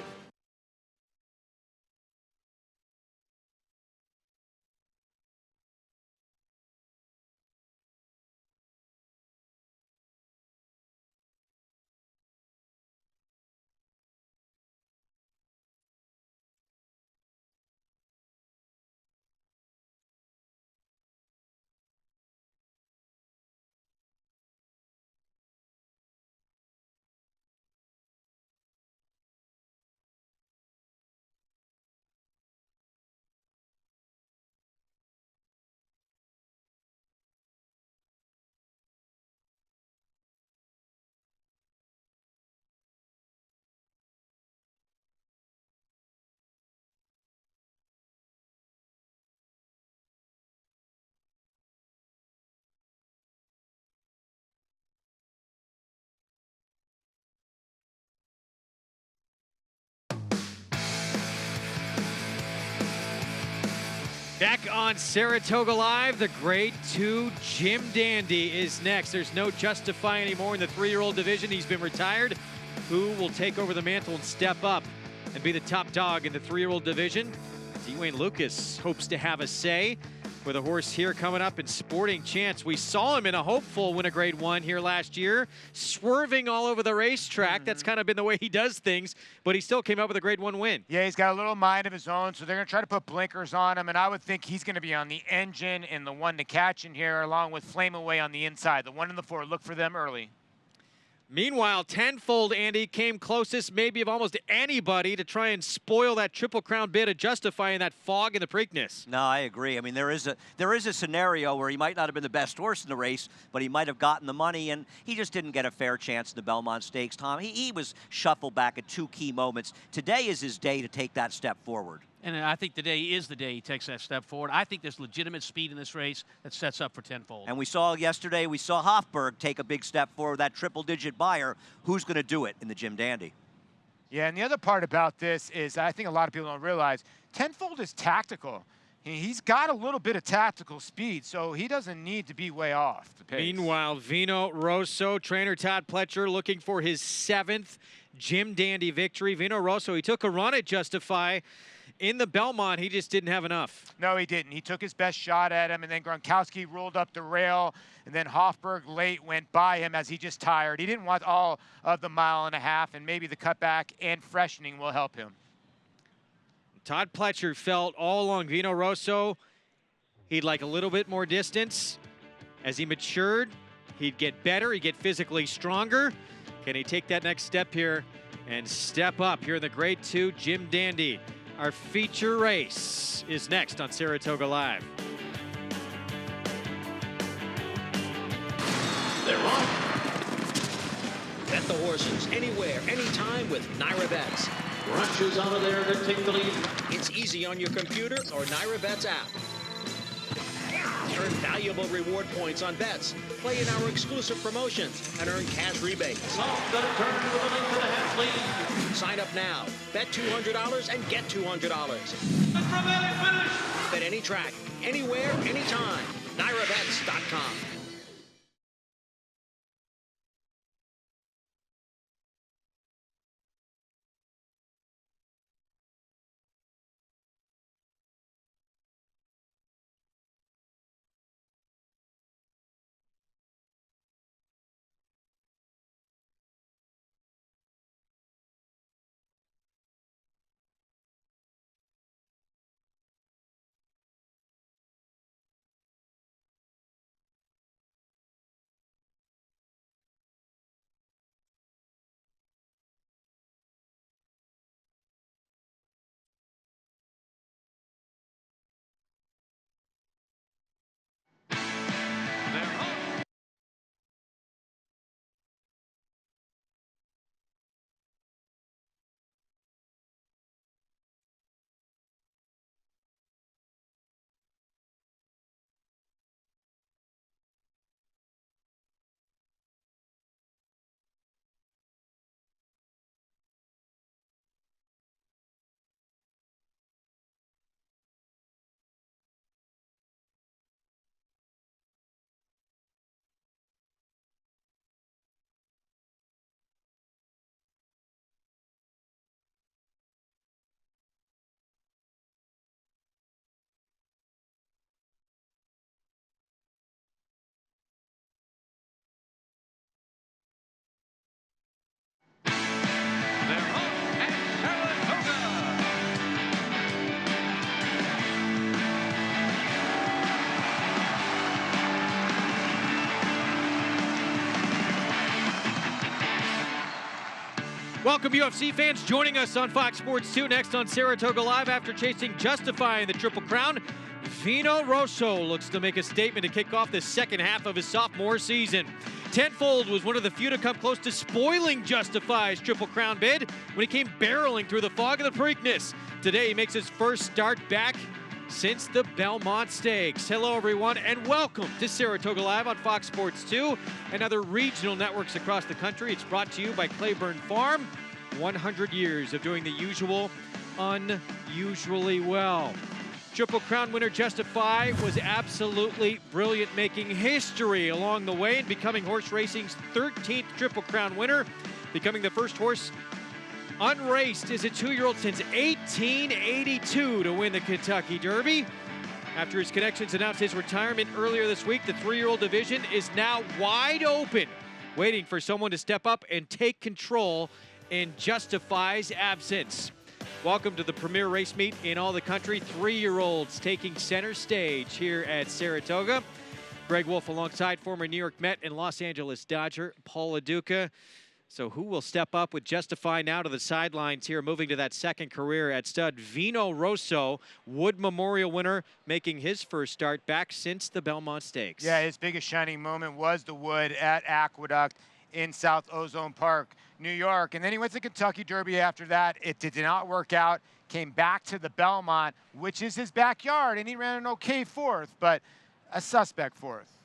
Back on Saratoga Live, the Grade 2 Jim Dandy is next. There's no Justify anymore in the 3-year-old division. He's been retired. Who will take over the mantle and step up and be the top dog in the 3-year-old division? Dwayne Lucas hopes to have a say with a horse here coming up in Sporting Chance. We saw him in a hopeful win a Grade 1 here last year, swerving all over the racetrack. That's kind of been the way he does things, but he still came up with a Grade 1 win. Yeah, he's got a little mind of his own, so they're going to try to put blinkers on him, and I would think he's going to be on the engine and the one to catch in here, along with Flame Away on the inside. The 1 and the 4, look for them early. Meanwhile, Tenfold, Andy, came closest maybe of almost anybody to try and spoil that Triple Crown bid of Justify in that fog in the Preakness. No, I agree. I mean, there is a scenario where he might not have been the best horse in the race, but he might have gotten the money, and he just didn't get a fair chance in the Belmont Stakes, Tom. He was shuffled back at 2 key moments. Today is his day to take that step forward. And I think today is the day he takes that step forward. I think there's legitimate speed in this race that sets up for Tenfold. And we saw yesterday, we saw Hofberg take a big step forward, that triple-digit buyer. Who's going to do it in the Jim Dandy? Yeah, and the other part about this is I think a lot of people don't realize Tenfold is tactical. He's got a little bit of tactical speed, so he doesn't need to be way off the pace. Meanwhile, Vino Rosso, trainer Todd Pletcher, looking for his 7th Jim Dandy victory. Vino Rosso, he took a run at Justify. In the Belmont, he just didn't have enough. No, he didn't. He took his best shot at him, and then Gronkowski rolled up the rail, and then Hofberg late went by him as he just tired. He didn't want all of the 1.5 miles, and maybe the cutback and freshening will help him. Todd Pletcher felt all along Vino Rosso, he'd like a little bit more distance. As he matured, he'd get better, he'd get physically stronger. Can he take that next step here and step up here in the Grade 2 Jim Dandy? Our feature race is next on Saratoga Live. They're on. Bet the horses anywhere, anytime with Naira Bets. Brunches out of there to take the lead. It's easy on your computer or Naira Bets app. Earn valuable reward points on bets. Play in our exclusive promotions and earn cash rebates. Sign up now. Bet $200 and get $200. Bet any track, anywhere, anytime. NairaBets.com. Welcome, UFC fans, joining us on Fox Sports 2. Next on Saratoga Live, after chasing Justify in the Triple Crown, Vino Rosso looks to make a statement to kick off the second half of his sophomore season. Tenfold was one of the few to come close to spoiling Justify's Triple Crown bid when he came barreling through the fog of the Preakness. Today, he makes his first start back since the Belmont Stakes. Hello, everyone, and welcome to Saratoga Live on Fox Sports 2 and other regional networks across the country. It's brought to you by Claiborne Farm. 100 years of doing the usual unusually well. Triple Crown winner Justify was absolutely brilliant, making history along the way and becoming horse racing's 13th Triple Crown winner, becoming the first horse unraced as a 2-year-old since 1882 to win the Kentucky Derby. After his connections announced his retirement earlier this week, the 3-year-old division is now wide open, waiting for someone to step up and take control in Justify's absence. Welcome to the premier race meet in all the country. 3-year-olds taking center stage here at Saratoga. Greg Wolf alongside former New York Met and Los Angeles Dodger Paul LaDuca. So who will step up with Justify now to the sidelines here, moving to that second career at stud Vino Rosso, Wood Memorial winner, making his first start back since the Belmont Stakes. Yeah, his biggest shining moment was the Wood at Aqueduct in South Ozone Park, New York. And then he went to Kentucky Derby after that. It did not work out. Came back to the Belmont, which is his backyard, and he ran an okay fourth, but a suspect fourth.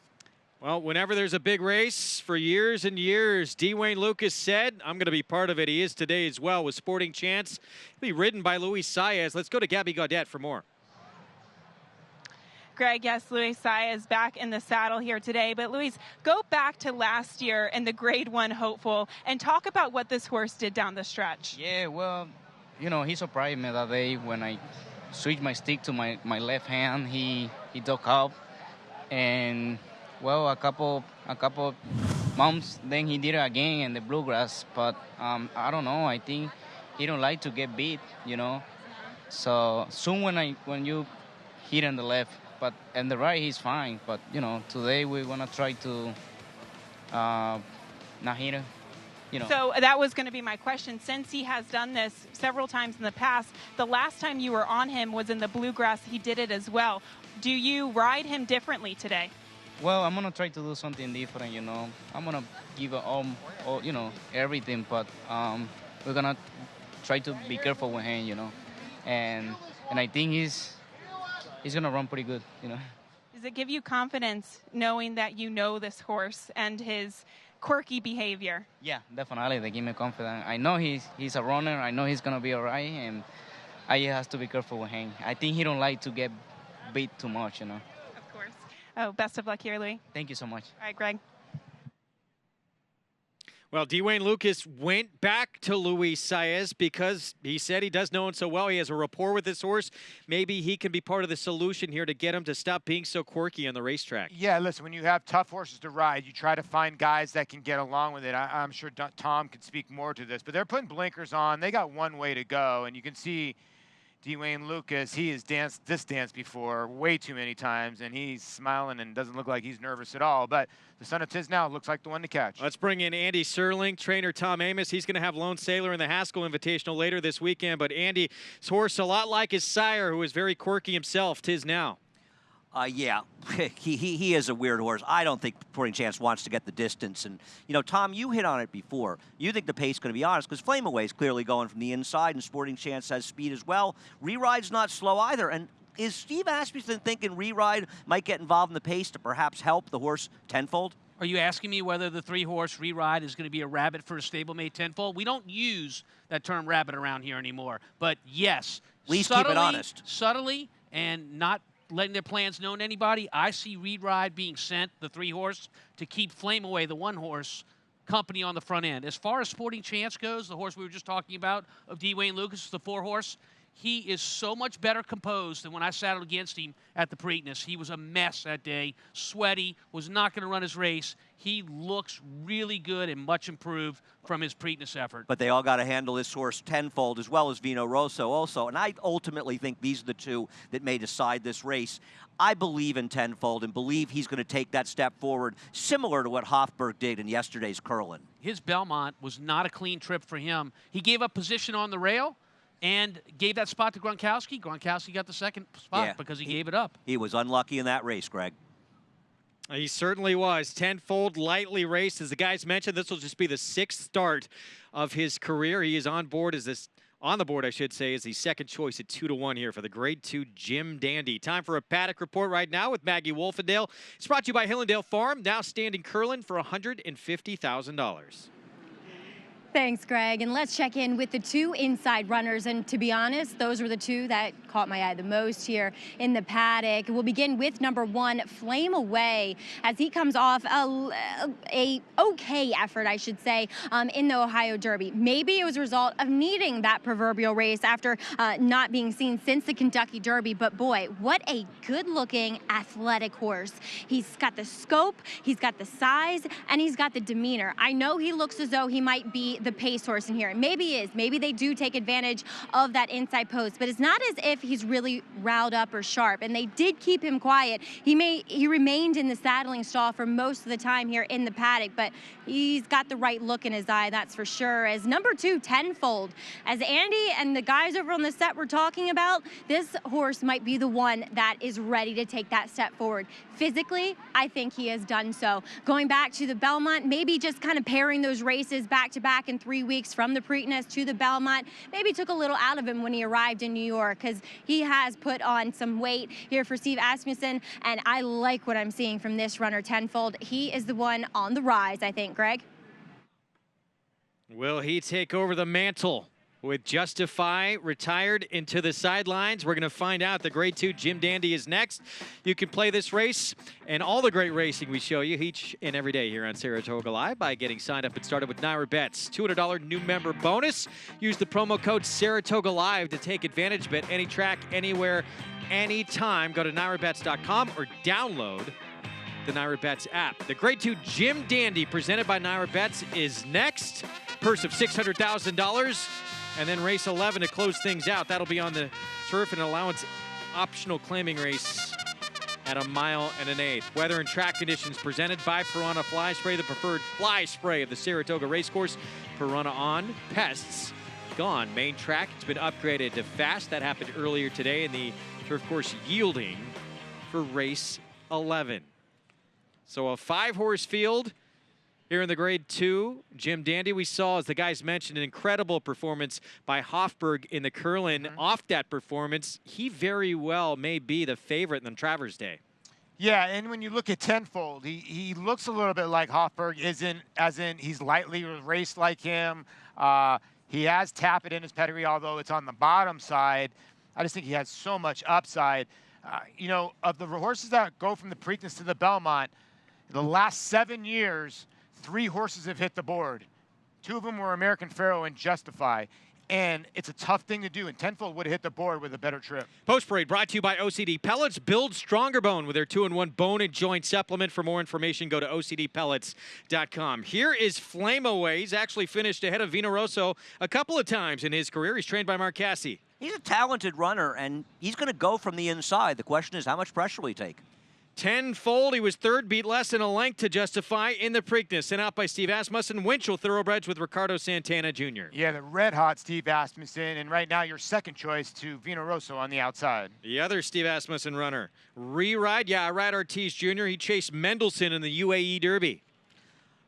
Well, whenever there's a big race, for years and years, Dwayne Lucas said, I'm going to be part of it. He is today as well with Sporting Chance. He'll be ridden by Luis Saez. Let's go to Gabby Gaudet for more. Greg, yes, Luis Saez back in the saddle here today. But Luis, go back to last year in the Grade 1 hopeful and talk about what this horse did down the stretch. Yeah, well, you know, he surprised me that day when I switched my stick to my left hand. He took up, and well, a couple months then he did it again in the bluegrass. But I don't know. I think he don't like to get beat, you know. So soon when you hit on the left. But on the right, he's fine. But, you know, today we want to try to not hit him, you know. So that was going to be my question. Since he has done this several times in the past, the last time you were on him was in the bluegrass. He did it as well. Do you ride him differently today? Well, I'm going to try to do something different, you know. I'm going to give it all, you know, everything. But we're going to try to be careful with him, you know. And I think he's going to run pretty good, you know. Does it give you confidence knowing that you know this horse and his quirky behavior? Yeah, definitely. They give me confidence. I know he's a runner. I know he's going to be all right, and I just have to be careful with him. I think he don't like to get beat too much, you know. Of course. Oh, best of luck here, Louis. Thank you so much. All right, Greg. Well, Dwayne Lucas went back to Luis Saez because he said he does know him so well. He has a rapport with this horse. Maybe he can be part of the solution here to get him to stop being so quirky on the racetrack. Yeah, listen, when you have tough horses to ride, you try to find guys that can get along with it. I'm sure Tom could speak more to this, but they're putting blinkers on. They got one way to go, and you can see Dwayne Lucas, he has danced this dance before way too many times, and he's smiling and doesn't look like he's nervous at all. But the son of Tisnow looks like the one to catch. Let's bring in Andy Serling, trainer Tom Amos. He's going to have Lone Sailor in the Haskell Invitational later this weekend. But Andy, his horse a lot like his sire, who is very quirky himself, Tisnow. Yeah, he is a weird horse. I don't think Sporting Chance wants to get the distance. And, you know, Tom, you hit on it before. You think the pace is going to be honest because Flame Away is clearly going from the inside and Sporting Chance has speed as well. Re-Ride's not slow either. And is Steve Asmussen thinking Re-Ride might get involved in the pace to perhaps help the horse Tenfold? Are you asking me whether the 3-horse Re-Ride is going to be a rabbit for a stablemate Tenfold? We don't use that term rabbit around here anymore. But, yes, at least keep it honest. Subtly and not letting their plans known to anybody, I see Re-Ride being sent, the 3-horse, to keep Flame Away, the 1-horse, company on the front end. As far as Sporting Chance goes, the horse we were just talking about of Dwayne Lucas, the 4-horse, he is so much better composed than when I saddled against him at the Preakness. He was a mess that day, sweaty, was not going to run his race. He looks really good and much improved from his Preakness effort. But they all got to handle this horse Tenfold as well as Vino Rosso also. And I ultimately think these are the two that may decide this race. I believe in Tenfold and believe he's going to take that step forward, similar to what Hofberg did in yesterday's Curlin. His Belmont was not a clean trip for him. He gave up position on the rail and gave that spot to Gronkowski. Gronkowski got the second spot because he gave it up. He was unlucky in that race, Greg. He certainly was. Tenfold, lightly raced. As the guys mentioned, this will just be the 6th start of his career. He is on board as this, on the board, I should say, as the second choice at 2-1 here for the Grade 2 Jim Dandy. Time for a paddock report right now with Maggie Wolfendale. It's brought to you by Hillendale Farm, now standing Curlin for $150,000. Thanks, Greg. And let's check in with the two inside runners. And to be honest, those were the two that caught my eye the most here in the paddock. We'll begin with number 1, Flame Away, as he comes off a okay effort, I should say, in the Ohio Derby. Maybe it was a result of needing that proverbial race after not being seen since the Kentucky Derby. But boy, what a good-looking, athletic horse. He's got the scope, he's got the size, and he's got the demeanor. I know he looks as though he might be the pace horse in here. And maybe he is. Maybe they do take advantage of that inside post, but it's not as if he's really riled up or sharp. And they did keep him quiet. He remained in the saddling stall for most of the time here in the paddock, but he's got the right look in his eye, that's for sure. As number 2, Tenfold, as Andy and the guys over on the set were talking about, this horse might be the one that is ready to take that step forward. Physically, I think he has done so. Going back to the Belmont, maybe just kind of pairing those races back to back in 3 weeks from the Preakness to the Belmont, maybe took a little out of him when he arrived in New York, because he has put on some weight here for Steve Asmussen, and I like what I'm seeing from this runner, Tenfold. He is the one on the rise, I think, Greg. Will he take over the mantle with Justify retired into the sidelines? We're going to find out. The Grade 2 Jim Dandy is next. You can play this race and all the great racing we show you each and every day here on Saratoga Live by getting signed up and started with Naira Bets. $200 new member bonus. Use the promo code Saratoga Live to take advantage. Bet any track, anywhere, anytime. Go to NairaBets.com or download the Naira Bets app. The Grade 2 Jim Dandy presented by Naira Bets is next. Purse of $600,000. And then race 11 to close things out. That'll be on the turf and allowance optional claiming race at 1 1/8 miles. Weather and track conditions presented by Piranha Fly Spray, the preferred fly spray of the Saratoga Racecourse. Piranha on, pests gone. Main track, it's been upgraded to fast. That happened earlier today in the turf course yielding for race 11. So a 5-horse field here in the Grade 2, Jim Dandy, we saw, as the guys mentioned, an incredible performance by Hofberg in the Curlin. Off that performance, he very well may be the favorite in Travers Day. Yeah, and when you look at Tenfold, he looks a little bit like Hofberg, as in he's lightly raced like him. He has Tapit in his pedigree, although it's on the bottom side. I just think he has so much upside. You know, of the horses that go from the Preakness to the Belmont, the last 7 years, 3 horses have hit the board. 2 of them were American Pharoah and Justify. And it's a tough thing to do, and Tenfold would have hit the board with a better trip. Post Parade brought to you by OCD Pellets. Build stronger bone with their 2-in-1 bone and joint supplement. For more information, go to OCDpellets.com. Here is Flame Away. He's actually finished ahead of Vino Rosso a couple of times in his career. He's trained by Mark Casse. He's a talented runner, and he's going to go from the inside. The question is, how much pressure will he take? Tenfold, he was third, beat less than a length to Justify in the Preakness. Sent out by Steve Asmussen. Winchell Thoroughbreds with Ricardo Santana Jr. Yeah, the red-hot Steve Asmussen, and right now your second choice to Vino Rosso on the outside. The other Steve Asmussen runner. Reride, yeah, Ride Ortiz Jr. He chased Mendelssohn in the UAE Derby.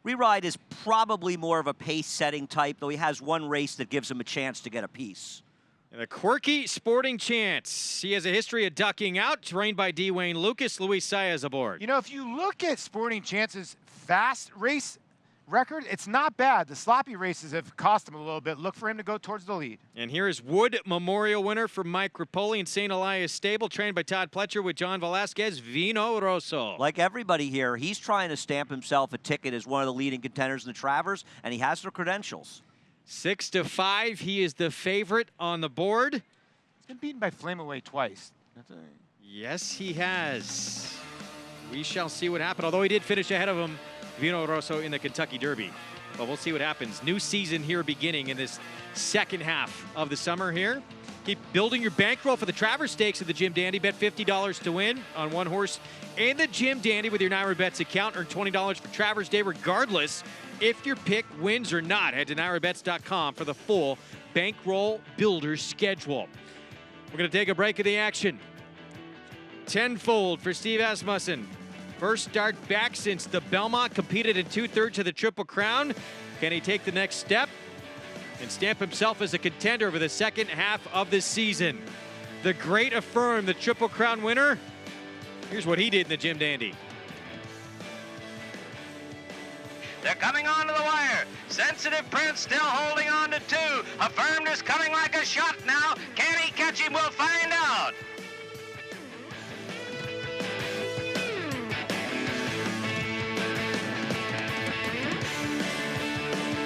Reride is probably more of a pace-setting type, though he has one race that gives him a chance to get a piece. And the quirky Sporting Chance. He has a history of ducking out, trained by D. Wayne Lucas. Luis Saez aboard. You know, if you look at Sporting Chance's fast race record, it's not bad. The sloppy races have cost him a little bit. Look for him to go towards the lead. And here is Wood Memorial winner for Mike Rapoli in St. Elias Stable, trained by Todd Pletcher with John Velasquez, Vino Rosso. Like everybody here, he's trying to stamp himself a ticket as one of the leading contenders in the Travers, and he has the credentials. 6-5, he is the favorite on the board. He's been beaten by Flame Away twice. Yes, he has. We shall see what happens, although he did finish ahead of him, Vino Rosso, in the Kentucky Derby. But we'll see what happens. New season here beginning in this second half of the summer here. Keep building your bankroll for the Travers Stakes of the Jim Dandy. Bet $50 to win on one horse in the Jim Dandy with your Naira Bets account. Earn $20 for Travers Day regardless if your pick wins or not. Head to NairaBets.com for the full bankroll builder schedule. We're going to take a break of the action. Tenfold for Steve Asmussen. First start back since the Belmont, competed in 2/3 of the Triple Crown. Can he take the next step and stamp himself as a contender for the second half of the season? The Great Affirm, the Triple Crown winner. Here's what he did in the Jim Dandy. They're coming onto the wire. Sensitive Prince still holding on to 2. Affirmed is coming like a shot now. Can he catch him? We'll find out.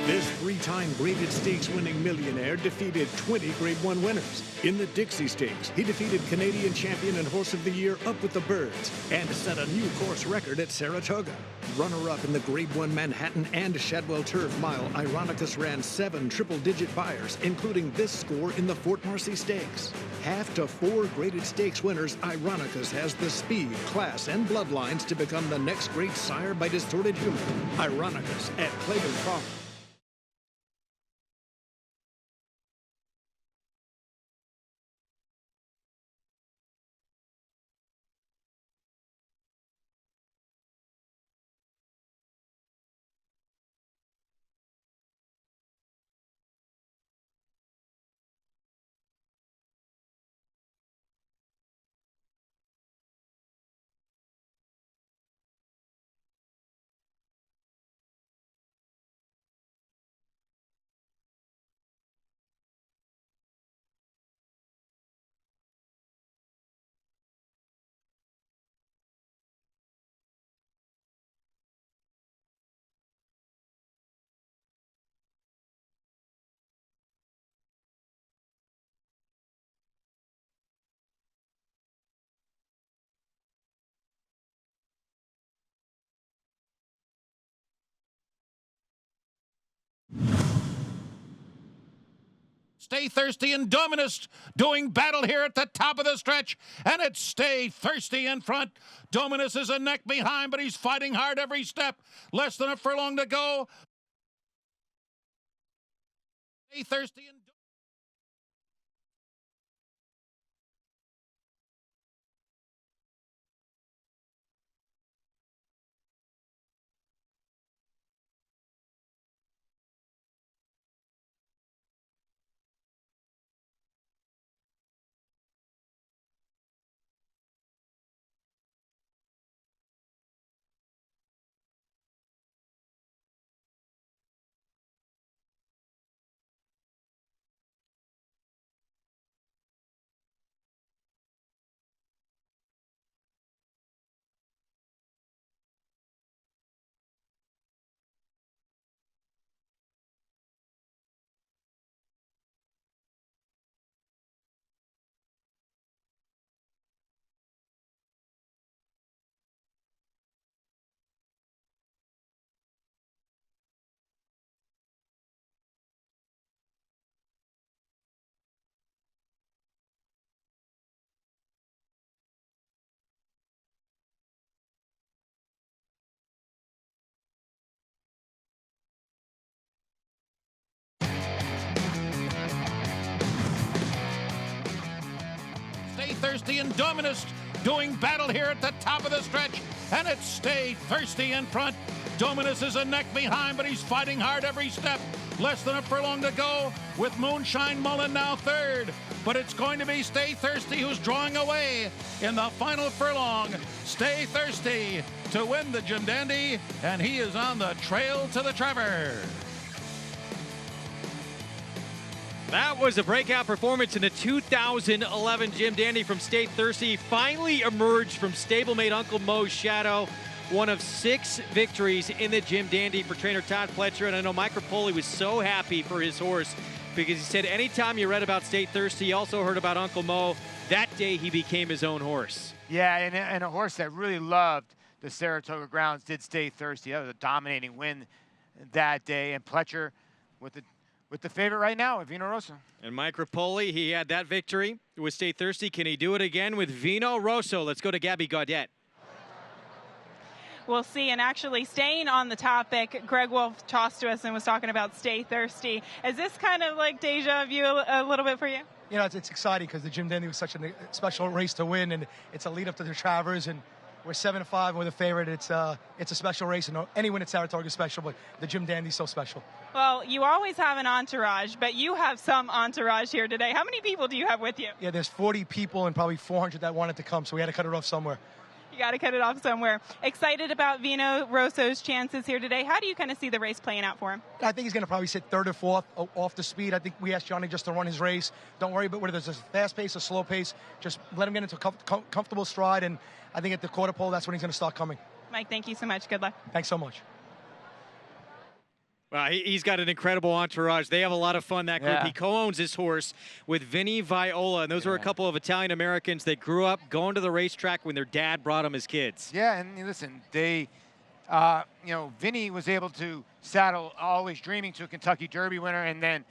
This 3-time graded stakes winning millionaire defeated 20 Grade 1 winners. In the Dixie Stakes, he defeated Canadian champion and horse of the year Up With the Birds and set a new course record at Saratoga. Runner-up in the Grade 1 Manhattan and Shadwell Turf Mile, Ironicus ran 7 triple-digit buyers, including this score in the Fort Marcy Stakes. Half to 4 graded stakes winners, Ironicus has the speed, class, and bloodlines to become the next great sire by distorted humor. Ironicus at Claiborne Farm. Stay Thirsty and Dominus doing battle here at the top of the stretch, and it's Stay Thirsty in front. Dominus is a neck behind, but he's fighting hard every step. Less than a furlong to go. Stay Thirsty and Thirsty and Dominus doing battle here at the top of the stretch, and it's Stay Thirsty in front. Dominus is a neck behind, but he's fighting hard every step. Less than a furlong to go, with Moonshine Mullen now third. But it's going to be Stay Thirsty who's drawing away in the final furlong. Stay Thirsty to win the Jim Dandy, and he is on the trail to the Trevor. That was a breakout performance in the 2011 Jim Dandy from Stay Thirsty. Finally emerged from stablemate Uncle Mo's shadow. One of 6 victories in the Jim Dandy for trainer Todd Pletcher. And I know Mike Rapoli was so happy for his horse because he said anytime you read about Stay Thirsty, he also heard about Uncle Mo. That day he became his own horse. Yeah, and a horse that really loved the Saratoga grounds did Stay Thirsty. That was a dominating win that day. And Pletcher with the favorite right now, Vino Rosso. And Mike Rapoli, he had that victory with Stay Thirsty. Can he do it again with Vino Rosso? Let's go to Gabby Gaudet. We'll see. And actually, staying on the topic, Greg Wolf tossed to us and was talking about Stay Thirsty. Is this kind of like deja vu a little bit for you? You know, it's exciting because the Jim Dandy was such a special race to win, and it's a lead up to the Travers, and we're 7-5. We're the favorite. It's a special race, and any win at Saratoga is special, but the Jim Dandy's so special. Well, you always have an entourage, but you have some entourage here today. How many people do you have with you? Yeah, there's 40 people and probably 400 that wanted to come, so we had to cut it off somewhere. got to cut it off somewhere. Excited about Vino Rosso's chances here today. How do you kind of see the race playing out for him? I think he's going to probably sit third or fourth off the speed. I think we asked Johnny just to run his race. Don't worry about whether there's a fast pace or slow pace. Just let him get into a comfortable stride, and I think at the quarter pole, that's when he's going to start coming. Mike, thank you so much. Good luck. Thanks so much. Well, he's got an incredible entourage. They have a lot of fun, that group. Yeah. He co-owns this horse with Vinny Viola, and those are a couple of Italian-Americans that grew up going to the racetrack when their dad brought them as kids. Yeah, and listen, they, Vinny was able to saddle Always Dreaming to a Kentucky Derby winner, and then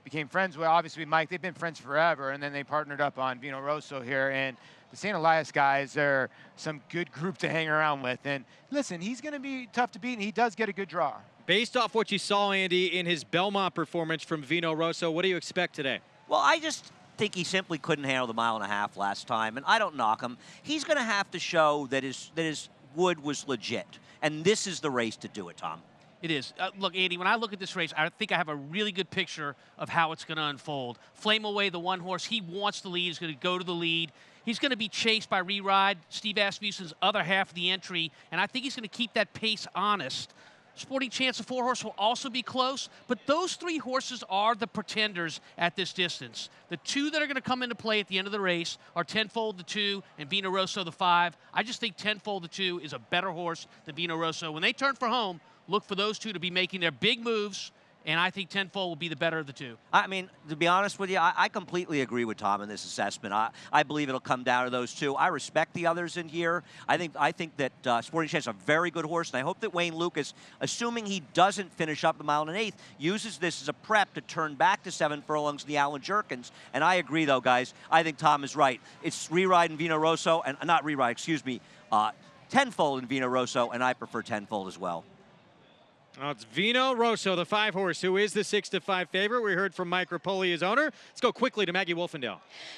became friends with, obviously, Mike. They've been friends forever, and then they partnered up on Vino Rosso here. And the St. Elias guys are some good group to hang around with. And listen, he's going to be tough to beat, and he does get a good draw. Based off what you saw, Andy, in his Belmont performance from Vino Rosso, what do you expect today? Well, I just think he simply couldn't handle the 1.5 miles last time, and I don't knock him. He's going to have to show that his wood was legit, and this is the race to do it, Tom. It is. Look, Andy, when I look at this race, I think I have a really good picture of how it's going to unfold. Flame Away, the one horse, he wants the lead. He's going to go to the lead. He's going to be chased by Reride, Steve Asmussen's other half of the entry, and I think he's going to keep that pace honest. Sporting Chance, the 4-horse, will also be close, but those 3 horses are the pretenders at this distance. The 2 that are going to come into play at the end of the race are Tenfold, the 2, and Vino Rosso, the 5. I just think Tenfold, the 2, is a better horse than Vino Rosso. When they turn for home, look for those 2 to be making their big moves, and I think Tenfold will be the better of the 2. I mean, to be honest with you, I completely agree with Tom in this assessment. I believe it'll come down to those 2. I respect the others in here. I think that Sporting Chance is a very good horse, and I hope that Wayne Lucas, assuming he doesn't finish up the 1 1/8 miles, uses this as a prep to turn back to 7 furlongs in the Allen Jerkins. And I agree, though, guys. I think Tom is right. It's Reride and Vino Rosso, and not Reride, excuse me, Tenfold and Vino Rosso, and I prefer Tenfold as well. Well, it's Vino Rosso, the 5-horse, who is the 6-5 favorite. We heard from Mike Rapoli, his owner. Let's go quickly to Maggie Wolfendale.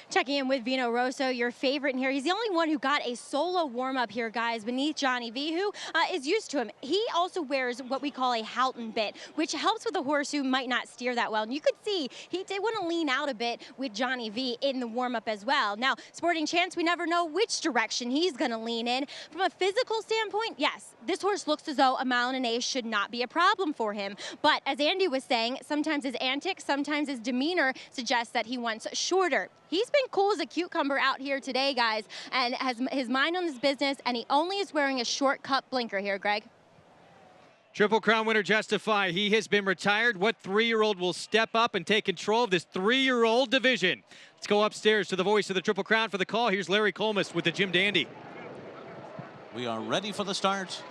Checking in with Vino Rosso, your favorite in here. He's the only one who got a solo warm-up here, guys, beneath Johnny V, who is used to him. He also wears what we call a Houghton bit, which helps with a horse who might not steer that well. And you could see he did want to lean out a bit with Johnny V in the warm-up as well. Now, Sporting Chance, we never know which direction he's going to lean in. From a physical standpoint, yes, this horse looks as though 1 1/8 miles should not be a problem for him. But as Andy was saying, sometimes his antics, sometimes his demeanor suggests that he wants shorter. He's been cool as a cucumber out here today, guys, and has his mind on his business, and he only is wearing a short cut blinker here, Greg. Triple Crown winner Justify, he has been retired. What 3-year-old will step up and take control of this 3-year-old division? Let's go upstairs to the voice of the Triple Crown for the call. Here's Larry Colmus with the Jim Dandy. We are ready for the start.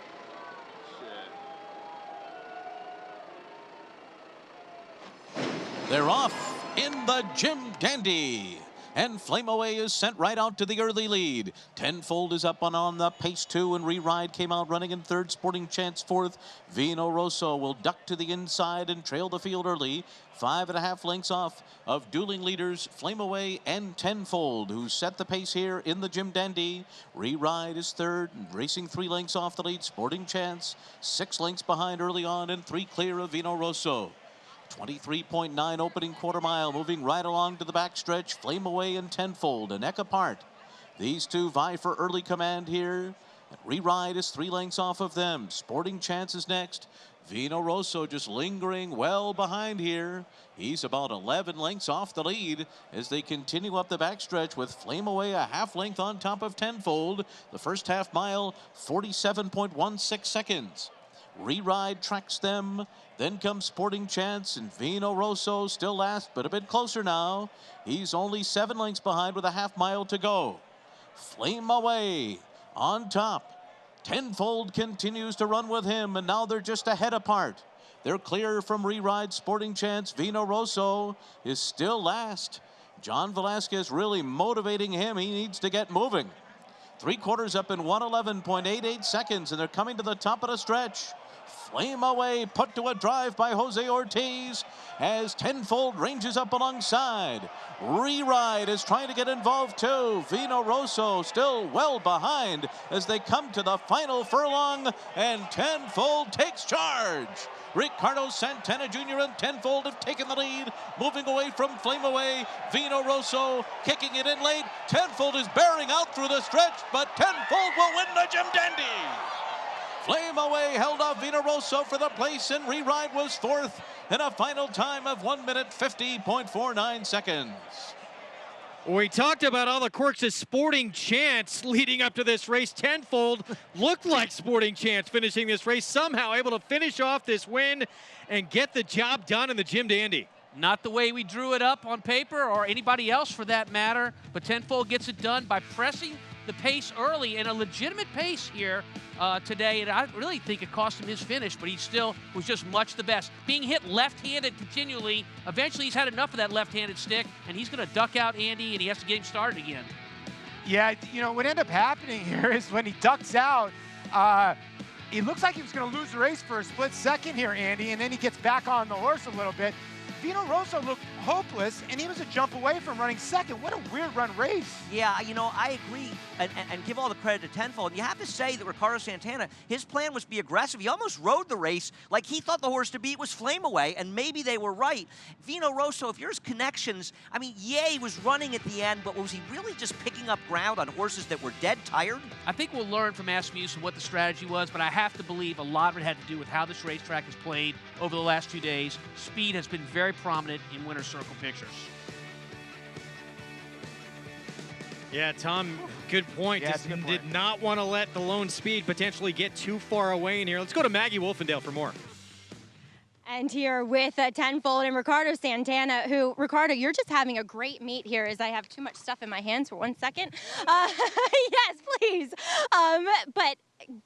They're off in the Jim Dandy. And Flame Away is sent right out to the early lead. Tenfold is up on the pace 2, and Reride came out running in 3rd. Sporting Chance 4th. Vino Rosso will duck to the inside and trail the field early. 5.5 lengths off of dueling leaders Flame Away and Tenfold, who set the pace here in the Jim Dandy. Reride is 3rd, racing 3 lengths off the lead. Sporting Chance 6 lengths behind early on, and 3 clear of Vino Rosso. 23.9 opening quarter mile, moving right along to the backstretch. Flame Away and Tenfold, a neck apart. These 2 vie for early command here. Reride is 3 lengths off of them. Sporting Chance is next. Vino Rosso just lingering well behind here. He's about 11 lengths off the lead as they continue up the backstretch with Flame Away a 1/2 length on top of Tenfold. The first 1/2 mile, 47.16 seconds. Reride tracks them. Then comes Sporting Chance, and Vino Rosso still last, but a bit closer now. He's only 7 lengths behind with a 1/2 mile to go. Flame Away on top. Tenfold continues to run with him, and now they're just a head apart. They're clear from Reride. Sporting Chance. Vino Rosso is still last. John Velasquez really motivating him. He needs to get moving. 3/4 up in 111.88 seconds, and they're coming to the top of the stretch. Flame Away put to a drive by Jose Ortiz as Tenfold ranges up alongside. Re-Ride is trying to get involved too. Vino Rosso still well behind as they come to the final furlong, and Tenfold takes charge. Ricardo Santana Jr. and Tenfold have taken the lead, moving away from Flame Away. Vino Rosso kicking it in late. Tenfold is bearing out through the stretch, but Tenfold will win the Jim Dandy. Flame Away held off Vino Rosso for the place, and Re-Ride was fourth in a final time of 1 minute 50.49 seconds. We talked about all the quirks of Sporting Chance leading up to this race. Tenfold looked like Sporting Chance finishing this race, somehow able to finish off this win and get the job done in the Jim Dandy. Not the way we drew it up on paper, or anybody else for that matter, but Tenfold gets it done by pressing the pace early, and a legitimate pace here today, and I really think it cost him his finish, but he still was just much the best. Being hit left-handed continually, eventually he's had enough of that left-handed stick, and he's going to duck out Andy, and he has to get him started again. Yeah, you know, what ended up happening here is when he ducks out, it looks like he was going to lose the race for a split second here, Andy, and then he gets back on the horse a little bit. Vino Rosso looked hopeless, and he was a jump away from running second. What a weird run race. Yeah, you know, I agree, and give all the credit to Tenfold. And you have to say that Ricardo Santana, his plan was to be aggressive. He almost rode the race like he thought the horse to beat was Flame Away, and maybe they were right. Vino Rosso, if yours connections, I mean, yeah, he was running at the end, but was he really just picking up ground on horses that were dead tired? I think we'll learn from Asmussen what the strategy was, but I have to believe a lot of it had to do with how this racetrack has played over the last 2 days. Speed has been very prominent in winner's circle pictures. Yeah, Tom, good point. Yeah, Just good point. did not want to let the lone speed potentially get too far away in here. Let's go to Maggie Wolfendale for more. And here with Tenfold and Ricardo Santana, who, Ricardo, you're just having a great meet here as I have too much stuff in my hands for 1 second. Yes, please. But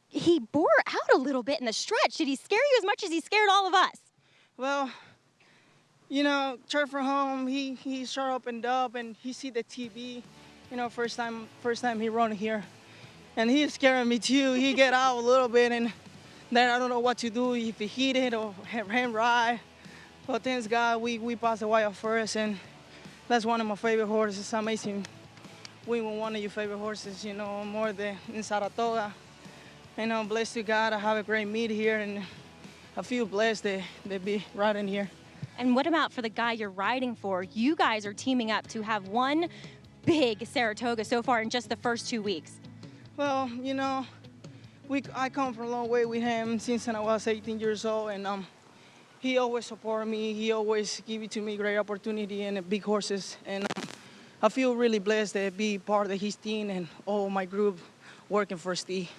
he bore out a little bit in the stretch. Did he scare you as much as he scared all of us? Well, you know, Church from home, he shot up and up, and he see the TV, you know, first time he run here. And he is scaring me too. He get out a little bit, and then I don't know what to do, if he hit it or him right. But thanks God, we passed the wire first, and that's one of my favorite horses. It's amazing. We won one of your favorite horses, you know, more than in Saratoga. And I'm blessed to God. I have a great meet here, and I feel blessed to be riding here. And what about for the guy you're riding for? You guys are teaming up to have one big Saratoga so far in just the first 2 weeks. Well, you know, I come from a long way with him since I was 18 years old, and he always supported me. He always give it to me great opportunity and big horses, and I feel really blessed to be part of his team and all my group working for Steve.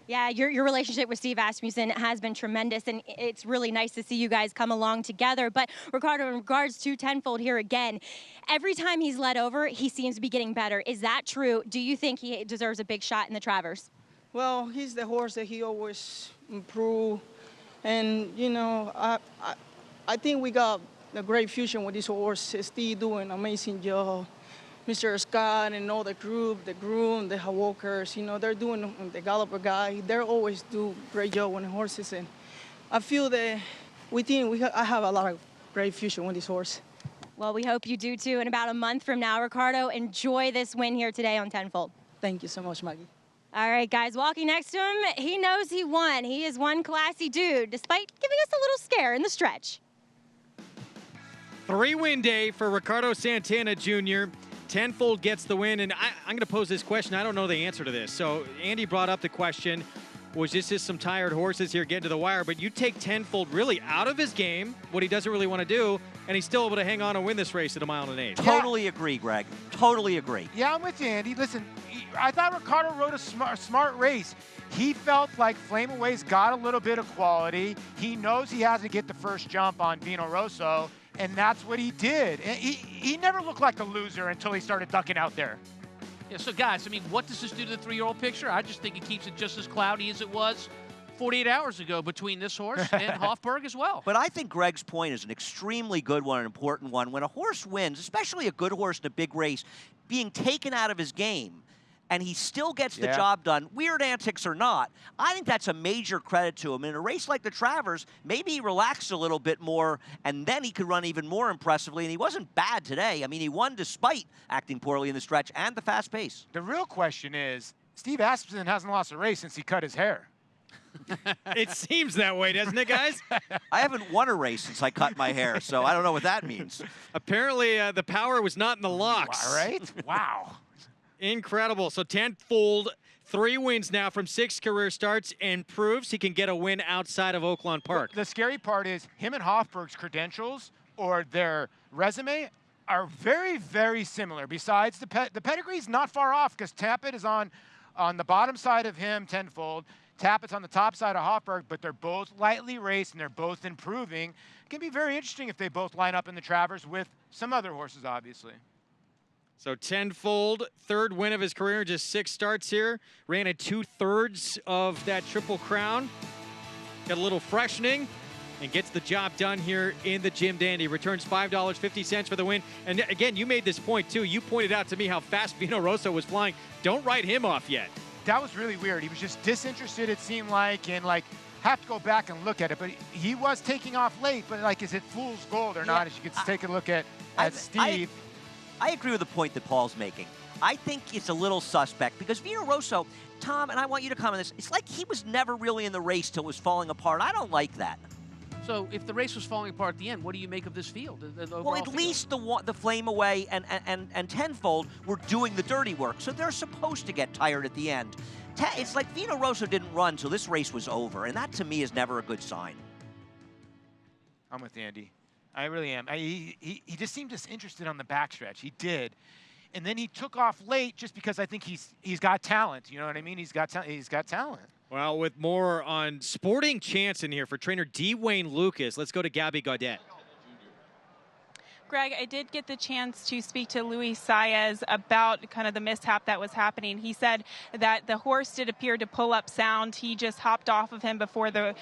Yeah, your relationship with Steve Asmussen has been tremendous, and it's really nice to see you guys come along together. But Ricardo, in regards to Tenfold here again, every time he's led over, he seems to be getting better. Is that true? Do you think he deserves a big shot in the Travers? Well, he's the horse that he always improve, and you know, I think we got a great fusion with this horse. Steve doing an amazing job. Mr. Scott and all the group, the groom, the walkers, you know, they're doing, the galloper guy, they always do great job on the horses, and I feel that I have a lot of great future with this horse. Well, we hope you do too. In about a month from now, Ricardo, enjoy this win here today on Tenfold. Thank you so much, Maggie. All right, guys, walking next to him, he knows he won. He is one classy dude, despite giving us a little scare in the stretch. 3-win day for Ricardo Santana Jr. Tenfold gets the win, and I'm going to pose this question. I don't know the answer to this. So Andy brought up the question, was this just some tired horses here getting to the wire? But you take Tenfold really out of his game, what he doesn't really want to do, and he's still able to hang on and win this race at 1 mile and 1/8. Totally agree, Greg. Totally agree. Yeah, I'm with you, Andy. Listen, I thought Ricardo rode a smart race. He felt like Flame Away's got a little bit of quality. He knows he has to get the first jump on Vino Rosso, and that's what he did. And he never looked like a loser until he started ducking out there. Yeah, so guys, I mean, what does this do to the 3-year-old picture? I just think it keeps it just as cloudy as it was 48 hours ago between this horse and Hofburg as well. But I think Greg's point is an extremely good one, an important one. When a horse wins, especially a good horse in a big race, being taken out of his game, and he still gets the job done, weird antics or not. I think that's a major credit to him. In a race like the Travers, maybe he relaxed a little bit more, and then he could run even more impressively, and he wasn't bad today. I mean, he won despite acting poorly in the stretch and the fast pace. The real question is, Steve Asmussen hasn't lost a race since he cut his hair. It seems that way, doesn't it, guys? I haven't won a race since I cut my hair, so I don't know what that means. Apparently, the power was not in the locks. All right? Wow. Incredible. So Tenfold, 3 wins now from 6 career starts and proves he can get a win outside of Oaklawn Park. The scary part is him and Hofberg's credentials or their resume are very, very similar. Besides, the pedigree's not far off because Tappet is on the bottom side of him, Tenfold. Tappett's on the top side of Hofberg, but they're both lightly raced and they're both improving. It can be very interesting if they both line up in the Travers with some other horses, obviously. So Tenfold, 3rd win of his career, just 6 starts here. Ran at 2/3 of that Triple Crown. Got a little freshening and gets the job done here in the Jim Dandy. Returns $5.50 for the win. And again, you made this point too. You pointed out to me how fast Vino Rosso was flying. Don't write him off yet. That was really weird. He was just disinterested, it seemed like, and have to go back and look at it. But he was taking off late, but is it fool's gold or not? As you can take a look at Steve. I agree with the point that Paul's making. I think it's a little suspect because Vino Rosso, Tom, and I want you to comment on this, it's like he was never really in the race till it was falling apart. I don't like that. So if the race was falling apart at the end, what do you make of this field? Well, at least the Flame Away and Tenfold were doing the dirty work, so they're supposed to get tired at the end. It's like Vino Rosso didn't run till this race was over, and that to me is never a good sign. I'm with Andy. I really am. He just seemed disinterested on the backstretch. He did. And then he took off late just because I think he's got talent. You know what I mean? He's got talent. Well, with more on Sporting Chance in here for trainer D. Wayne Lucas, let's go to Gabby Gaudet. Greg, I did get the chance to speak to Luis Saez about kind of the mishap that was happening. He said that the horse did appear to pull up sound. He just hopped off of him before the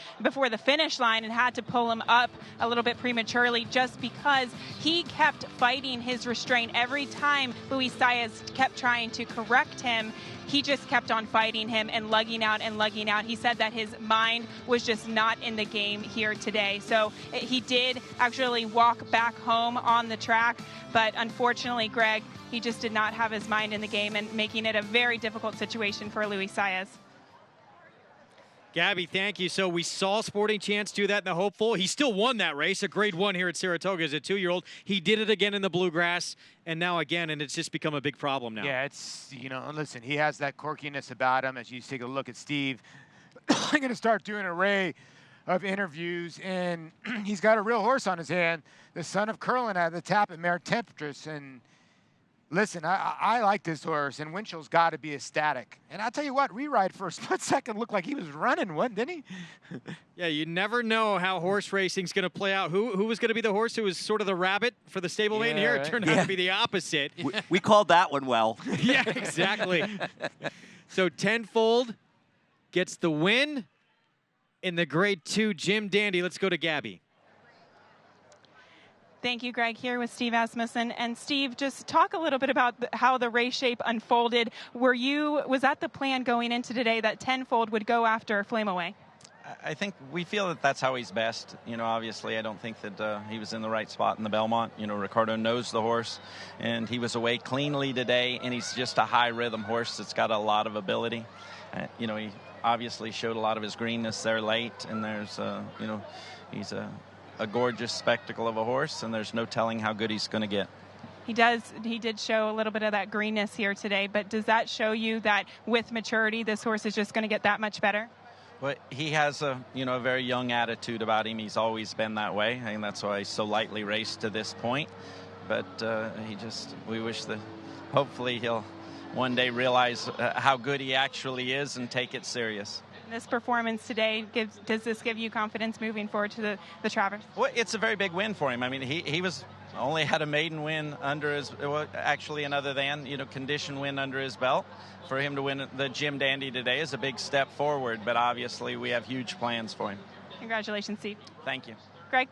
finish line and had to pull him up a little bit prematurely just because he kept fighting his restraint. Every time Luis Saez kept trying to correct him, he just kept on fighting him and lugging out and lugging out. He said that his mind was just not in the game here today. So he did actually walk back home on the track, but unfortunately, Greg, he just did not have his mind in the game and making it a very difficult situation for Luis Saez. Gabby, thank you. So we saw Sporting Chance do that in the Hopeful. He still won that race, a grade 1 here at Saratoga as a 2-year-old. He did it again in the Bluegrass, and now again, and it's just become a big problem now. Yeah, it's, listen, he has that quirkiness about him. As you take a look at Steve, I'm going to start doing an array of interviews, and he's got a real horse on his hand, the son of Curlin out of the Tappet mare Temptress, and listen, I like this horse, and Winchell's got to be ecstatic. And I'll tell you what, Rewrite for a split second looked like he was running one, didn't he? Yeah, you never know how horse racing's going to play out. Who was going to be the horse who was sort of the rabbit for the stablemate here? It turned out to be the opposite. We called that one well. Yeah, exactly. So Tenfold gets the win in the grade 2 Jim Dandy. Let's go to Gabby. Thank you, Greg, here with Steve Asmussen. And Steve, just talk a little bit about how the race shape unfolded. Was that the plan going into today that Tenfold would go after Flame Away? I think we feel that that's how he's best. Obviously, I don't think that he was in the right spot in the Belmont. Ricardo knows the horse, and he was away cleanly today, and he's just a high-rhythm horse that's got a lot of ability. He obviously showed a lot of his greenness there late, and there's, he's a gorgeous spectacle of a horse, and there's no telling how good he's going to get. He did show a little bit of that greenness here today, but does that show you that with maturity, this horse is just going to get that much better? Well, he has a very young attitude about him. He's always been that way, and that's why he's so lightly raced to this point. But we wish that hopefully he'll one day realize how good he actually is and take it serious. This performance today, does this give you confidence moving forward to the Travers? Well, it's a very big win for him. I mean, he was only had a maiden win under his, actually another than, condition win under his belt. For him to win the Jim Dandy today is a big step forward, but obviously we have huge plans for him. Congratulations, Steve. Thank you. Greg?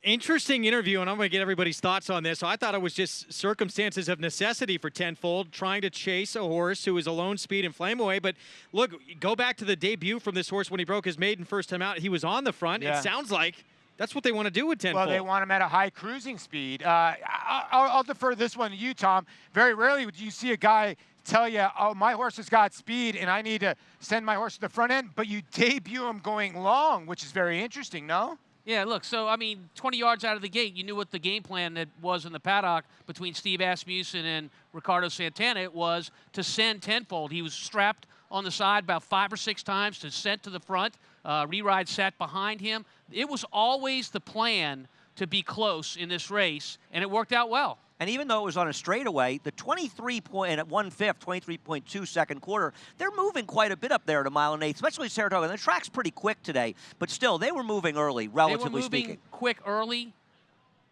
Interesting interview, and I'm going to get everybody's thoughts on this. So I thought it was just circumstances of necessity for Tenfold trying to chase a horse who is alone speed and flame away. But look, go back to the debut from this horse when he broke his maiden first time out. He was on the front. Yeah. It sounds like that's what they want to do with Tenfold. Well, they want him at a high cruising speed. I'll defer this one to you, Tom. Very rarely do you see a guy tell you, oh, my horse has got speed and I need to send my horse to the front end, but you debut him going long, which is very interesting, no? Yeah, look, so, I mean, 20 yards out of the gate, you knew what the game plan that was in the paddock between Steve Asmussen and Ricardo Santana. It was to send Tenfold. He was strapped on the side about 5 or 6 times to sent to the front. Re-Ride sat behind him. It was always the plan to be close in this race, and it worked out well. And even though it was on a straightaway, the 23.2 second quarter, they're moving quite a bit up there at 1 1/8, especially Saratoga. And the track's pretty quick today, but still, they were moving early, relatively speaking. They were moving quick early.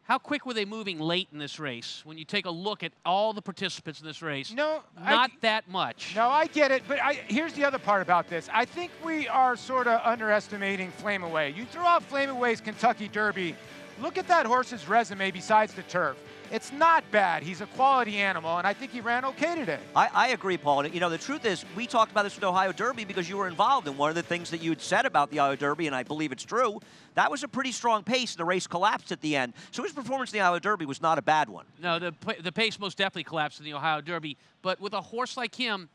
How quick were they moving late in this race? When you take a look at all the participants in this race, no, not that much. No, I get it, but here's the other part about this. I think we are sort of underestimating Flame Away. You throw out Flame Away's Kentucky Derby, look at that horse's resume besides the turf. It's not bad. He's a quality animal, and I think he ran okay today. I agree, Paul. And, you know, the truth is, we talked about this with Ohio Derby because you were involved, and one of the things that you had said about the Ohio Derby, and I believe it's true, that was a pretty strong pace, and the race collapsed at the end. So his performance in the Ohio Derby was not a bad one. No, the pace most definitely collapsed in the Ohio Derby, but with a horse like him,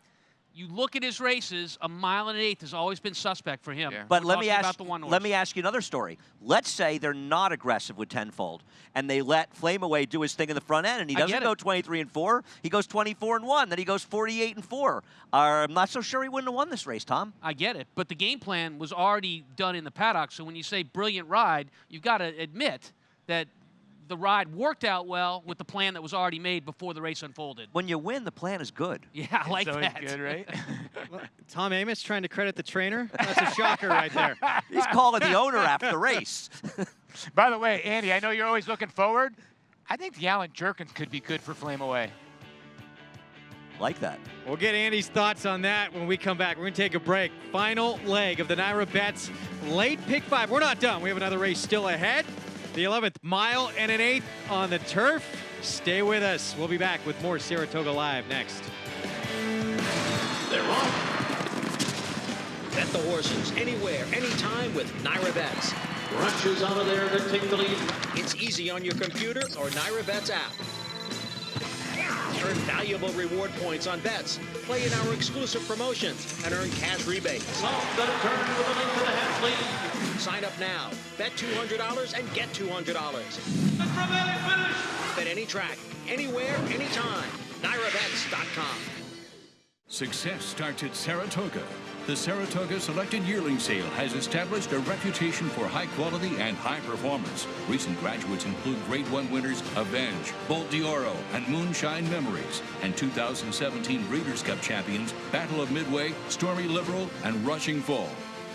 you look at his races, 1 1/8 has always been suspect for him. Yeah. But let me ask you another story. Let's say they're not aggressive with Tenfold, and they let Flame Away do his thing in the front end, and he doesn't go 23-4. He goes 24-1. Then he goes 48-4. I'm not so sure he wouldn't have won this race, Tom. I get it, but the game plan was already done in the paddock. So when you say brilliant ride, you've got to admit that the ride worked out well with the plan that was already made before the race unfolded. When you win, the plan is good. Yeah, I like that. that. Good, right? Well, Tom Amos trying to credit the trainer? That's a shocker right there. He's calling the owner after the race. By the way, Andy, I know you're always looking forward. I think the Alan Jerkins could be good for Flame Away. Like that. We'll get Andy's thoughts on that when we come back. We're going to take a break. Final leg of the Naira Bets late pick 5. We're not done. We have another race still ahead. The 11th mile and an 1/8 on the turf. Stay with us. We'll be back with more Saratoga Live next. They're on. Bet the horses anywhere, anytime with Naira Bets. Rushes out of there to take the lead. It's easy on your computer or Naira Bets app. Earn valuable reward points on bets. Play in our exclusive promotions and earn cash rebates. Sign up now. Bet $200 and get $200. Bet any track, anywhere, anytime. NairaBets.com. Success starts at Saratoga. The Saratoga Selected Yearling Sale has established a reputation for high quality and high performance. Recent graduates include Grade 1 winners Avenge, Bolt d'Oro, and Moonshine Memories, and 2017 Breeders' Cup champions Battle of Midway, Stormy Liberal, and Rushing Fall.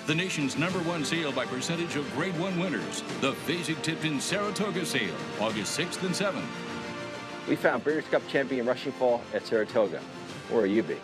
The nation's #1 sale by percentage of Grade 1 winners. The Fasig-Tipton Saratoga Sale, August 6th and 7th. We found Breeders' Cup champion Rushing Fall at Saratoga. Where will you be?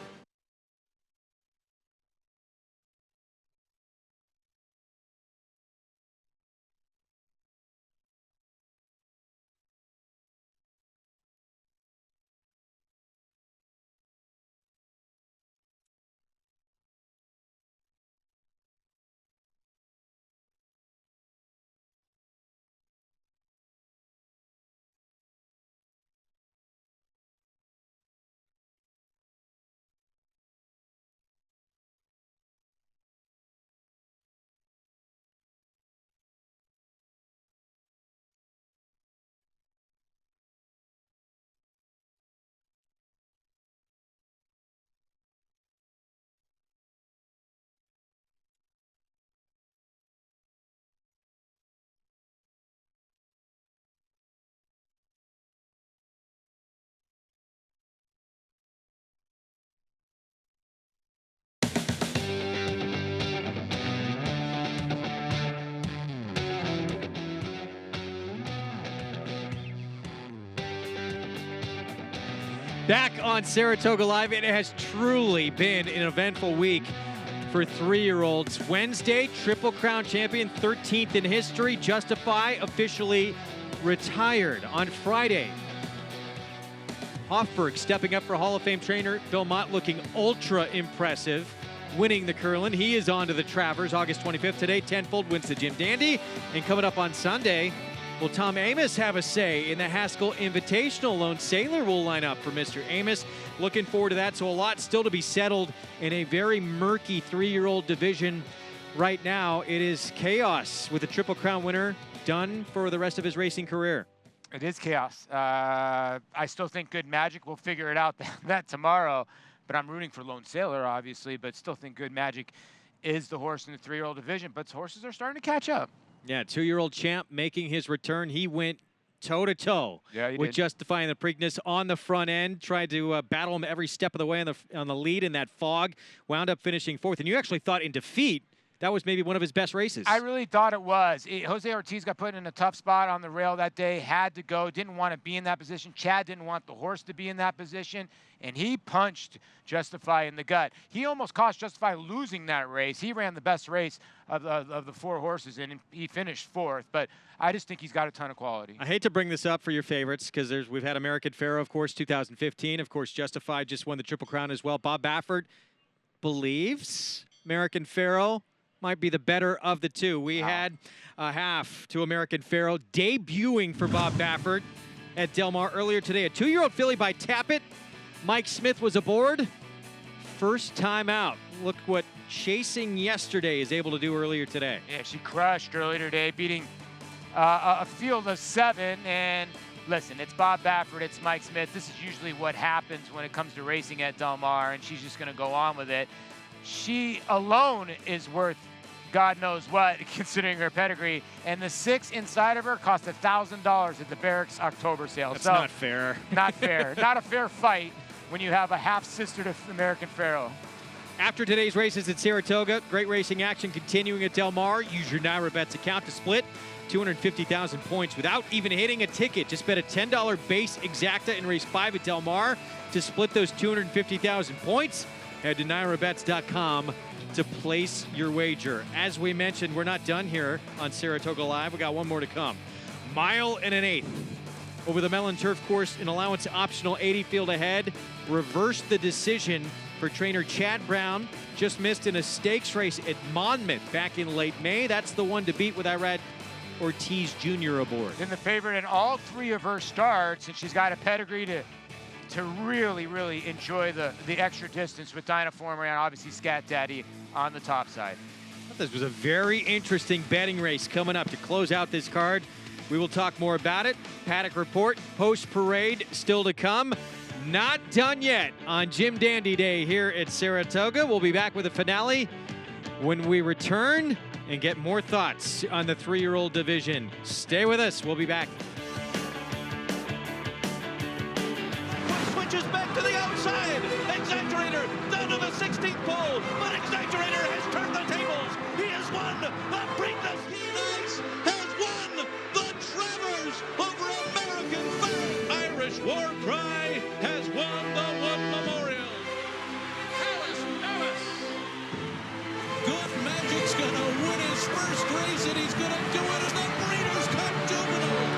Back on Saratoga Live, it has truly been an eventful week for 3-year-olds. Wednesday, Triple Crown champion, 13th in history. Justify officially retired on Friday. Hofberg stepping up for Hall of Fame trainer Bill Mott, looking ultra impressive, winning the Curlin. He is on to the Travers August 25th. Today, Tenfold wins the Jim Dandy. And coming up on Sunday, will Tom Amos have a say in the Haskell Invitational? Lone Sailor will line up for Mr. Amos. Looking forward to that. So a lot still to be settled in a very murky 3-year-old division. Right now, it is chaos with the Triple Crown winner done for the rest of his racing career. It is chaos. I still think Good Magic will figure it out that tomorrow, but I'm rooting for Lone Sailor, obviously, but still think Good Magic is the horse in the 3-year-old division, but horses are starting to catch up. Yeah, 2-year-old Champ making his return. He went toe-to-toe with Justifying the Preakness on the front end, tried to battle him every step of the way on the lead in that fog, wound up finishing 4th. And you actually thought in defeat that was maybe one of his best races. I really thought it was. Jose Ortiz got put in a tough spot on the rail that day, had to go, didn't want to be in that position. Chad didn't want the horse to be in that position, and he punched Justify in the gut. He almost cost Justify losing that race. He ran the best race of the 4 horses, and he finished 4th, but I just think he's got a ton of quality. I hate to bring this up for your favorites, because we've had American Pharoah, of course, 2015. Of course, Justify just won the Triple Crown as well. Bob Baffert believes American Pharoah might be the better of the two. We had a half to American Pharoah debuting for Bob Baffert at Del Mar earlier today. A 2-year-old filly by Tappet. Mike Smith was aboard. First time out. Look what Chasing Yesterday is able to do earlier today. Yeah, she crushed earlier today, beating a field of 7. And listen, it's Bob Baffert, it's Mike Smith. This is usually what happens when it comes to racing at Del Mar, and she's just going to go on with it. She alone is worth God knows what, considering her pedigree. And the 6 inside of her cost $1,000 at the Barracks October sale. That's not fair. Not fair. Not a fair fight when you have a half-sister to American Pharoah. After today's races at Saratoga, great racing action continuing at Del Mar. Use your Naira Bets account to split 250,000 points without even hitting a ticket. Just bet a $10 base exacta in race 5 at Del Mar to split those 250,000 points. Head to NairaBets.com to place your wager. As we mentioned, we're not done here on Saratoga Live. We got one more to come. 1 1/8 over the Mellon Turf Course, an allowance optional 80 field ahead. Reversed the decision for trainer Chad Brown. Just missed in a stakes race at Monmouth back in late May. That's the one to beat with Irad Ortiz Jr. aboard. Been the favorite in all 3 of her starts, and she's got a pedigree to really, really enjoy the extra distance with Dynaformer and obviously Scat Daddy on the top side. This was a very interesting betting race coming up to close out this card. We will talk more about it. Paddock Report, post-parade, still to come. Not done yet on Jim Dandy Day here at Saratoga. We'll be back with a finale when we return and get more thoughts on the 3-year-old division. Stay with us. We'll be back. Switches back to the outside. Exaggerator down to the 16th pole, but Exaggerator has turned the tables. He has won the Preakness. He has won the Travers over American Pharoah. Irish War Cry has won the Wood Memorial. Alice. Good Magic's gonna win his first race, and he's gonna do it in the Breeders' Cup Juvenile.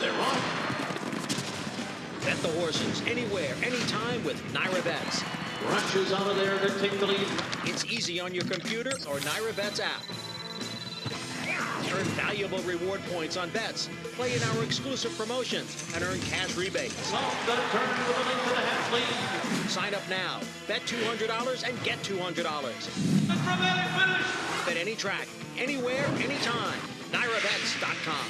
They're on. Bet the horses anywhere, anytime with Naira Bets. Rushes out of there to take the lead. It's easy on your computer or Naira Bets app. Earn valuable reward points on bets. Play in our exclusive promotions and earn cash rebates. The turn with a link to the half lead. Sign up now. Bet $200 and get $200. The dramatic finish. Bet any track, anywhere, anytime. NairaBets.com.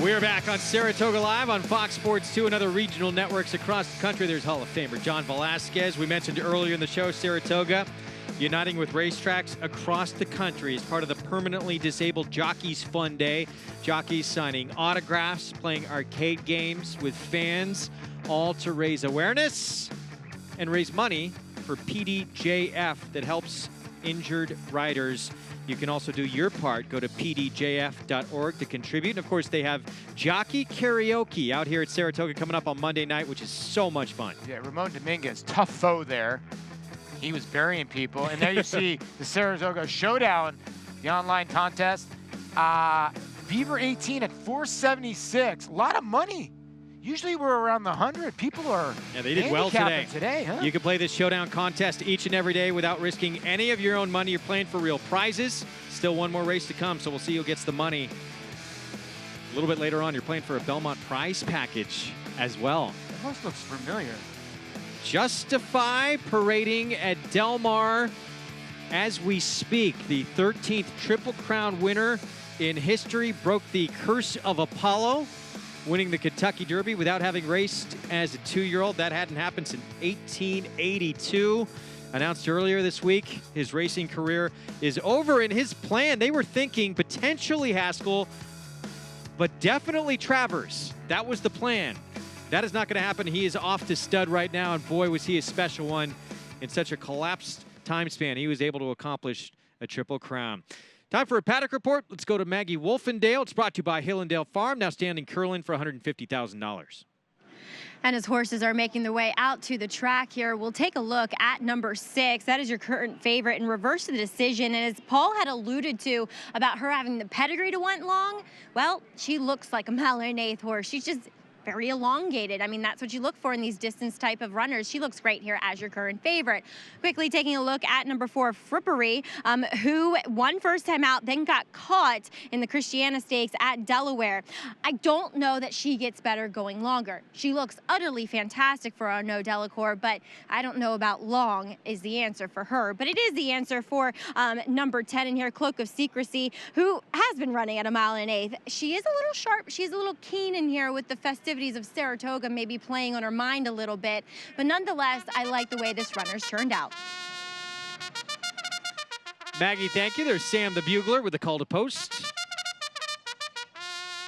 We're back on Saratoga Live on Fox Sports 2 and other regional networks across the country. There's Hall of Famer John Velasquez. We mentioned earlier in the show, Saratoga uniting with racetracks across the country as part of the Permanently Disabled Jockeys Fun Day. Jockeys signing autographs, playing arcade games with fans, all to raise awareness and raise money for PDJF that helps injured riders. You can also do your part. Go to pdjf.org to contribute. And of course, they have jockey karaoke out here at Saratoga coming up on Monday night, which is so much fun. Yeah, Ramon Dominguez, tough foe there. He was burying people. And there you see the Saratoga Showdown, the online contest. Beaver 18 at 476. A lot of money. Usually we're around the 100. People are they did well today. Huh? You can play this showdown contest each and every day without risking any of your own money. You're playing for real prizes. Still one more race to come, so we'll see who gets the money. A little bit later on, you're playing for a Belmont prize package as well. That horse looks familiar. Justify parading at Del Mar as we speak. The 13th Triple Crown winner in history broke the curse of Apollo, winning the Kentucky Derby without having raced as a 2-year-old. That hadn't happened since 1882. Announced earlier this week, his racing career is over. In his plan, they were thinking potentially Haskell, but definitely Travers. That was the plan. That is not going to happen. He is off to stud right now, and boy, was he a special one. In such a collapsed time span, he was able to accomplish a Triple Crown. Time for a paddock report. Let's go to Maggie Wolfendale. It's brought to you by Hillendale Farm, now standing Curlin for $150,000. And as horses are making their way out to the track here, we'll take a look at number 6. That is your current favorite and reverse the decision. And as Paul had alluded to about her having the pedigree to want long, well, she looks like a mile and an 1/8 horse. She's just very elongated. I mean, that's what you look for in these distance type of runners. She looks great here as your current favorite. Quickly taking a look at number 4, Frippery, who won first time out, then got caught in the Christiana Stakes at Delaware. I don't know that she gets better going longer. She looks utterly fantastic for Arnaud Delacour, but I don't know about long is the answer for her. But it is the answer for number 10 in here, Cloak of Secrecy, who has been running at a mile and an 1/8. She is a little sharp. She's a little keen in here with the festivities of Saratoga maybe playing on her mind a little bit. But nonetheless, I like the way this runner's turned out. Maggie, thank you. There's Sam the Bugler with the call to post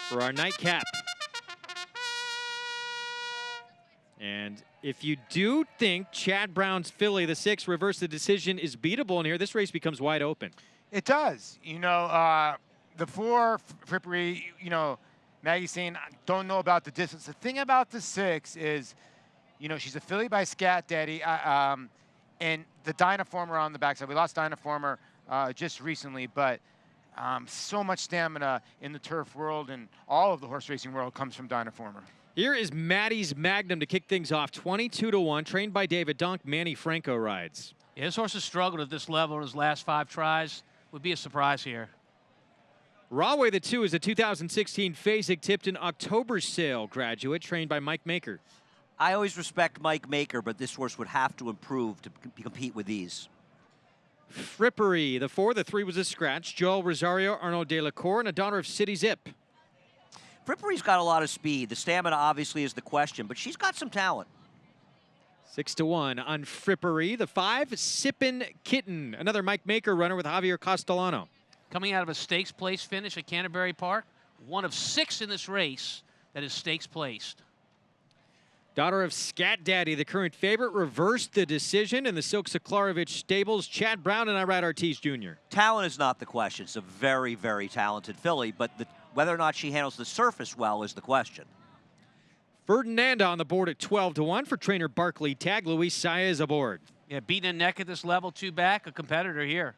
for our nightcap. And if you do think Chad Brown's filly, the 6, reverse the decision, is beatable in here, this race becomes wide open. It does. You know, the 4, Frippery, you know, Maggie's saying, I don't know about the distance. The thing about the 6 is, you know, she's a filly by Scat Daddy, and the Dynaformer on the backside. We lost Dynaformer just recently, but so much stamina in the turf world and all of the horse racing world comes from Dynaformer. Here is Maddie's Magnum to kick things off, 22-1, trained by David Dunk. Manny Franco rides. Yeah, this horse has struggled at this level in his last 5 tries. Would be a surprise here. Rawway the 2 is a 2016 Fasig-Tipton October sale graduate, trained by Mike Maker. I always respect Mike Maker, but this horse would have to improve to compete with these. Frippery, the 4, the 3 was a scratch. Joel Rosario, Arnaud Delacour, and a daughter of City Zip. Frippery's got a lot of speed. The stamina obviously is the question, but she's got some talent. 6-1 on Frippery. The 5, Sippin' Kitten, another Mike Maker runner with Javier Castellano. Coming out of a stakes place finish at Canterbury Park, one of 6 in this race that is stakes placed. Daughter of Scat Daddy, the current favorite, reversed the decision in the Silk Saklarovich stables. Chad Brown and Irad Ortiz Jr. Talent is not the question. It's a very, very talented filly, but whether or not she handles the surface well is the question. Ferdinanda on the board at 12-1 for trainer Barkley Tag. Luis Saez aboard. Yeah, beating a neck at this level, 2 back, a competitor here.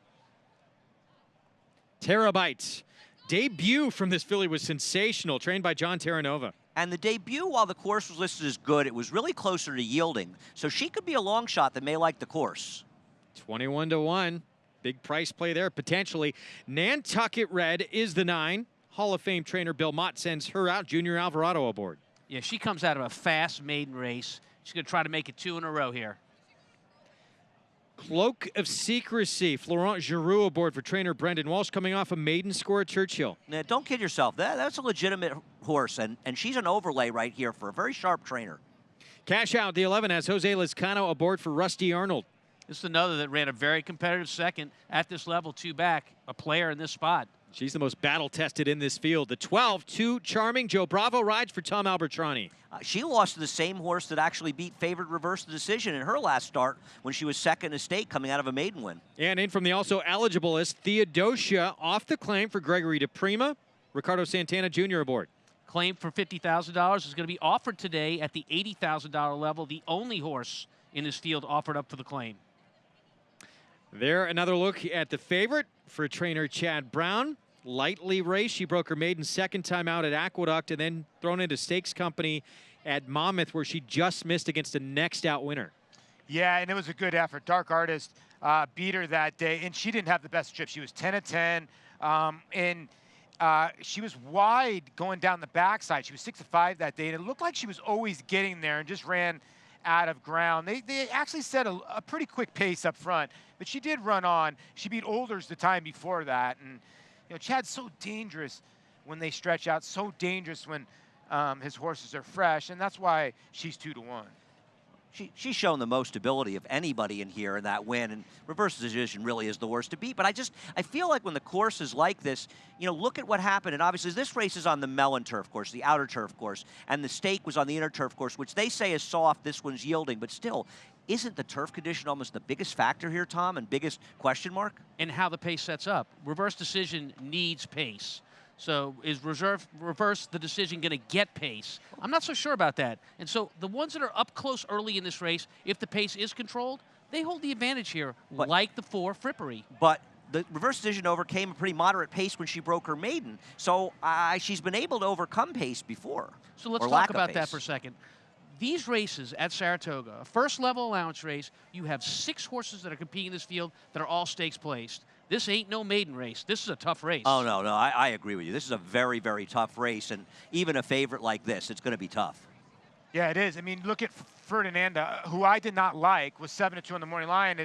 Terabyte. Debut from this filly was sensational, trained by John Terranova. And the debut, while the course was listed as good, it was really closer to yielding. So she could be a long shot that may like the course. 21-1. Big price play there, potentially. Nantucket Red is the 9. Hall of Fame trainer Bill Mott sends her out. Junior Alvarado aboard. Yeah, she comes out of a fast maiden race. She's going to try to make it 2 in a row here. Cloak of Secrecy. Florent Giroux aboard for trainer Brendan Walsh, coming off a maiden score at Churchill. Now, don't kid yourself. That's a legitimate horse, and she's an overlay right here for a very sharp trainer. Cash out. The 11 has Jose Lezcano aboard for Rusty Arnold. This is another that ran a very competitive second at this level, 2 back, a player in this spot. She's the most battle-tested in this field. The 12, Too Charming. Joe Bravo rides for Tom Albertrani. She lost to the same horse that actually beat Favored Reverse the Decision in her last start when she was second in state coming out of a maiden win. And in from the also eligible is Theodosia, off the claim for Gregory DePrima. Ricardo Santana Jr. aboard. Claim for $50,000 is going to be offered today at the $80,000 level, the only horse in this field offered up for the claim. There, another look at the favorite for trainer Chad Brown. Lightly raced. She broke her maiden second time out at Aqueduct and then thrown into stakes company at Monmouth, where she just missed against a next out winner. Yeah, and it was a good effort. Dark Artist beat her that day, and she didn't have the best trip. She was 10 of 10, and she was wide going down the backside. She was 6 of 5 that day, and it looked like she was always getting there and just ran out of ground. They actually set a pretty quick pace up front, but she did run on. She beat Olders the time before that, and you know, Chad's so dangerous when they stretch out, so dangerous when his horses are fresh, and that's why she's 2 to 1. She's shown the most ability of anybody in here in that win, and Reverse Decision really is the worst to beat. But I feel like when the course is like this, you know, look at what happened. And obviously this race is on the Mellon turf course, the outer turf course, and the stake was on the inner turf course, which they say is soft. This one's yielding, but still, isn't the turf condition almost the biggest factor here, Tom, and biggest question mark? And how the pace sets up. Reverse Decision needs pace. So is Reverse the Decision going to get pace? I'm not so sure about that. And so the ones that are up close early in this race, if the pace is controlled, they hold the advantage here, like the 4 Frippery. But the Reverse Decision overcame a pretty moderate pace when she broke her maiden. So she's been able to overcome pace before. So let's talk about that for a second. These races at Saratoga, a first-level allowance race, you have 6 horses that are competing in this field that are all stakes placed. This ain't no maiden race. This is a tough race. Oh, no, I agree with you. This is a very, very tough race, and even a favorite like this, it's going to be tough. Yeah, it is. I mean, look at Ferdinanda, who I did not like, was 7 to 2 on the Morning Lion,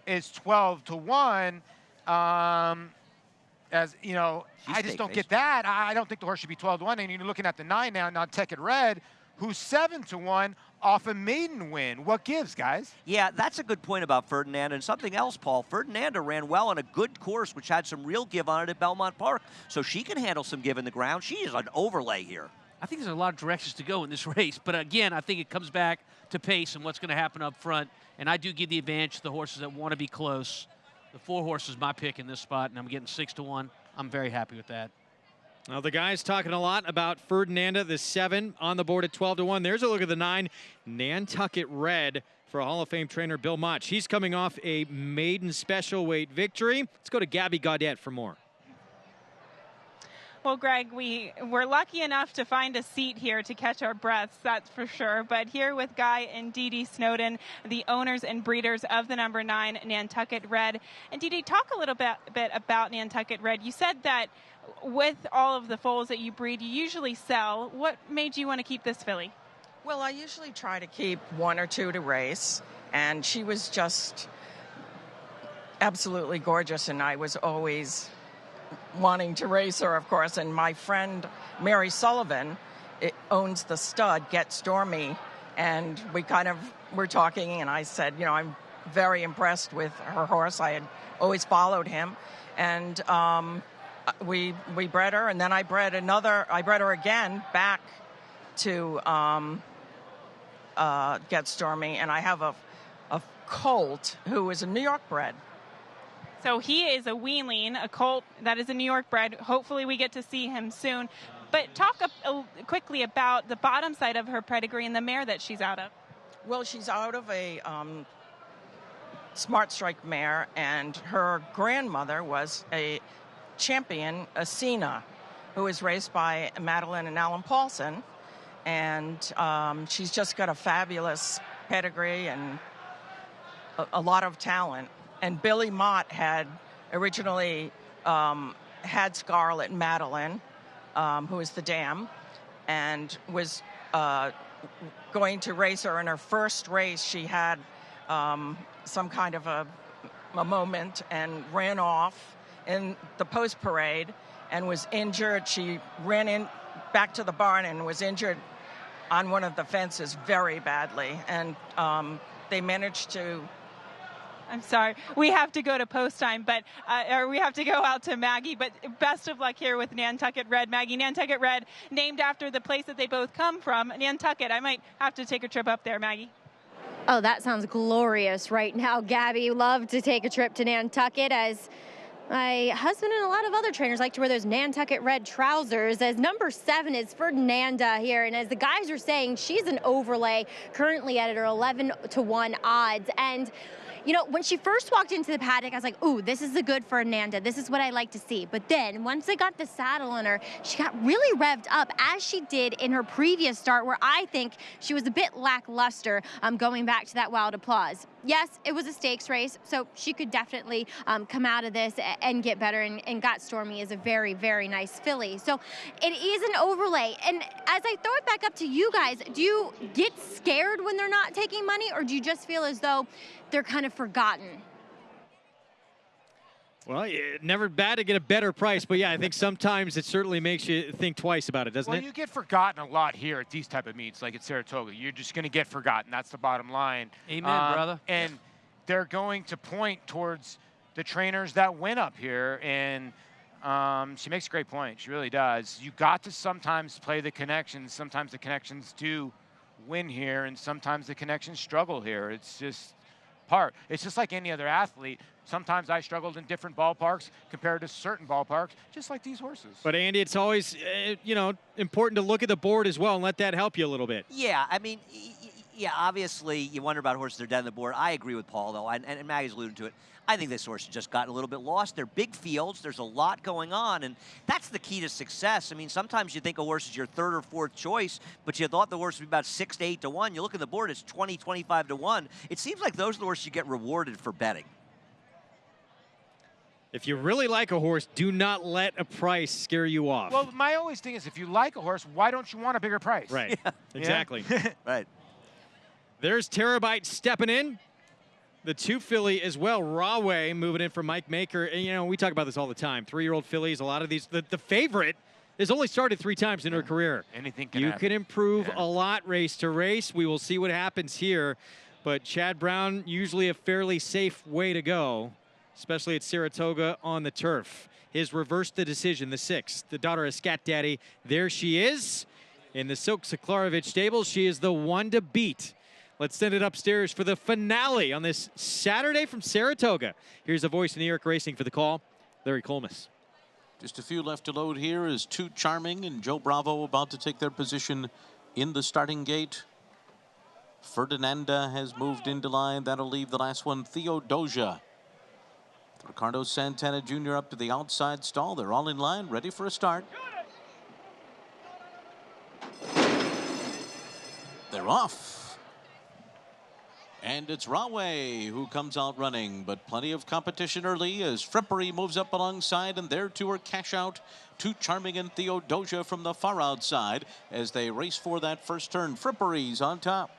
is 12 to 1. As you know, I just don't get that. I don't think the horse should be 12 to 1. And you're looking at the 9 now, Nantucket Red, who's 7 to 1 off a maiden win. What gives, guys? Yeah, that's a good point about Ferdinand. And something else, Paul, Ferdinanda ran well on a good course, which had some real give on it at Belmont Park. So she can handle some give in the ground. She is an overlay here. I think there's a lot of directions to go in this race. But again, I think it comes back to pace and what's going to happen up front. And I do give the advantage to the horses that want to be close. The 4 horses my pick in this spot, and I'm getting 6 to 1. I'm very happy with that. Now the guys talking a lot about Ferdinanda, the 7 on the board at 12 to 1. There's a look at the 9, Nantucket Red for Hall of Fame trainer Bill Mott. She's coming off a maiden special weight victory. Let's go to Gabby Gaudette for more. Well, Greg, we're lucky enough to find a seat here to catch our breaths, that's for sure. But here with Guy and Dee Dee Snowden, the owners and breeders of the number 9 Nantucket Red. And Dee Dee, talk a little bit about Nantucket Red. You said that with all of the foals that you breed, you usually sell. What made you want to keep this filly? Well, I usually try to keep 1 or 2 to race, and she was just absolutely gorgeous, and I was always wanting to race her, of course. And my friend Mary Sullivan owns the stud Get Stormy, and we kind of were talking, and I said, you know, I'm very impressed with her horse. I had always followed him, and we bred her, and then I bred her again back to Get Stormy, and I have a colt who is a New York bred. So he is a weanling, a colt that is a New York bred. Hopefully we get to see him soon. But talk quickly about the bottom side of her pedigree and the mare that she's out of. Well, she's out of a Smart Strike mare, and her grandmother was a champion, Asina, who was raced by Madeline and Alan Paulson. And she's just got a fabulous pedigree and a lot of talent. And Billy Mott had originally had Scarlet Madeline, who is the dam, and was going to race her in her first race. She had some kind of a moment and ran off in the post parade and was injured. She ran in back to the barn and was injured on one of the fences very badly. And they managed to... I'm sorry, we have to go to post time, but or we have to go out to Maggie. But best of luck here with Nantucket Red, Maggie. Nantucket Red, named after the place that they both come from, Nantucket. I might have to take a trip up there, Maggie. Oh, that sounds glorious right now, Gabby. Love to take a trip to Nantucket, as my husband and a lot of other trainers like to wear those Nantucket Red trousers. As number 7 is Ferdinanda here, and as the guys are saying, she's an overlay, currently at her 11-to-1 odds. And you know, when she first walked into the paddock, I was like, ooh, this is a good Fernanda. This is what I like to see. But then once they got the saddle on her, she got really revved up, as she did in her previous start, where I think she was a bit lackluster going back to that Wild Applause. Yes, it was a stakes race, so she could definitely come out of this and get better, and Got Stormy is a very, very nice filly. So it is an overlay. And as I throw it back up to you guys, do you get scared when they're not taking money, or do you just feel as though they're kind of forgotten? Well, never bad to get a better price, but yeah, I think sometimes it certainly makes you think twice about it, doesn't it? Well, you get forgotten a lot here at these type of meets, like at Saratoga. You're just going to get forgotten. That's the bottom line. Amen, brother. And they're going to point towards the trainers that win up here, and she makes a great point. She really does. You got to sometimes play the connections. Sometimes the connections do win here, and sometimes the connections struggle here. It's just part. It's just like any other athlete. Sometimes I struggled in different ballparks compared to certain ballparks, just like these horses. But Andy, it's always, you know, important to look at the board as well and let that help you a little bit. Yeah, I mean, yeah, obviously you wonder about horses that are dead on the board. I agree with Paul, though, and Maggie's alluding to it. I think this horse has just gotten a little bit lost. They're big fields. There's a lot going on, and that's the key to success. I mean, sometimes you think a horse is your 3rd or 4th choice, but you thought the horse would be about 6 to 8 to 1. You look at the board, it's 20, 25 to 1. It seems like those are the horses you get rewarded for betting. If you really like a horse, do not let a price scare you off. Well, my always thing is, if you like a horse, why don't you want a bigger price? Right, yeah. Exactly. Right. There's Terabyte stepping in. The 2 filly as well, Rahway, moving in for Mike Maker. And, you know, we talk about this all the time. 3-year-old fillies, a lot of these. The favorite has only started 3 times in her career. Anything can You happen. can improve a lot race to race. We will see what happens here. But Chad Brown, usually a fairly safe way to go, especially at Saratoga on the turf. His reversed the decision, the 6th. The daughter of Scat Daddy, there she is. In the Silk Saklarovich stables, she is the one to beat. Let's send it upstairs for the finale on this Saturday from Saratoga. Here's a voice in New York Racing for the call, Larry Colmus. Just a few left to load here is Too Charming and Joe Bravo about to take their position in the starting gate. Ferdinanda has moved into line. That'll leave the last one, Theodosia. Ricardo Santana Jr. up to the outside stall. They're all in line, ready for a start. They're off. And it's Rahway who comes out running, but plenty of competition early as Frippery moves up alongside, and there two are Cash Out, Too Charming and Theodosia from the far outside as they race for that first turn. Frippery's on top.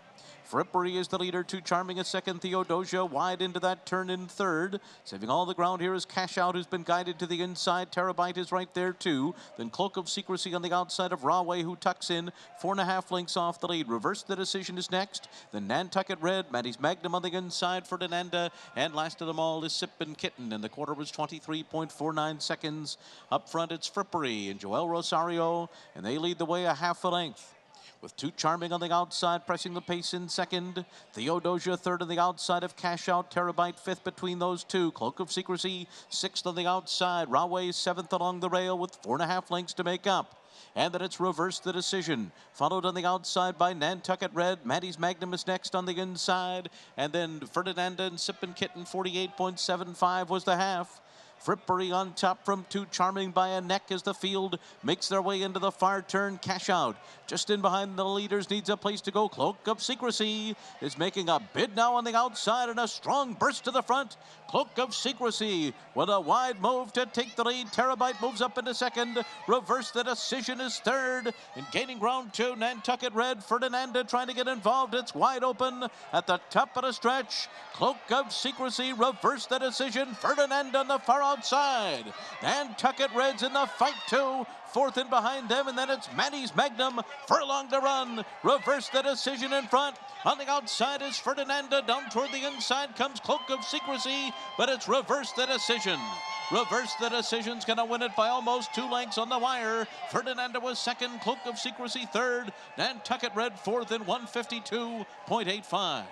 Frippery is the leader, Too Charming a second, Theodosia wide into that turn in 3rd. Saving all the ground here is Cash Out, who's been guided to the inside. Terabyte is right there too. Then Cloak of Secrecy on the outside of Rahway, who tucks in 4.5 lengths off the lead. Reverse the Decision is next. Then Nantucket Red, Maddie's Magnum on the inside, Ferdinanda, and last of them all is Sip and Kitten, and the quarter was 23.49 seconds. Up front it's Frippery and Joel Rosario, and they lead the way a half a length. With Too Charming on the outside, pressing the pace in 2nd. Theodosia 3rd on the outside of Cash Out. Terabyte 5th between those two. Cloak of Secrecy 6th on the outside. Rahway 7th along the rail with 4.5 lengths to make up. And then it's Reverse the Decision. Followed on the outside by Nantucket Red. Maddie's Magnum is next on the inside. And then Ferdinanda and Sip and Kitten, 48.75 was the half. Frippery on top from 2, Charming by a neck as the field makes their way into the far turn. Cash Out just in behind the leaders, needs a place to go. Cloak of Secrecy is making a bid now on the outside, and a strong burst to the front. Cloak of Secrecy with a wide move to take the lead. Terabyte moves up into second. Reverse the Decision is third. And gaining ground 2, Nantucket Red. Ferdinanda trying to get involved. It's wide open at the top of the stretch. Cloak of Secrecy, Reverse the Decision. Ferdinand on the far outside. Nantucket Red's in the fight too. Fourth in behind them, and then it's Manny's Magnum. Furlong to run. Reverse the Decision in front. On the outside is Ferdinanda. Down toward the inside comes Cloak of Secrecy, but it's Reverse the Decision. Reverse the Decision's going to win it by almost 2 lengths on the wire. Ferdinanda was second, Cloak of Secrecy third, Nantucket Red fourth in 152.85.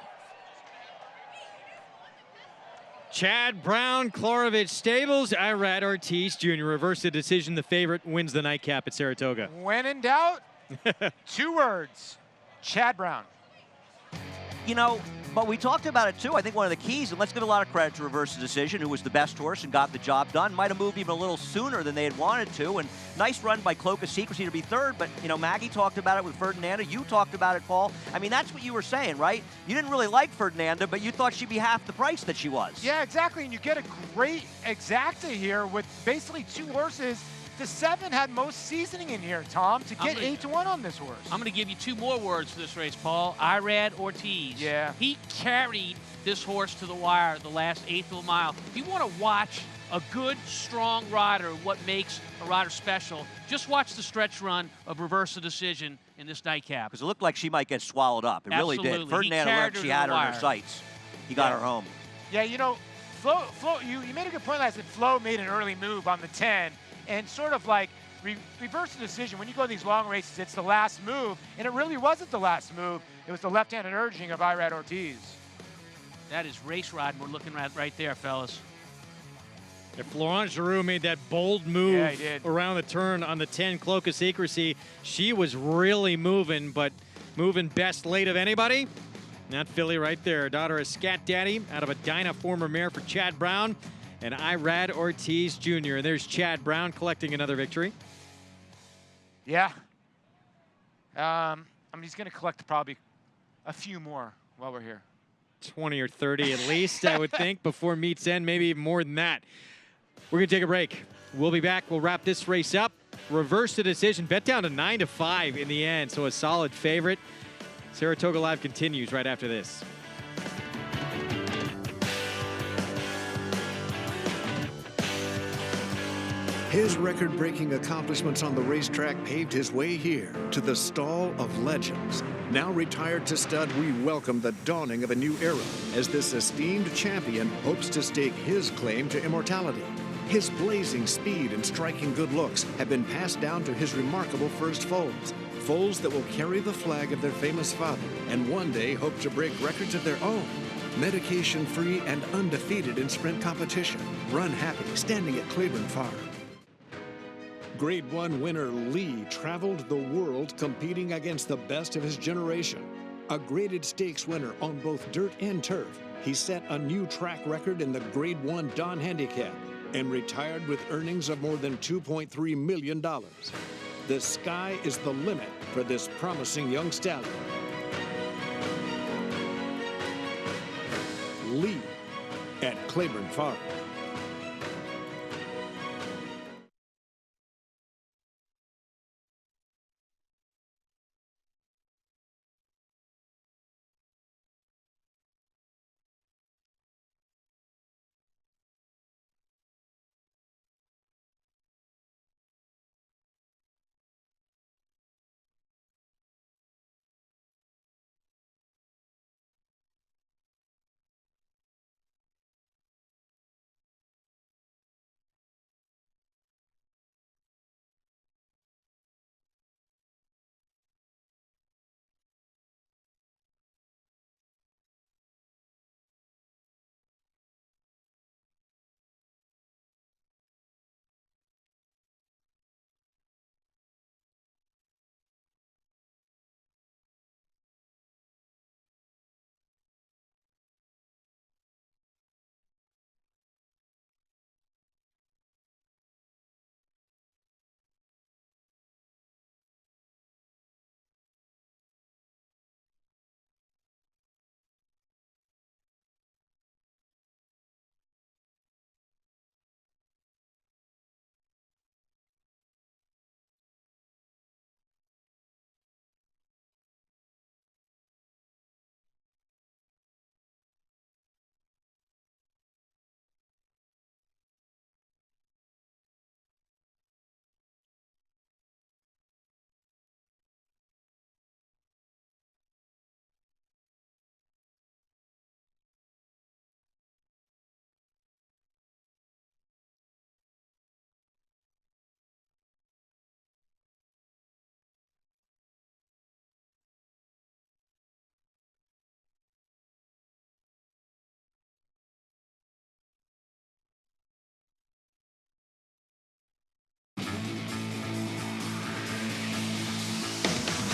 Chad Brown, Klorovich Stables, Irad Ortiz Jr. Reverse the Decision. The favorite wins the nightcap at Saratoga. When in doubt, 2 words, Chad Brown. You know, but we talked about it too. I think one of the keys, and let's give a lot of credit to Reverse the Decision, who was the best horse and got the job done. Might have moved even a little sooner than they had wanted to. And nice run by Cloak of Secrecy to be third. But, you know, Maggie talked about it with Ferdinanda. You talked about it, Paul. I mean, that's what you were saying, right? You didn't really like Ferdinanda, but you thought she'd be half the price that she was. Yeah, exactly. And you get a great exacta here with basically 2 horses. The 7 had most seasoning in here, Tom, to get 8-1 on this horse. I'm going to give you 2 more words for this race, Paul. Irad Ortiz. Yeah. He carried this horse to the wire the last 1/8 of a mile. If you want to watch a good, strong rider, what makes a rider special, just watch the stretch run of Reverse the Decision in this nightcap. Because it looked like she might get swallowed up. It really did. Ferdinand learned she had her in her sights. He got her home. Yeah, you know, Flo, you made a good point last night. Flo made an early move on the 10. And sort of like Reverse the Decision, when you go to these long races, it's the last move. And it really wasn't the last move. It was the left-handed urging of Irad Ortiz. That is race riding we're looking at right there, fellas. Yeah, Florent Giroux made that bold move around the turn on the 10, Cloak of Secrecy. She was really moving, but moving best late of anybody. That filly right there, daughter of Scat Daddy, out of a Dinah former mare for Chad Brown. And Irad Ortiz Jr. And there's Chad Brown collecting another victory. Yeah. I mean, he's going to collect probably a few more while we're here. 20 or 30 at least, I would think, before meets end, maybe even more than that. We're going to take a break. We'll be back. We'll wrap this race up. Reverse the Decision. Bet down to 9-5 in the end, so a solid favorite. Saratoga Live continues right after this. His record-breaking accomplishments on the racetrack paved his way here to the Stall of Legends. Now retired to stud, we welcome the dawning of a new era as this esteemed champion hopes to stake his claim to immortality. His blazing speed and striking good looks have been passed down to his remarkable first foals. Foals that will carry the flag of their famous father and one day hope to break records of their own. Medication-free and undefeated in sprint competition. Run Happy, standing at Claiborne Farm. Grade 1 winner Lee traveled the world competing against the best of his generation. A graded stakes winner on both dirt and turf, he set a new track record in the Grade 1 Don Handicap and retired with earnings of more than $2.3 million. The sky is the limit for this promising young stallion. Lee at Claiborne Farm.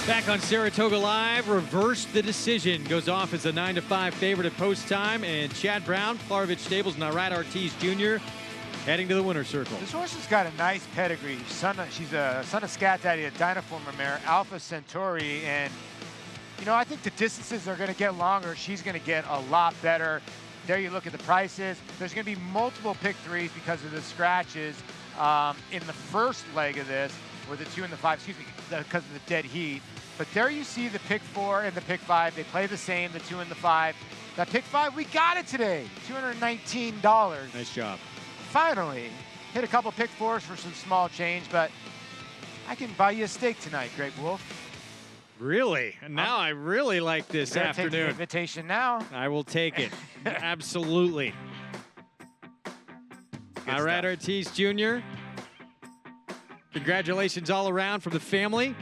Back on Saratoga Live, reverse the decision. Goes off as a 9-5 favorite at post time. And Chad Brown, Klarovich Stables, and Irad Ortiz Jr. heading to the winner's circle. This horse has got a nice pedigree. She's a son of Scat Daddy, a Dynaformer mare, Alpha Centauri. And, you know, I think the distances are going to get longer. She's going to get a lot better. There you look at the prices. There's going to be multiple pick threes because of the scratches in the first leg of this, or the 2 and the 5, excuse me, because of the dead heat. But there you see the pick 4 and the pick 5. They play the same, the 2 and the 5. That pick 5, we got it today, $219. Nice job. Finally, hit a couple pick 4s for some small change, but I can buy you a steak tonight, Greg Wolf. Really? Now I really like this afternoon. Take the invitation now. I will take it. Absolutely. Irad Ortiz Jr. Congratulations all around from the family.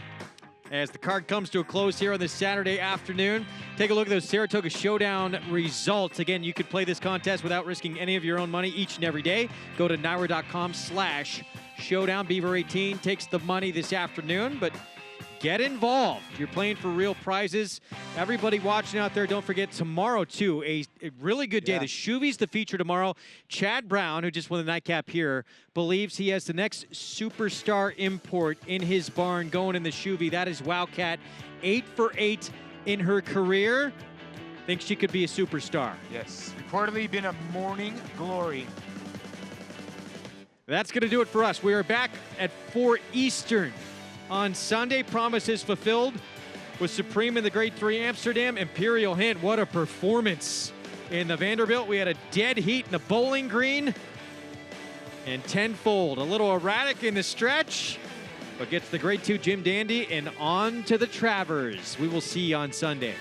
As the card comes to a close here on this Saturday afternoon, take a look at those Saratoga Showdown results. Again, you could play this contest without risking any of your own money each and every day. Go to NYRA.com/showdown. Beaver 18 takes the money this afternoon, but get involved. You're playing for real prizes. Everybody watching out there, don't forget tomorrow, too, a really good day. Yeah. The Shuvy's the feature tomorrow. Chad Brown, who just won the nightcap here, believes he has the next superstar import in his barn going in the Shuvy. That is Wildcat, 8 for 8 in her career. Thinks she could be a superstar. Yes, reportedly been a morning glory. That's going to do it for us. We are back at 4 Eastern. On Sunday, promises fulfilled with Supreme in the Grade 3 Amsterdam. Imperial Hint, what a performance in the Vanderbilt. We had a dead heat in the Bowling Green. And Tenfold, a little erratic in the stretch, but gets the Grade 2 Jim Dandy and on to the Travers. We will see you on Sunday.